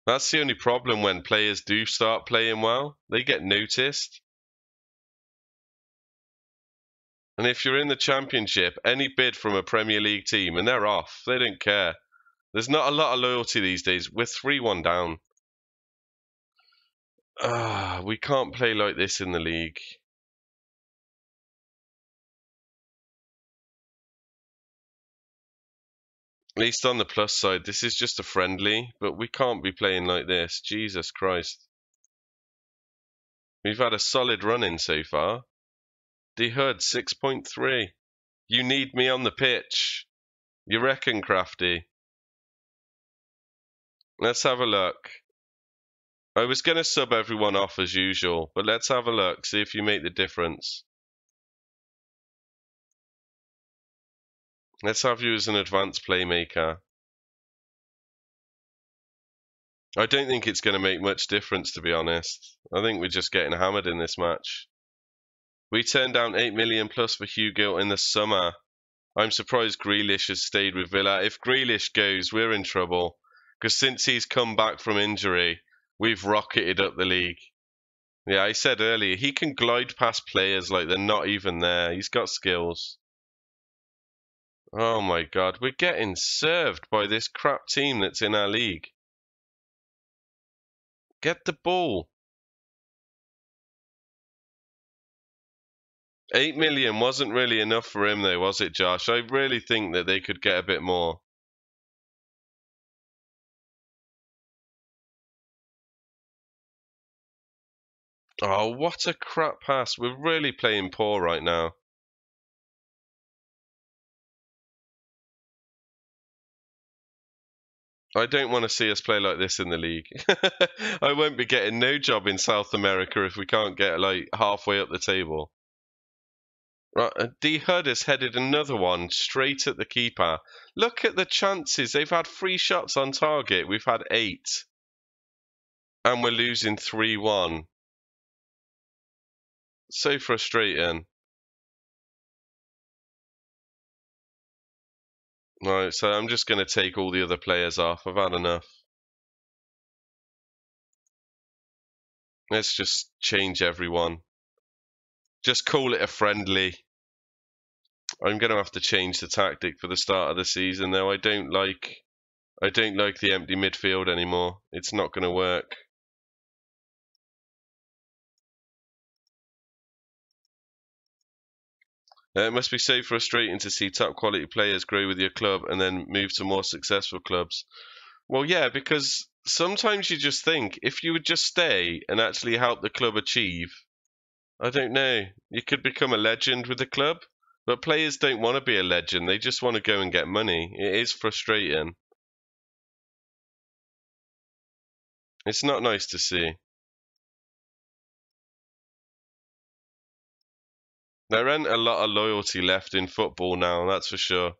That's the only problem when players do start playing well. They get noticed. And if you're in the Championship, any bid from a Premier League team, and they're off. They don't care. There's not a lot of loyalty these days. We're 3-1 down. We can't play like this in the league. At least on the plus side, this is just a friendly, but we can't be playing like this. Jesus Christ. We've had a solid run in so far. The HUD 6.3. You need me on the pitch. You reckon, Crafty? Let's have a look. I was going to sub everyone off as usual, but let's have a look, see if you make the difference. Let's have you as an advanced playmaker. I don't think it's going to make much difference, to be honest. I think we're just getting hammered in this match. We turned down 8 million plus for Hugo in the summer. I'm surprised Grealish has stayed with Villa. If Grealish goes, we're in trouble. Because since he's come back from injury, we've rocketed up the league. Yeah, I said earlier, he can glide past players like they're not even there. He's got skills. Oh my God, we're getting served by this crap team that's in our league. Get the ball. 8 million wasn't really enough for him though, was it, Josh? I really think that they could get a bit more. Oh, what a crap pass. We're really playing poor right now. I don't want to see us play like this in the league. I won't be getting no job in South America if we can't get like halfway up the table. Right, D Hud has headed another one straight at the keeper. Look at the chances. They've had 3 shots on target. We've had 8. And we're losing 3-1. So frustrating. Right, so I'm just going to take all the other players off. I've had enough. Let's just change everyone. Just call it a friendly. I'm going to have to change the tactic for the start of the season, though. I don't like the empty midfield anymore. It's not going to work. It must be so frustrating to see top quality players grow with your club and then move to more successful clubs. Well, yeah, because sometimes you just think if you would just stay and actually help the club achieve, I don't know, you could become a legend with the club. But players don't want to be a legend. They just want to go and get money. It is frustrating. It's not nice to see. There ain't a lot of loyalty left in football now, that's for sure.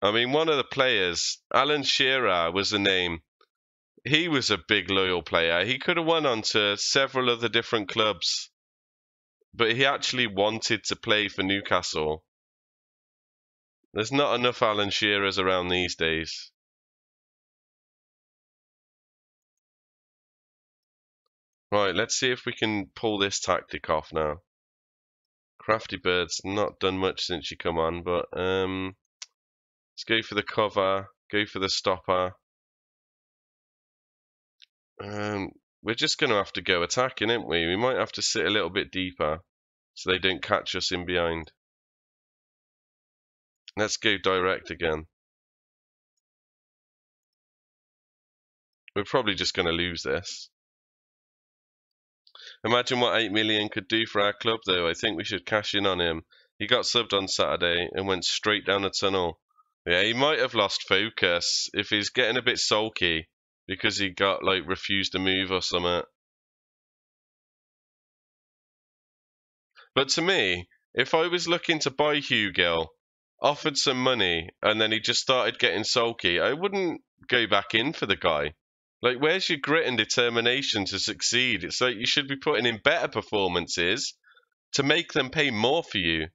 I mean, one of the players, Alan Shearer was the name. He was a big loyal player. He could have won on to several other different clubs, but he actually wanted to play for Newcastle. There's not enough Alan Shearers around these days. Right, let's see if we can pull this tactic off now. Crafty Bird's not done much since you come on, but let's go for the cover, go for the stopper. We're just going to have to go attacking, aren't we? We might have to sit a little bit deeper so they don't catch us in behind. Let's go direct again. We're probably just going to lose this. Imagine what 8 million could do for our club, though. I think we should cash in on him. He got subbed on Saturday and went straight down the tunnel. Yeah, he might have lost focus if he's getting a bit sulky because he got like refused to move or something. But to me, if I was looking to buy Hugo, offered some money, and then he just started getting sulky, I wouldn't go back in for the guy. Like, where's your grit and determination to succeed? It's like you should be putting in better performances to make them pay more for you.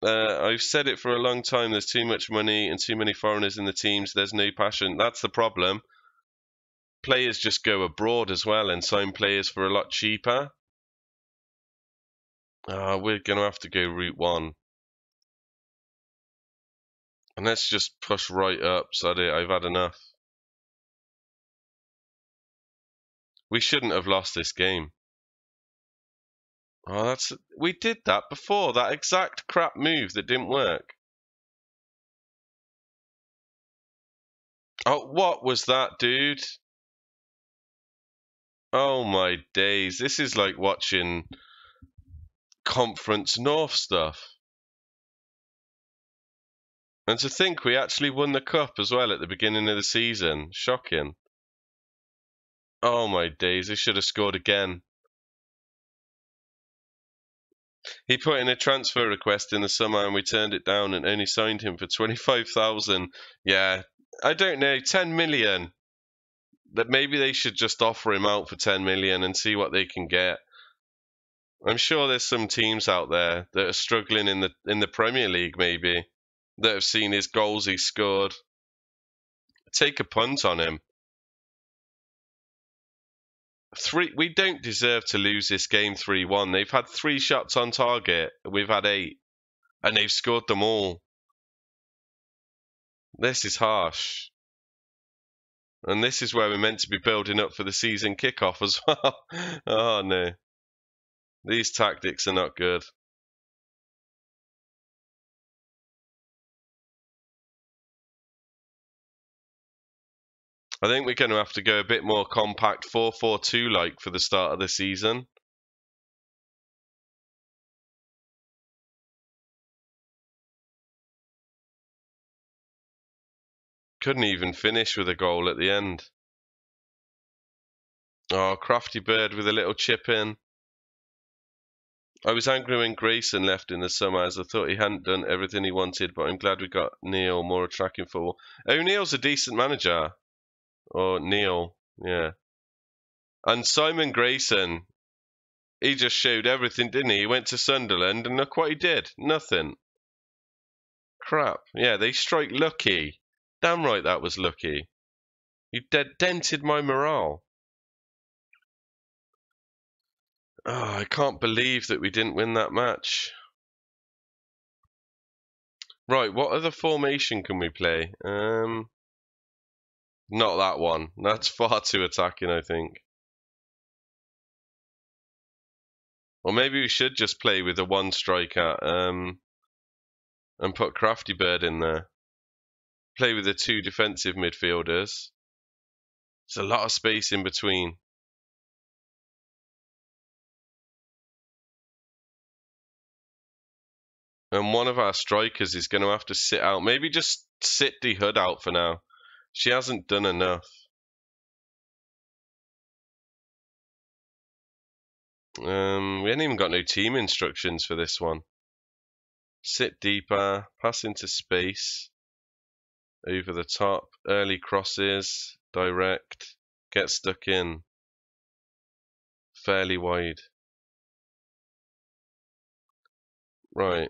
I've said it for a long time. There's too much money and too many foreigners in the teams. There's no passion. That's the problem. Players just go abroad as well and sign players for a lot cheaper. We're going to have to go route 1. And let's just push right up, Sadi. I've had enough. We shouldn't have lost this game. Oh, we did that before. That exact crap move that didn't work. Oh, what was that, dude? Oh my days. This is like watching Conference North stuff. And to think we actually won the cup as well at the beginning of the season. Shocking. Oh my days. They should have scored again. He put in a transfer request in the summer and we turned it down and only signed him for 25,000. Yeah, I don't know, 10 million. That maybe they should just offer him out for 10 million and see what they can get. I'm sure there's some teams out there that are struggling in the Premier League maybe that have seen his goals he scored. Take a punt on him. We don't deserve to lose this game 3-1. They've had 3 shots on target. We've had 8. And they've scored them all. This is harsh. And this is where we're meant to be building up for the season kickoff as well. Oh no. These tactics are not good. I think we're going to have to go a bit more compact 4-4-2 like for the start of the season. Couldn't even finish with a goal at the end. Oh, crafty bird with a little chip in. I was angry when Grayson left in the summer as I thought he hadn't done everything he wanted, but I'm glad we got Neil more attractive football. O'Neill's a decent manager. Or Neil, yeah. And Simon Grayson, he just showed everything, didn't he? He went to Sunderland and look what he did. Nothing. Crap. Yeah, they strike lucky. Damn right that was lucky. You dented my morale. Oh, I can't believe that we didn't win that match. Right, what other formation can we play? Not that one. That's far too attacking, I think. Or maybe we should just play with a 1 striker and put Crafty Bird in there. Play with the 2 defensive midfielders. There's a lot of space in between. And one of our strikers is going to have to sit out. Maybe just sit the Hood out for now. She hasn't done enough. We ain't even got no team instructions for this one. Sit deeper, pass into space, over the top, early crosses, direct, get stuck in, fairly wide. Right.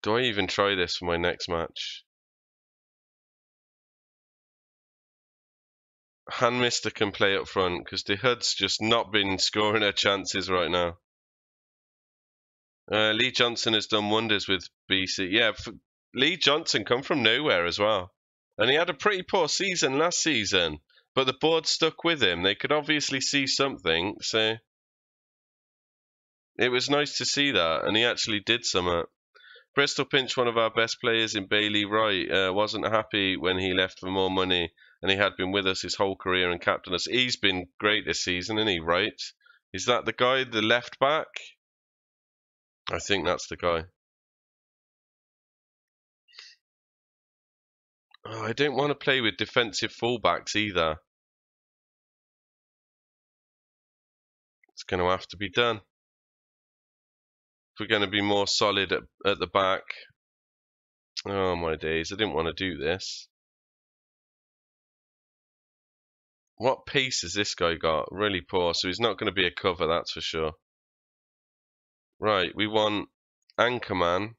Do I even try this for my next match? Han Mister can play up front because the Hood's just not been scoring her chances right now. Lee Johnson has done wonders with BC. Yeah, Lee Johnson come from nowhere as well. And he had a pretty poor season last season, but the board stuck with him. They could obviously see something, so it was nice to see that, and he actually did something. Bristol pinched one of our best players in Bailey Wright. Wasn't happy when he left for more money, and he had been with us his whole career and captained us. He's been great this season, isn't he, Wright? Is that the guy, the left back? I think that's the guy. Oh, I don't want to play with defensive fullbacks either. It's going to have to be done. If we're going to be more solid at the back. Oh my days, I didn't want to do this. What pace has this guy got? Really poor, so he's not going to be a cover, that's for sure. Right, we want Anchorman.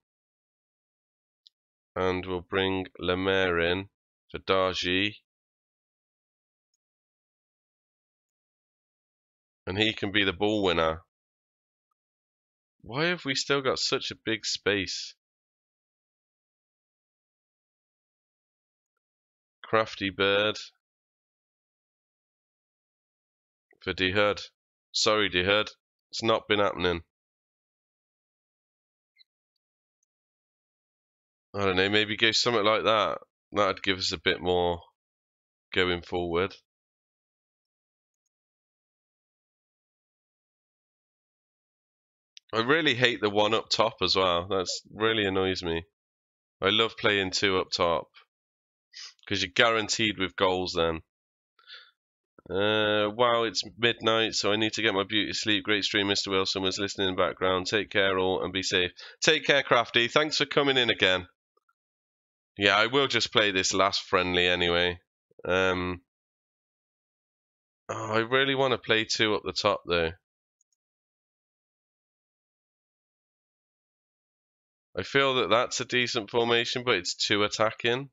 And we'll bring Lemaire in for Darji. And he can be the ball winner. Why have we still got such a big space? Crafty bird. For D Hood. Sorry, D Hood. It's not been happening. I don't know, maybe go something like that. That'd give us a bit more going forward. I really hate the one up top as well. That's really annoys me. I love playing two up top because you're guaranteed with goals then. Wow, it's midnight, so I need to get my beauty sleep. Great stream, Mr. Wilson was listening in the background. Take care all and be safe. Take care, Crafty. Thanks for coming in again. Yeah, I will just play this last friendly anyway. Oh, I really want to play two up the top though. I feel that that's a decent formation, but it's two attacking.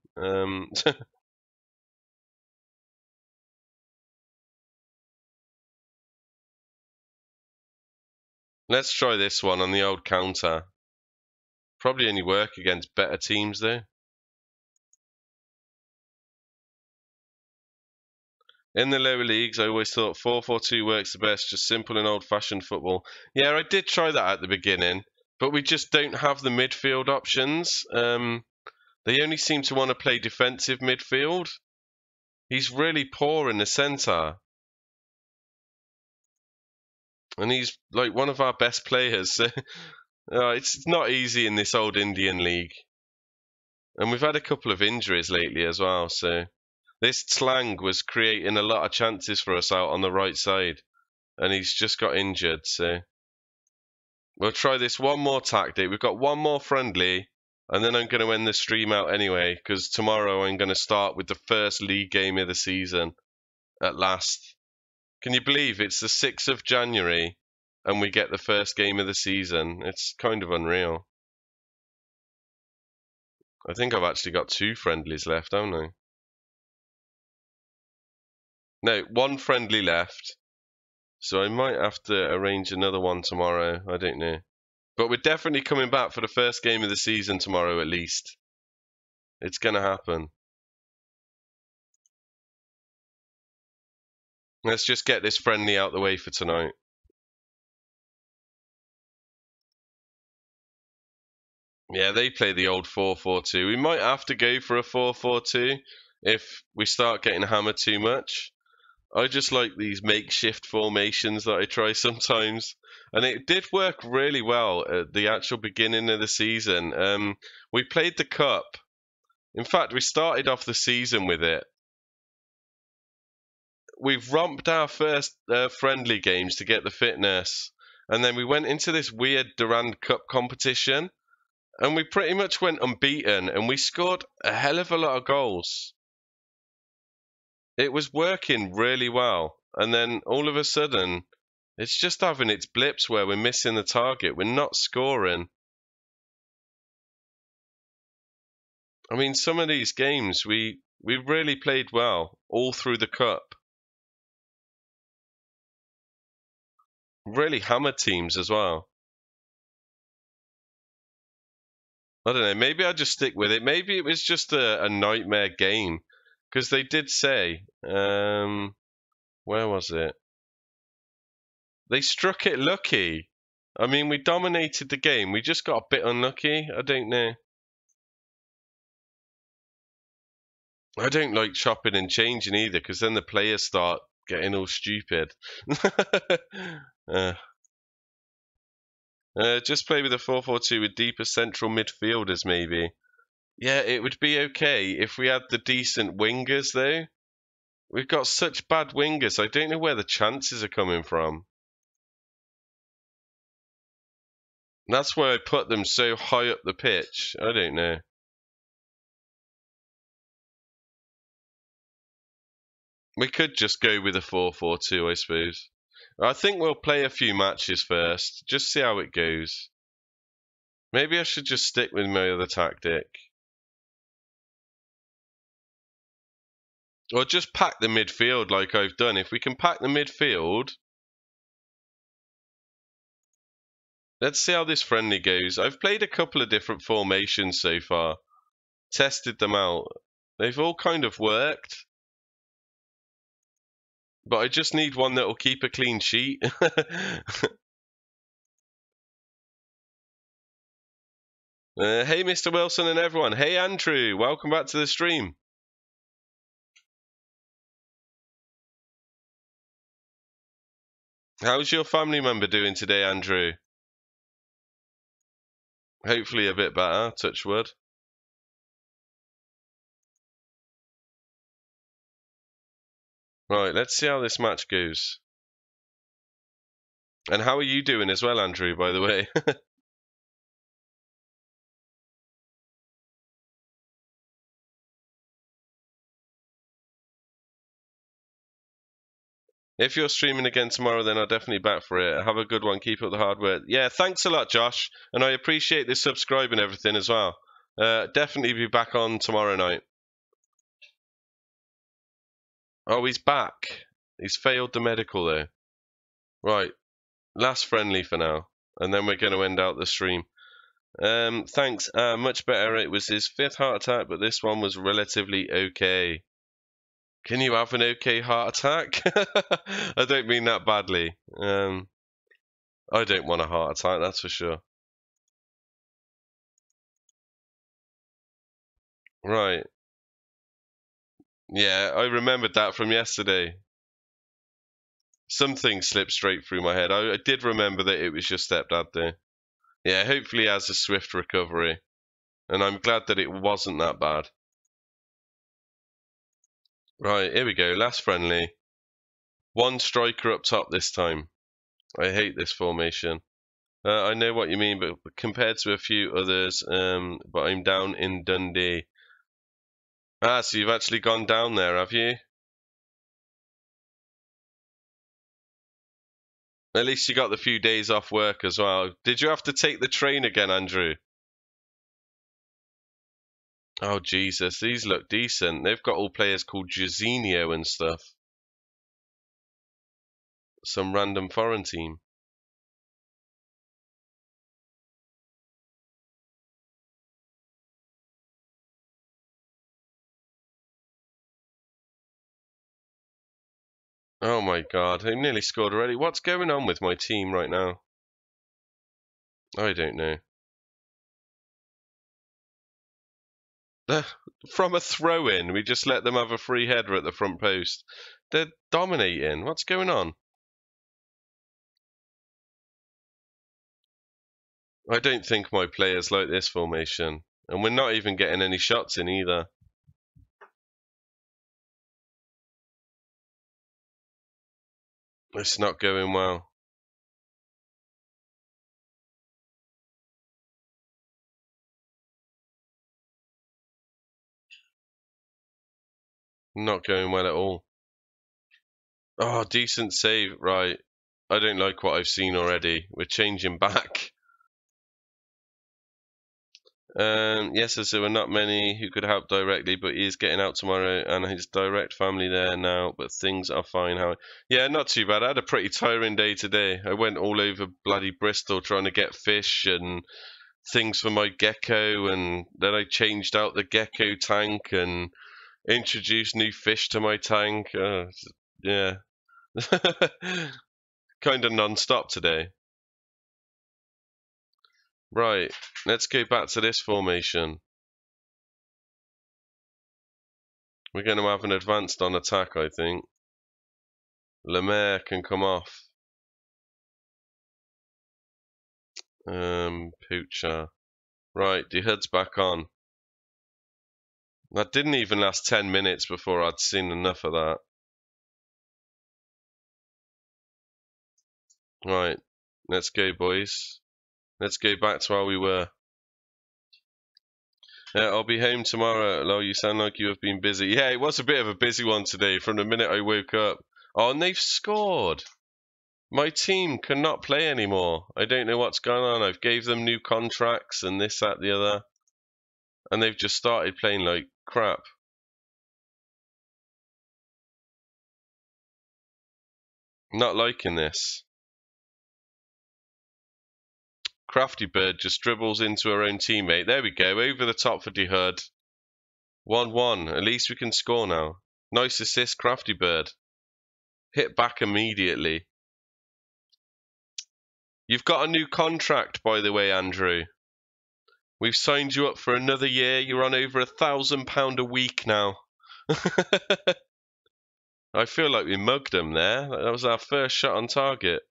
Let's try this one on the old counter. Probably only work against better teams though. In the lower leagues, I always thought 4-4-2 works the best, just simple and old-fashioned football. Yeah, I did try that at the beginning, but we just don't have the midfield options. They only seem to want to play defensive midfield. He's really poor in the centre. And he's like one of our best players. So, it's not easy in this old Indian league. And we've had a couple of injuries lately as well, so this Tlang was creating a lot of chances for us out on the right side, and he's just got injured, so we'll try this one more tactic. We've got one more friendly, and then I'm going to end the stream out anyway, because tomorrow I'm going to start with the first league game of the season, at last. Can you believe it's the 6th of January, and we get the first game of the season? It's kind of unreal. I think I've actually got 2 friendlies left, haven't I? No, 1 friendly left. So I might have to arrange another one tomorrow. I don't know. But we're definitely coming back for the first game of the season tomorrow at least. It's going to happen. Let's just get this friendly out the way for tonight. Yeah, they play the old 4-4-2. We might have to go for a 4-4-2 if we start getting hammered too much. I just like these makeshift formations that I try sometimes. And it did work really well at the actual beginning of the season. We played the cup. In fact, we started off the season with it. We've romped our first friendly games to get the fitness. And then we went into this weird Durand Cup competition. And we pretty much went unbeaten. And we scored a hell of a lot of goals. It was working really well. And then all of a sudden, it's just having its blips where we're missing the target. We're not scoring. I mean, some of these games, we really played well all through the cup. Really hammered teams as well. I don't know. Maybe I'll just stick with it. Maybe it was just a nightmare game. Because they did say, where was it? They struck it lucky. I mean, we dominated the game. We just got a bit unlucky. I don't know. I don't like chopping and changing either, because then the players start getting all stupid. Just play with a 4-4-2 with deeper central midfielders, maybe. Yeah, it would be okay if we had the decent wingers, though. We've got such bad wingers. I don't know where the chances are coming from. That's why I put them so high up the pitch. I don't know. We could just go with a 4-4-2, I suppose. I think we'll play a few matches first. Just see how it goes. Maybe I should just stick with my other tactic. Or just pack the midfield like I've done. If we can pack the midfield... Let's see how this friendly goes. I've played a couple of different formations so far. Tested them out. They've all kind of worked. But I just need one that will keep a clean sheet. Hey, Mr. Wilson and everyone. Hey, Andrew. Welcome back to the stream. How's your family member doing today, Andrew? Hopefully a bit better, touch wood. Right, let's see how this match goes. And how are you doing as well, Andrew, by the way? If you're streaming again tomorrow, then I'll definitely back for it. Have a good one. Keep up the hard work. Yeah, thanks a lot, Josh. And I appreciate the subscribe and everything as well. Definitely be back on tomorrow night. Oh, he's back. He's failed the medical, though. Right. Last friendly for now. And then we're going to end out the stream. Thanks. Much better. It was his 5th heart attack, but this one was relatively okay. Can you have an okay heart attack? I don't mean that badly. I don't want a heart attack, that's for sure. Right. Yeah, I remembered that from yesterday. Something slipped straight through my head. I did remember that it was your stepdad, though. Yeah, hopefully he has a swift recovery. And I'm glad that it wasn't that bad. Right, here we go. Last friendly. One striker up top this time. I hate this formation. I know what you mean, but compared to a few others, but I'm down in Dundee. Ah, so you've actually gone down there, have you? At least you got the few days off work as well. Did you have to take the train again, Andrew? Oh, Jesus, these look decent. They've got all players called Jorginho and stuff. Some random foreign team. Oh my God, they nearly scored already. What's going on with my team right now? I don't know. From a throw-in, we just let them have a free header at the front post. They're dominating. What's going on? I don't think my players like this formation. And we're not even getting any shots in either. It's not going well. Not going well at all. Oh, decent save. Right. I don't like what I've seen already. We're changing back. Yes, as there were not many who could help directly, but he is getting out tomorrow and his direct family there now, but things are fine. How? Yeah, not too bad. I had a pretty tiring day today. I went all over bloody Bristol trying to get fish and things for my gecko, and then I changed out the gecko tank and introduced new fish to my tank. Yeah. Kind of non-stop today. Right, let's go back to this formation. We're going to have an advanced on attack, I think. Lemaire can come off. Poocher. Right, the hood's back on. That didn't even last 10 minutes before I'd seen enough of that. Right, let's go, boys. Let's go back to how we were. I'll be home tomorrow. Hello, you sound like you have been busy. Yeah, it was a bit of a busy one today from the minute I woke up. Oh, and they've scored. My team cannot play anymore. I don't know what's going on. I've gave them new contracts and this, that, the other. And they've just started playing like crap. Not liking this. Crafty Bird just dribbles into her own teammate. There we go. Over the top for De Hood. 1-1. At least we can score now. Nice assist, Crafty Bird. Hit back immediately. You've got a new contract, by the way, Andrew. We've signed you up for another year. You're on over £1,000 a week now. I feel like we mugged them there. That was our first shot on target.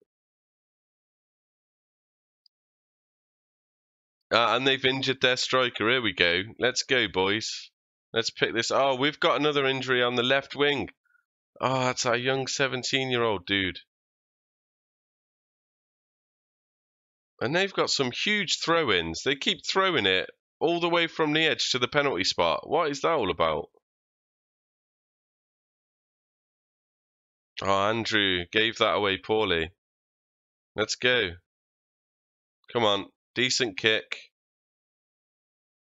And they've injured their striker. Here we go. Let's go, boys. Let's pick this. Oh, we've got another injury on the left wing. Oh, that's our young 17-year-old dude. And they've got some huge throw-ins. They keep throwing it all the way from the edge to the penalty spot. What is that all about? Oh, Andrew gave that away poorly. Let's go. Come on. Decent kick.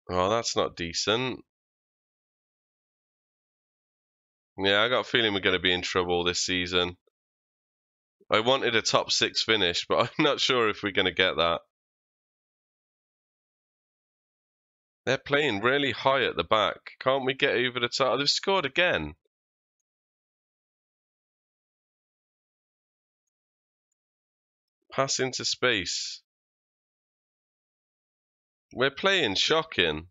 Oh, that's not decent. Yeah, I got a feeling we're going to be in trouble this season. I wanted a top 6 finish, but I'm not sure if we're going to get that. They're playing really high at the back. Can't we get over the top? They've scored again. Pass into space. We're playing shocking.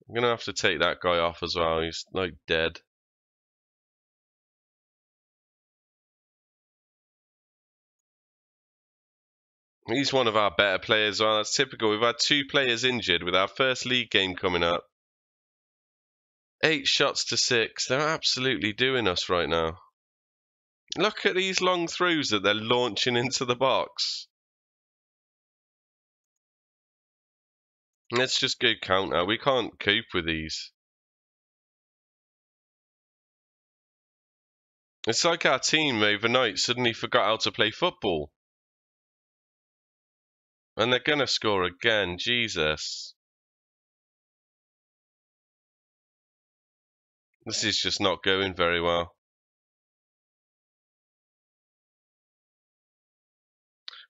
I'm going to have to take that guy off as well. He's like dead. He's one of our better players. Well, that's typical. We've had 2 players injured with our first league game coming up. 8 shots to 6. They're absolutely doing us right now. Look at these long throws that they're launching into the box. Let's just go counter. We can't cope with these. It's like our team overnight suddenly forgot how to play football. And they're going to score again. Jesus. This is just not going very well.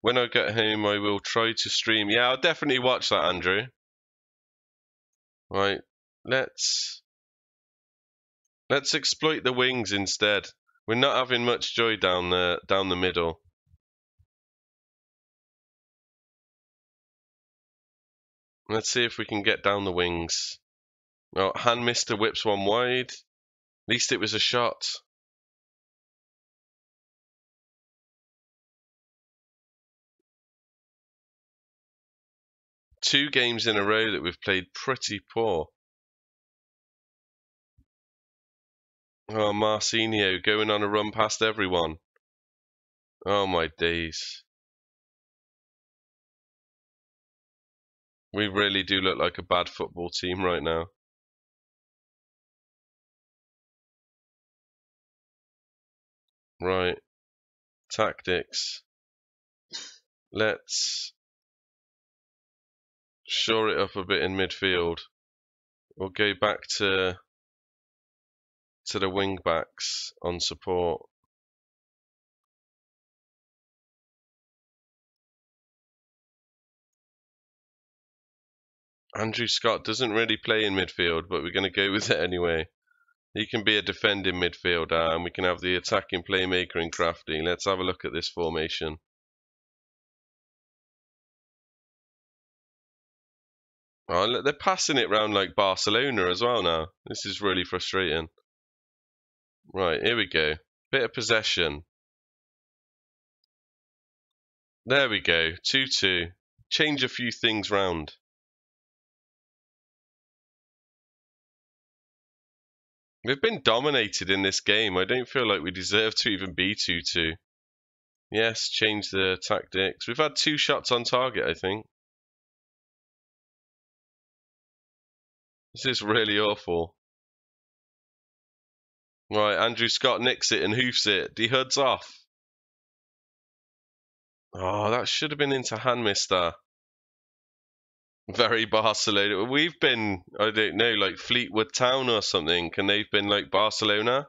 When I get home, I will try to stream. Yeah, I'll definitely watch that, Andrew. Right. Let's exploit the wings instead. We're not having much joy down the middle. Let's see if we can get down the wings. Oh, hand Mister whips one wide. At least it was a shot. Two games in a row that we've played pretty poor. Oh, Marcinho going on a run past everyone. Oh my days. We really do look like a bad football team right now. Right. Tactics. Let's shore it up a bit in midfield. We'll go back to the wing backs on support. Andrew Scott doesn't really play in midfield, but we're going to go with it anyway. He can be a defending midfielder, and we can have the attacking playmaker in Crafty. Let's have a look at this formation. Oh, look, they're passing it round like Barcelona as well now. This is really frustrating. Right, here we go. Bit of possession. There we go. 2-2. Change a few things round. We've been dominated in this game. I don't feel like we deserve to even be 2-2. Yes, change the tactics. We've had 2 shots on target, I think. This is really awful. Right, Andrew Scott nicks it and hoofs it. D Hud's off. Oh, that should have been into hand, mister. Very Barcelona. We've been, I don't know, like Fleetwood Town or something. Can they've been like Barcelona?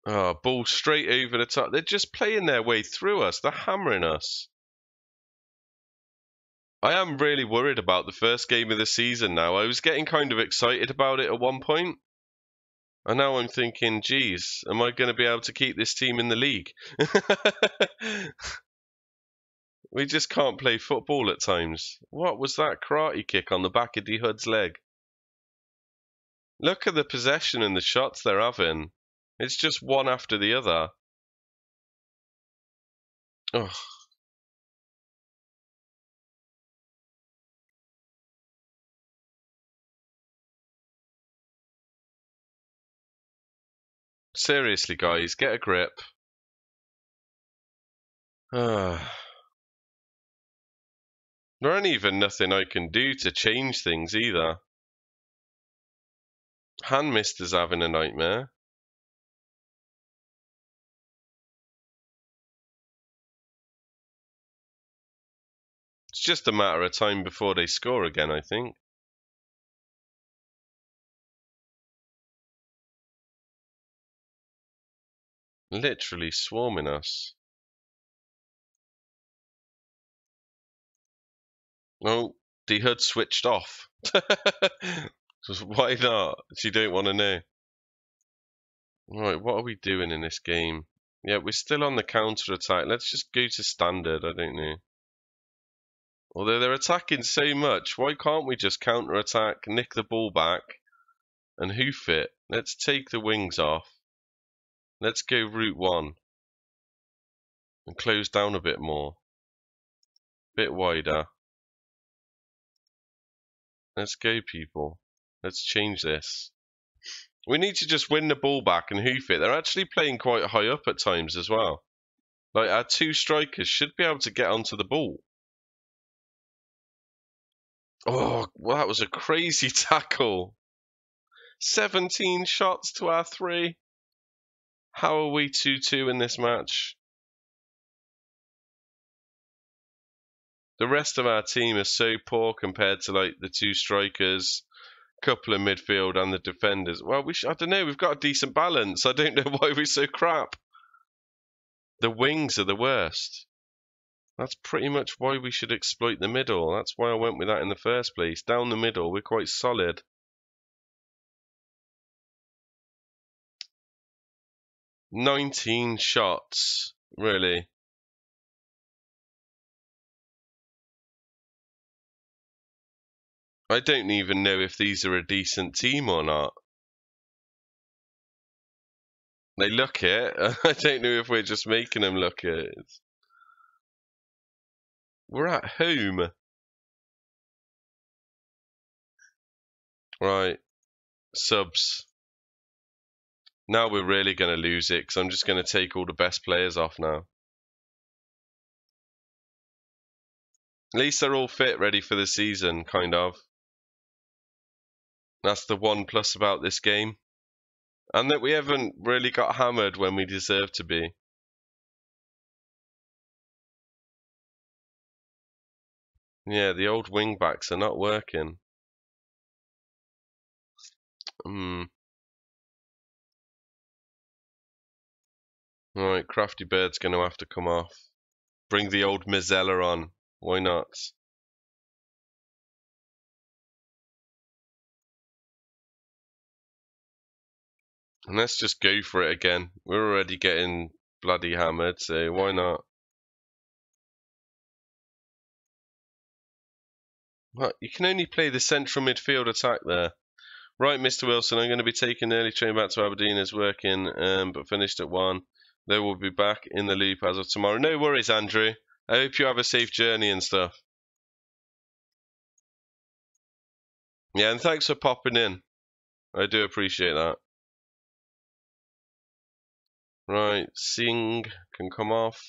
Oh, ball straight over the top. They're just playing their way through us. They're hammering us. I am really worried about the first game of the season now. I was getting kind of excited about it at one point, and now I'm thinking, geez, am I going to be able to keep this team in the league? We just can't play football at times. What was that karate kick on the back of D Hood's leg? Look at the possession and the shots they're having. It's just one after the other. Oh, seriously, guys, get a grip. There ain't even nothing I can do to change things either. Hand Mister's having a nightmare. It's just a matter of time before they score again, I think. Literally swarming us. Oh, the HUD switched off. Why not? She don't want to know. Right, what are we doing in this game? Yeah, we're still on the counter attack. Let's just go to standard. I don't know. Although they're attacking so much, why can't we just counter attack, nick the ball back, and hoof it? Let's take the wings off. Let's go route one and close down a bit more. Bit wider. Let's go, people. Let's change this. We need to just win the ball back and hoof it. They're actually playing quite high up at times as well. Like, our two strikers should be able to get onto the ball. Oh, well, that was a crazy tackle. 17 shots to our 3. How are we 2-2 in this match? The rest of our team is so poor compared to, like, the 2 strikers, couple of midfield, and the defenders. Well, I don't know. We've got a decent balance. I don't know why we're so crap. The wings are the worst. That's pretty much why we should exploit the middle. That's why I went with that in the first place. Down the middle, we're quite solid. 19 shots, really. I don't even know if these are a decent team or not. They look it. I don't know if we're just making them look it. We're at home. Right. Subs. Now we're really going to lose it because I'm just going to take all the best players off now. At least they're all fit, ready for the season, kind of. That's the one plus about this game. And that we haven't really got hammered when we deserve to be. Yeah, the old wing backs are not working. Alright, Crafty Bird's going to have to come off. Bring the old Mizella on. Why not? And let's just go for it again. We're already getting bloody hammered, so why not? What? You can only play the central midfield attack there. Right, Mr. Wilson, I'm going to be taking the early train back to Aberdeen as working, but finished at 1. They will be back in the loop as of tomorrow. No worries, Andrew. I hope you have a safe journey and stuff. Yeah, and thanks for popping in. I do appreciate that. Right, Singh can come off.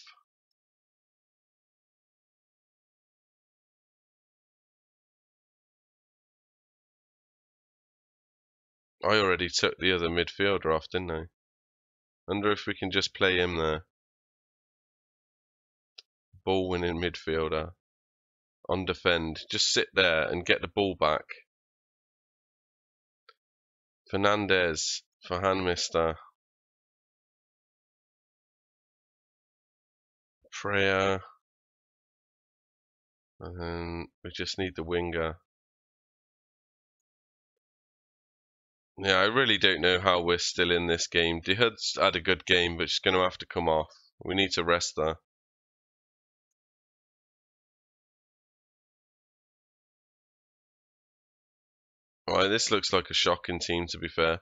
I already took the other midfielder off, didn't I? Wonder if we can just play him there. Ball winning midfielder. On defend. Just sit there and get the ball back. Fernandez for Handmister. Freya. And then we just need the winger. Yeah, I really don't know how we're still in this game. De Hood's had a good game, but she's going to have to come off. We need to rest her. Alright, this looks like a shocking team, to be fair.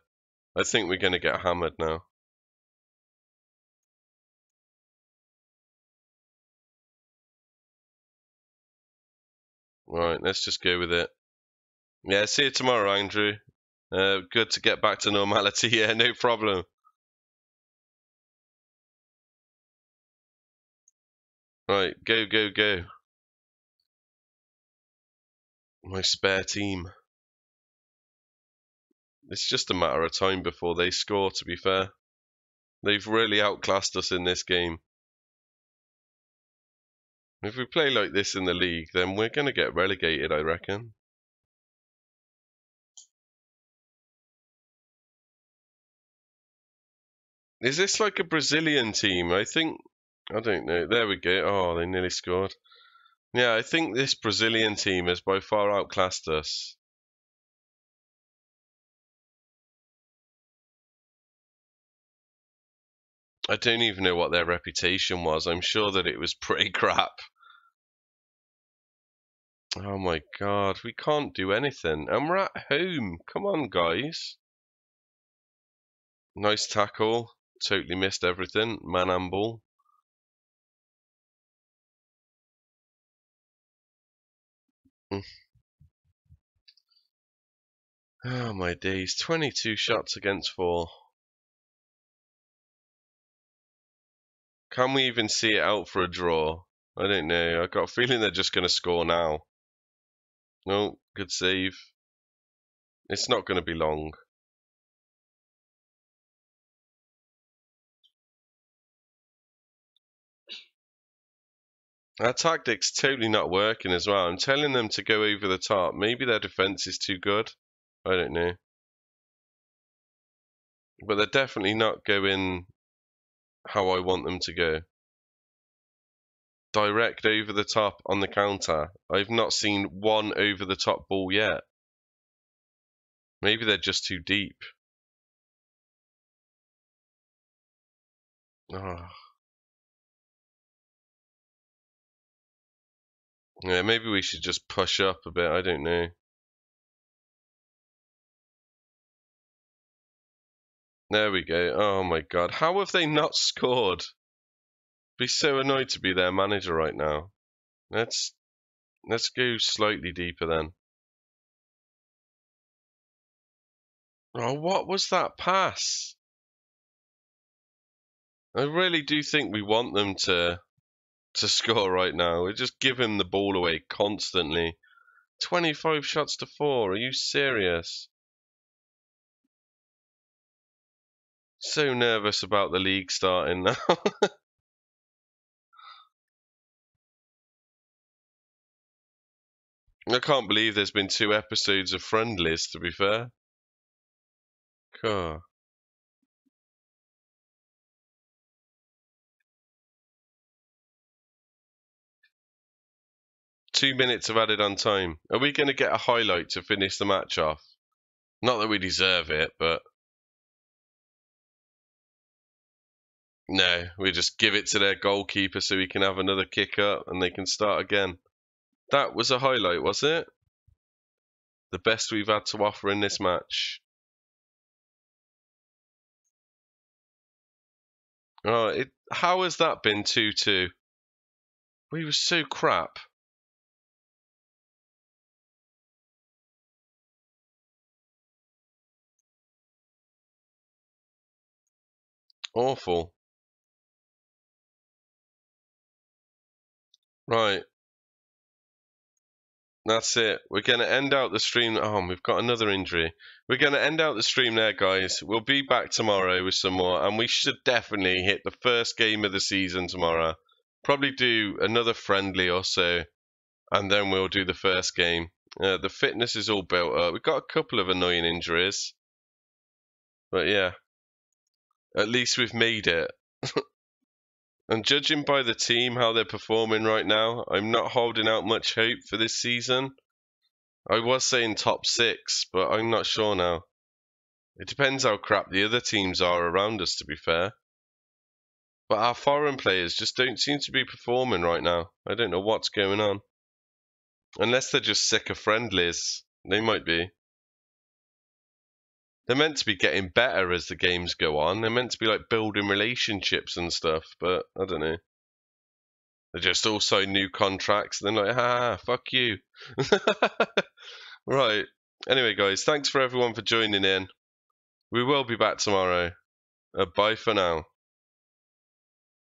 I think we're going to get hammered now. Right, let's just go with it. Yeah, see you tomorrow, Andrew. Good to get back to normality. Yeah, no problem. Right, go, go, go. My spare team. It's just a matter of time before they score, to be fair. They've really outclassed us in this game. If we play like this in the league, then we're going to get relegated, I reckon. Is this like a Brazilian team? I don't know. There we go. Oh, they nearly scored. Yeah, I think this Brazilian team has by far outclassed us. I don't even know what their reputation was. I'm sure that it was pretty crap. Oh my god, we can't do anything. And we're at home. Come on, guys. Nice tackle. Totally missed everything. Man and ball. Oh my days. 22 shots against 4. Can we even see it out for a draw? I don't know. I got a feeling they're just going to score now. No, good save. It's not going to be long. Our tactic's totally not working as well. I'm telling them to go over the top. Maybe their defense is too good. I don't know. But they're definitely not going how I want them to go. Direct over the top on the counter. I've not seen one over the top ball yet. Maybe they're just too deep. Oh. Yeah, maybe we should just push up a bit. I don't know. There we go. Oh my god. How have they not scored? Be so annoyed to be their manager right now. Let's go slightly deeper then. Oh, what was that pass? I really do think we want them to score right now. We just give him the ball away constantly. 25 shots to 4. Are you serious? So nervous about the league starting now. I can't believe there's been 2 episodes of friendlies, to be fair. God. 2 minutes of added on time. Are we going to get a highlight to finish the match off? Not that we deserve it, but no, we just give it to their goalkeeper so he can have another kick up and they can start again. That was a highlight, was it? The best we've had to offer in this match. Oh, how has that been 2-2? We were so crap. Awful. Right. That's it. We're going to end out the stream. Oh, we've got another injury. We're going to end out the stream there, guys. We'll be back tomorrow with some more, and we should definitely hit the first game of the season tomorrow. Probably do another friendly or so, and then we'll do the first game. The fitness is all built up. We've got a couple of annoying injuries, but yeah, at least we've made it. And judging by the team, how they're performing right now, I'm not holding out much hope for this season. I was saying top 6, but I'm not sure now. It depends how crap the other teams are around us, to be fair. But our foreign players just don't seem to be performing right now. I don't know what's going on. Unless they're just sick of friendlies. They might be. They're meant to be getting better as the games go on. They're meant to be like building relationships and stuff, but I don't know. They just all sign new contracts and they're like, fuck you. Right. Anyway, guys, thanks for everyone for joining in. We will be back tomorrow. Bye for now.